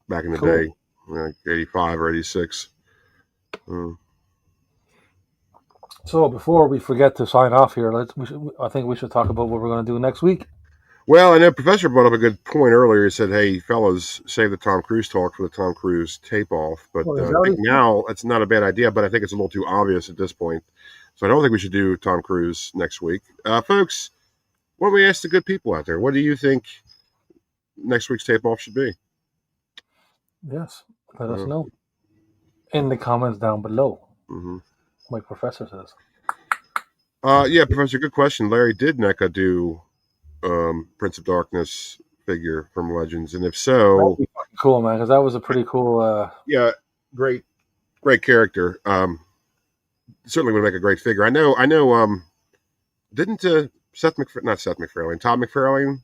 back in the Cool. day, like 85 or 86. So before we forget to sign off here, I think we should talk about what we're going to do next week. Well, I know Professor brought up a good point earlier. He said, "Hey, fellas, save the Tom Cruise talk for the Tom Cruise tape off." But Oh, is I that what think he said? now it's not a bad idea. But I think it's a little too obvious at this point. So I don't think we should do Tom Cruise next week, folks. Why don't we ask the good people out there? What do you think next week's tape off should be? Yes, let us know in the comments down below. Mm-hmm. Like Professor says. Yeah, Professor, good question. Larry, did NECA do Prince of Darkness figure from Legends? And if That'd so, be fucking cool, man, because that was a pretty cool. yeah, great character. Certainly would make a great figure. I know. Didn't Todd McFarlane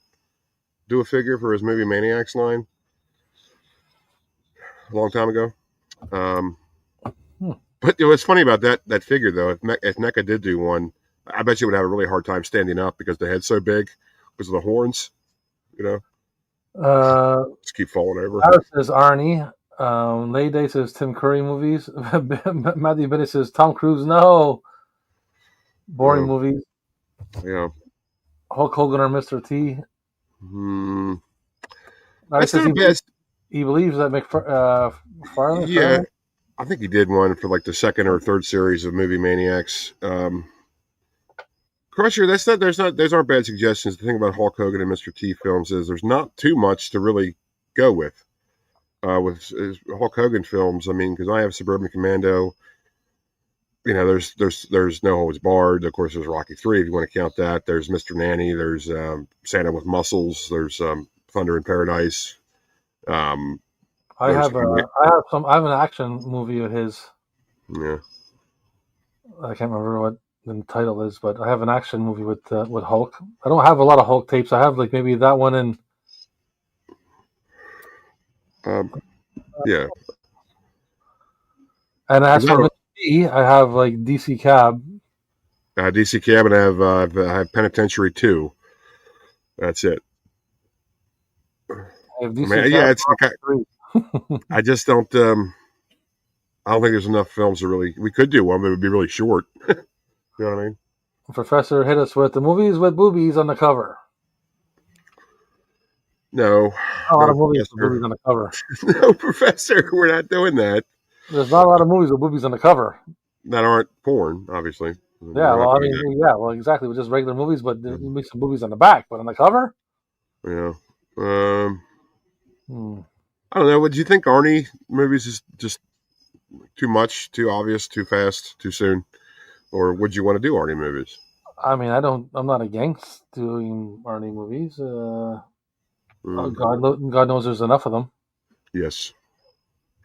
do a figure for his movie Maniacs line a long time ago? But what's funny about that figure though, if NECA did do one, I bet you would have a really hard time standing up because the head's so big because of the horns. You know, just keep falling over. Harris says Arnie. Layday says Tim Curry movies. Matthew Bennett says Tom Cruise. No, boring movies. Yeah. Hulk Hogan or Mr. T. That's not best. He believes that McFarlane. Yeah, I think he did one for like the second or third series of movie Maniacs. Crusher, those aren't bad suggestions. The thing about Hulk Hogan and Mr. T films is there's not too much to really go with Hulk Hogan films. I mean, because I have Suburban Commando. You know, there's No Holds Barred. Of course, there's Rocky 3 if you want to count that. There's Mr. Nanny. There's Santa with Muscles. There's Thunder in Paradise. I have an action movie of his. Yeah. I can't remember what the title is, but I have an action movie with Hulk. I don't have a lot of Hulk tapes. I have like maybe that one and yeah. And as for me, I have like DC Cab. DC Cab, and I have Penitentiary 2. That's it. It's I just don't. I don't think there's enough films to really. We could do one, but it would be really short. You know what I mean? Professor hit us with the movies with boobies on the cover. No, not a lot of movies with boobies on the cover. No, Professor, we're not doing that. There's not a lot of movies with boobies on the cover that aren't porn, obviously. Yeah, well, I mean, yeah, well, exactly. With just regular movies, but there's some movies on the back, but on the cover. Yeah. I don't know. Would you think Arnie movies is just too much, too obvious, too fast, too soon, or would you want to do Arnie movies? I mean, I'm not against doing Arnie movies. God knows there's enough of them. Yes.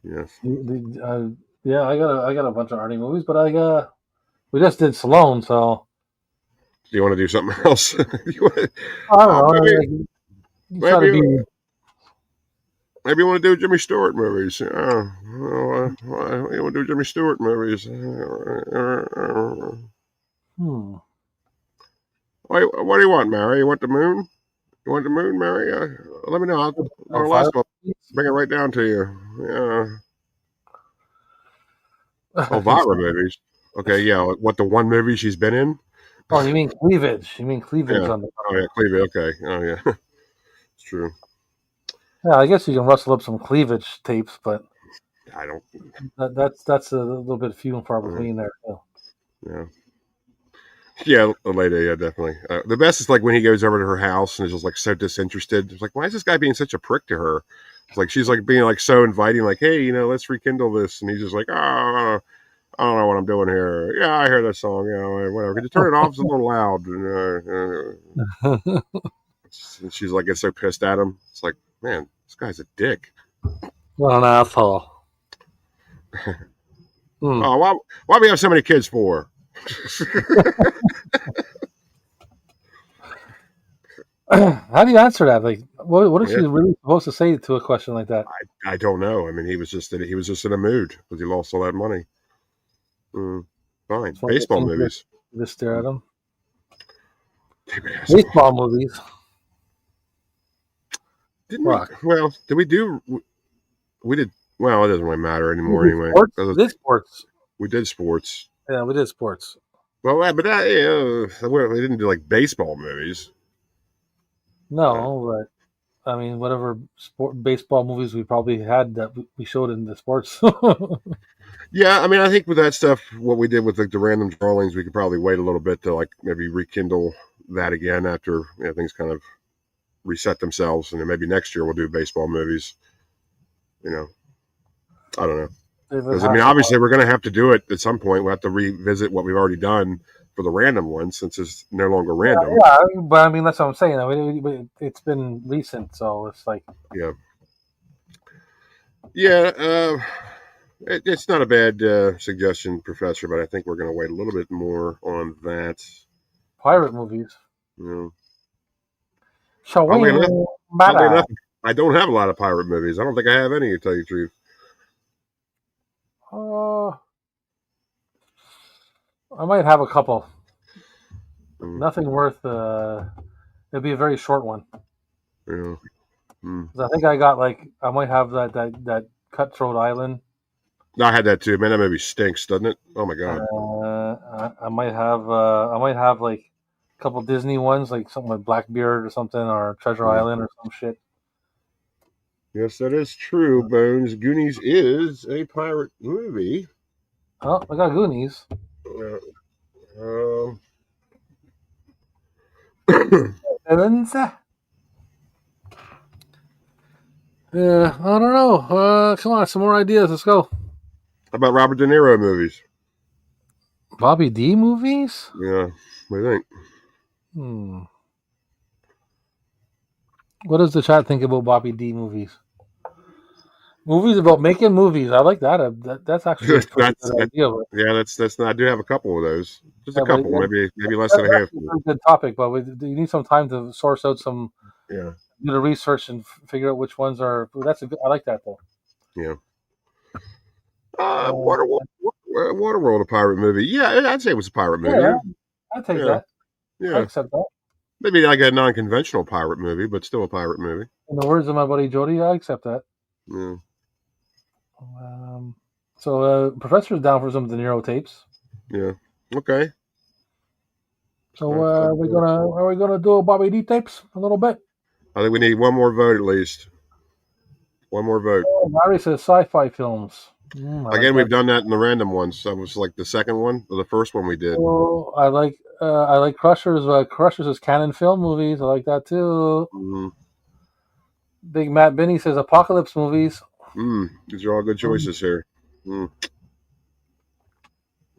Yes. Yeah, I got a bunch of Arnie movies, but we just did Stallone, so. Do you want to do something else? I don't know. Maybe you want to do Jimmy Stewart movies. You want to do Jimmy Stewart movies? What do you want, Mary? You want the moon? You want the moon, Mary? Let me know. I'll bring it right down to you. Yeah. Elvira movies. Okay, yeah. What, the one movie she's been in? Oh, you mean cleavage? You mean cleavage yeah. on the cover. Oh, yeah, cleavage. Okay. Oh, yeah. It's true. Yeah, I guess you can rustle up some cleavage tapes, but I don't. That's a little bit few and far between there. So. Yeah. Yeah, the lady, yeah, definitely. The best is like when he goes over to her house and is just like so disinterested. It's like, why is this guy being such a prick to her? It's like she's like being like so inviting, like, hey, let's rekindle this, and he's just like, oh, I don't know what I'm doing here. Yeah, I hear that song. Whatever. Could you turn it off? It's a little loud. And she's like, gets so pissed at him. It's like, man, this guy's a dick. What an asshole. Oh, why do we have so many kids for? How do you answer that? Like, What is Yeah. he really supposed to say to a question like that? I don't know. I mean, he was just in a mood because he lost all that money. Fine. It's one of the Baseball things movies. you just stare at him. Baseball. Baseball movies. Didn't we? Fuck. Well, did we do? We did. Well, it doesn't really matter anymore anyway. Sports? We did sports. We did sports. Yeah, we did sports. Well, but we didn't do like baseball movies. No, but I mean, whatever baseball movies we probably had that we showed in the sports. Yeah, I mean, I think with that stuff, what we did with like the random drawings, we could probably wait a little bit to like maybe rekindle that again after things kind of reset themselves, and then maybe next year we'll do baseball movies. I don't know. Because I mean, obviously, we're going to have to do it at some point. We'll have to revisit what we've already done for the random ones since it's no longer random. Yeah, but I mean, that's what I'm saying. I mean, it's been recent, so it's like it's not a bad suggestion, Professor, but I think we're going to wait a little bit more on that. Pirate movies. Oddly enough, I don't have a lot of pirate movies. I don't think I have any, to tell you the truth. I might have a couple. Nothing worth. It'd be a very short one. Yeah. I think I got I might have that Cutthroat Island. I had that too. Man, that movie stinks, doesn't it? Oh my god. I might have like a couple Disney ones, like something like Blackbeard or something, or Treasure Island or some shit. Yes, that is true, Bones. Goonies is a pirate movie. Oh, I got Goonies. Evans. Yeah, I don't know. Come on, some more ideas. Let's go. How about Robert De Niro movies? Bobby D movies? Yeah, what do you think? What does the chat think about Bobby D movies? Movies about making movies. I like that. That's actually a pretty good idea. Yeah, that's. I do have a couple of those. Just a couple, maybe less than a half. That's a good topic, but you need some time to source out some. Yeah. Do the research and figure out which ones are. That's a good. I like that though. Yeah. Waterworld, a pirate movie. Yeah, I'd say it was a pirate movie. Yeah, I'd take that. Yeah, I accept that. Maybe like a non-conventional pirate movie, but still a pirate movie. In the words of my buddy Jody, I accept that. Yeah. So Professor's down for some De Niro tapes. Yeah. Okay. So are we gonna do Bobby D tapes a little bit? I think we need one more vote at least. One more vote. Larry says sci-fi films. Again, we've done that in the random ones. That was like the second one or the first one we did. Oh, I like Crushers. Crushers is canon film movies. I like that too. Mm-hmm. Big Matt Binney says apocalypse movies. These are all good choices here.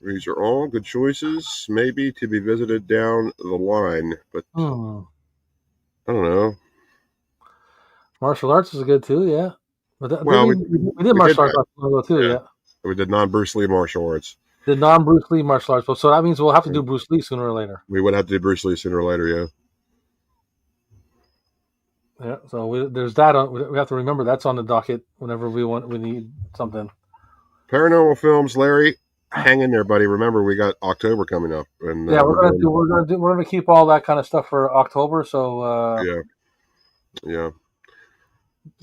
These are all good choices, maybe to be visited down the line, but I don't know. Martial arts is good too, yeah. But we did martial arts too, yeah. We did non-Bruce Lee martial arts. The non-Bruce Lee martial arts. So that means we'll have to do Bruce Lee sooner or later. We would have to do Bruce Lee sooner or later, yeah. Yeah, so there's that. We have to remember that's on the docket whenever we need something. Paranormal films, Larry, hang in there, buddy. Remember, we got October coming up, and we're gonna keep all that kind of stuff for October. So yeah.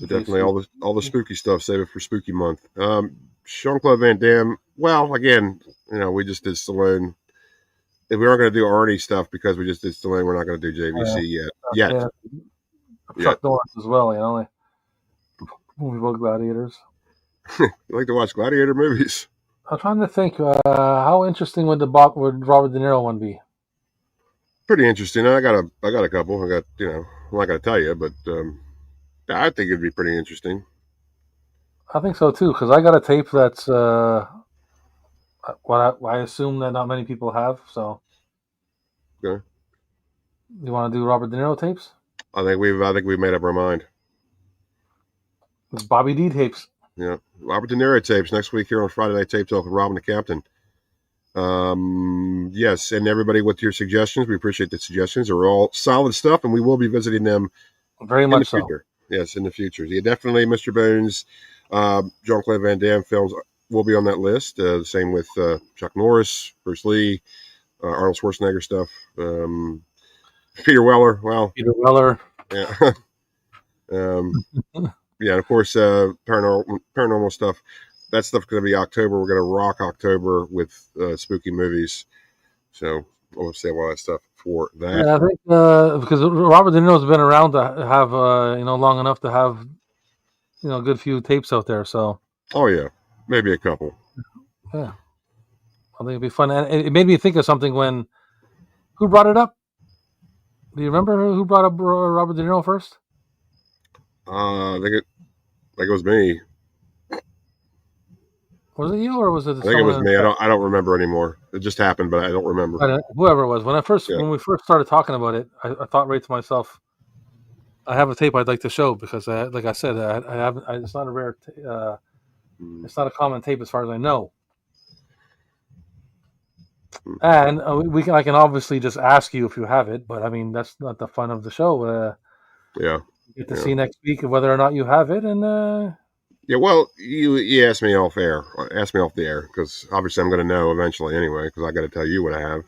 So definitely all the spooky stuff. Save it for spooky month. Jean-Claude Van Damme. Well, again, we just did Stallone. If we aren't going to do Arnie stuff because we just did Stallone, we're not going to do JVC yet. Chuck Norris as well, like movie about gladiators. You like to watch gladiator movies? I'm trying to think. How interesting would Robert De Niro one be? Pretty interesting. I got a couple. I'm not going to tell you, but I think it'd be pretty interesting. I think so too, because I got a tape that's what I assume that not many people have. So, okay. You want to do Robert De Niro tapes? I think we've made up our mind. It's Bobby D tapes. Yeah, Robert De Niro tapes next week here on Friday Night Tape Talk with Robin the Captain. Yes, and everybody with your suggestions, we appreciate the suggestions. They're all solid stuff, and we will be visiting them Very in the much so. future. Yes, in the future. Yeah, definitely Mr. Bones, Jean-Claude Van Damme films will be on that list. Same with Chuck Norris, Bruce Lee, Arnold Schwarzenegger stuff. Peter Weller. Well, Peter Weller. yeah. Yeah, and of course, paranormal stuff. That stuff's going to be October. We're going to rock October with spooky movies. So we'll save all that stuff for that. Yeah, I think because Robert De Niro's been around to have long enough to have a good few tapes out there. So Oh yeah, maybe a couple. yeah, I think it'd be fun. And it made me think of something when who brought it up? Do you remember who brought up Robert De Niro first? I think it was me. Was it you or was it I think it was me. I don't remember anymore. It just happened, but I don't remember. Whoever it was. When we first started talking about it, I thought right to myself, I have a tape I'd like to show because, like I said, I haven't. It's not a rare. It's not a common tape as far as I know. And I can obviously just ask you if you have it, but I mean that's not the fun of the show. Yeah. You get to see next week whether or not you have it, and yeah. Well, you asked me off air. Ask me off the air because obviously I'm going to know eventually anyway because I got to tell you what I have.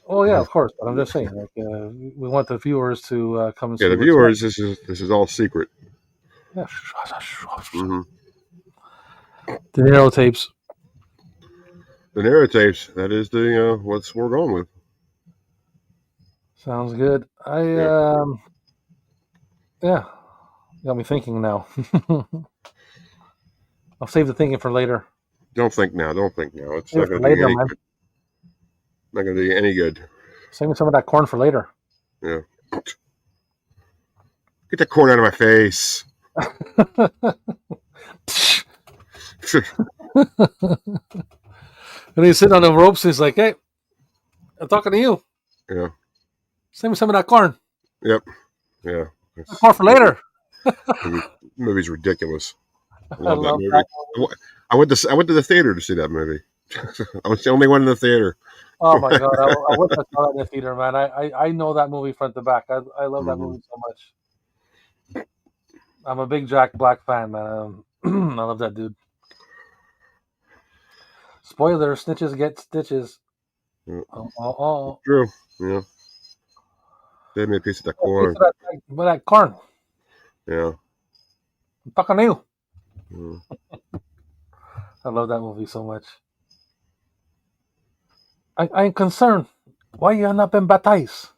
Oh yeah, of course. But I'm just saying, like, we want the viewers to come and see. Yeah, the viewers. This is all secret. Yeah. Mm-hmm. De Niro tapes. The Niro tapes. That is the what we're going with. Sounds good. Yeah, got me thinking now. I'll save the thinking for later. Don't think now. It's not going to do you any good. Not going to do you any good. Save me some of that corn for later. Yeah. Get that corn out of my face. And he's sitting on the ropes. He's like, "Hey, I'm talking to you. Yeah. Send me some of that corn." Yep. Yeah. Corn for later. Movie's ridiculous. I love that movie. I went to the theater to see that movie. I was the only one in the theater. Oh my god! I wish I saw that in the theater, man. I know that movie front to back. I love that movie so much. I'm a big Jack Black fan, man. I love that dude. Spoiler: snitches get stitches. Yeah. True. Yeah. Give me a piece of that corn. That corn. Yeah. I'm talking to you. Yeah. I love that movie so much. I'm concerned. Why you have not been baptized?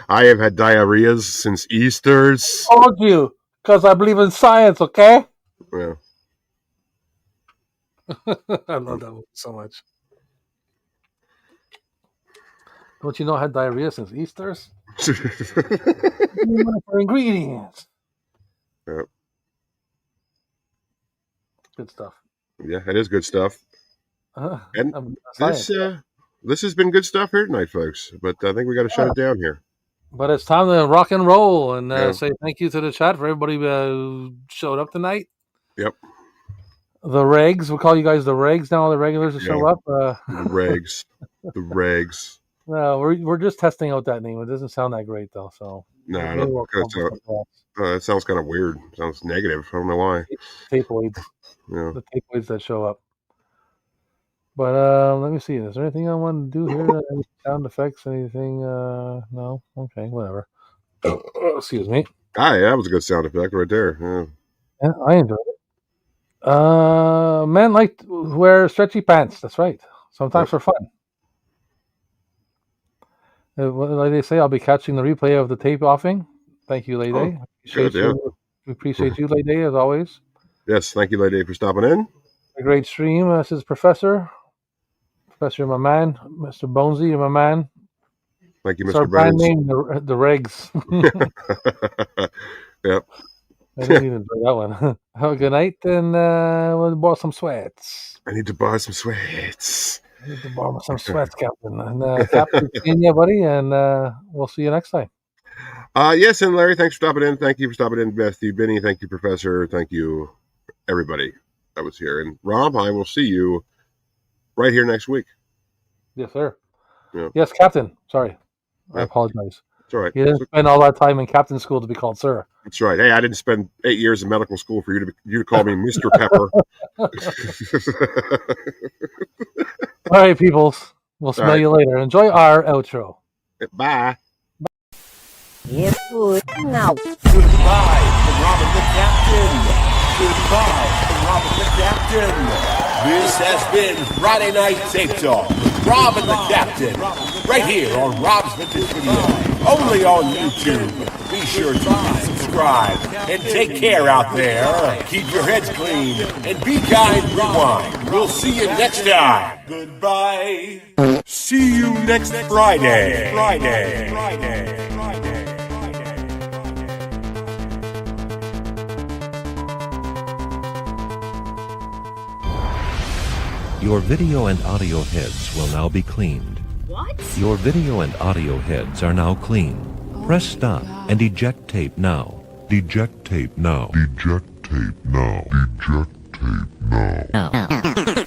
I have had diarrheas since Easter's. Told you, because I believe in science. Okay. Yeah. I love that movie so much. Don't you know I had diarrhea since Easter's? For ingredients. Yep. Good stuff. Yeah, it is good stuff. And this has been good stuff here tonight, folks. But I think we got to shut it down here. But it's time to rock and roll and say thank you to the chat for everybody who showed up tonight. Yep. The regs, we'll call you guys the regs now. The regulars will show up. The regs. No, we're just testing out that name. It doesn't sound that great though. So no, it sounds kind of weird. It sounds negative. I don't know why. Tapeoids. Yeah. The tapeoids that show up. But let me see. Is there anything I want to do here? Any sound effects? Anything? No. Okay. Whatever. Excuse me. Ah, yeah, that was a good sound effect right there. Yeah, I enjoyed it. Men like to wear stretchy pants. That's right. Sometimes for fun. Like they say, I'll be catching the replay of the tape offing. Thank you, Lady. We appreciate you, Lady, as always. Yes, thank you, Lady, for stopping in. A great stream. This is Professor. Professor, you're my man. Mr. Bonesy, you're my man. Thank you, Mr. Bones. Our brand name, the Regs. Yep. I didn't even enjoy that one. Have a good night, and we'll borrow some sweats. I need to buy some sweats. I need to borrow some sweats, Captain. And Captain, seeing you, buddy, and we'll see you next time. Yes, and Larry, thanks for stopping in. Thank you for stopping in, Bestie, Benny. Thank you, Professor. Thank you, everybody that was here. And Rob, I will see you right here next week. Yes, sir. Yeah. Yes, Captain. Sorry. I apologize. It's all right. You didn't spend all that time in captain school to be called sir. That's right. Hey, I didn't spend 8 years in medical school for you to call me Mr. Pepper. All right, peoples. We'll smell right. you later. Enjoy our outro. Bye. Yes, good. Now. Goodbye from Robin the Captain. Goodbye from Robin the Captain. This has been Friday Night Tape Talk with Robin the Captain. Right here on Rob's Vintage Video. Only on YouTube. Be sure to subscribe. And take care out there. Keep your heads clean. And be kind, rewind. We'll see you next time. Goodbye. See you next Friday. Friday. Your video and audio heads will now be cleaned. What? Your video and audio heads are now clean. Press stop and eject tape now. Eject tape now. Eject tape now. Eject tape now. Oh.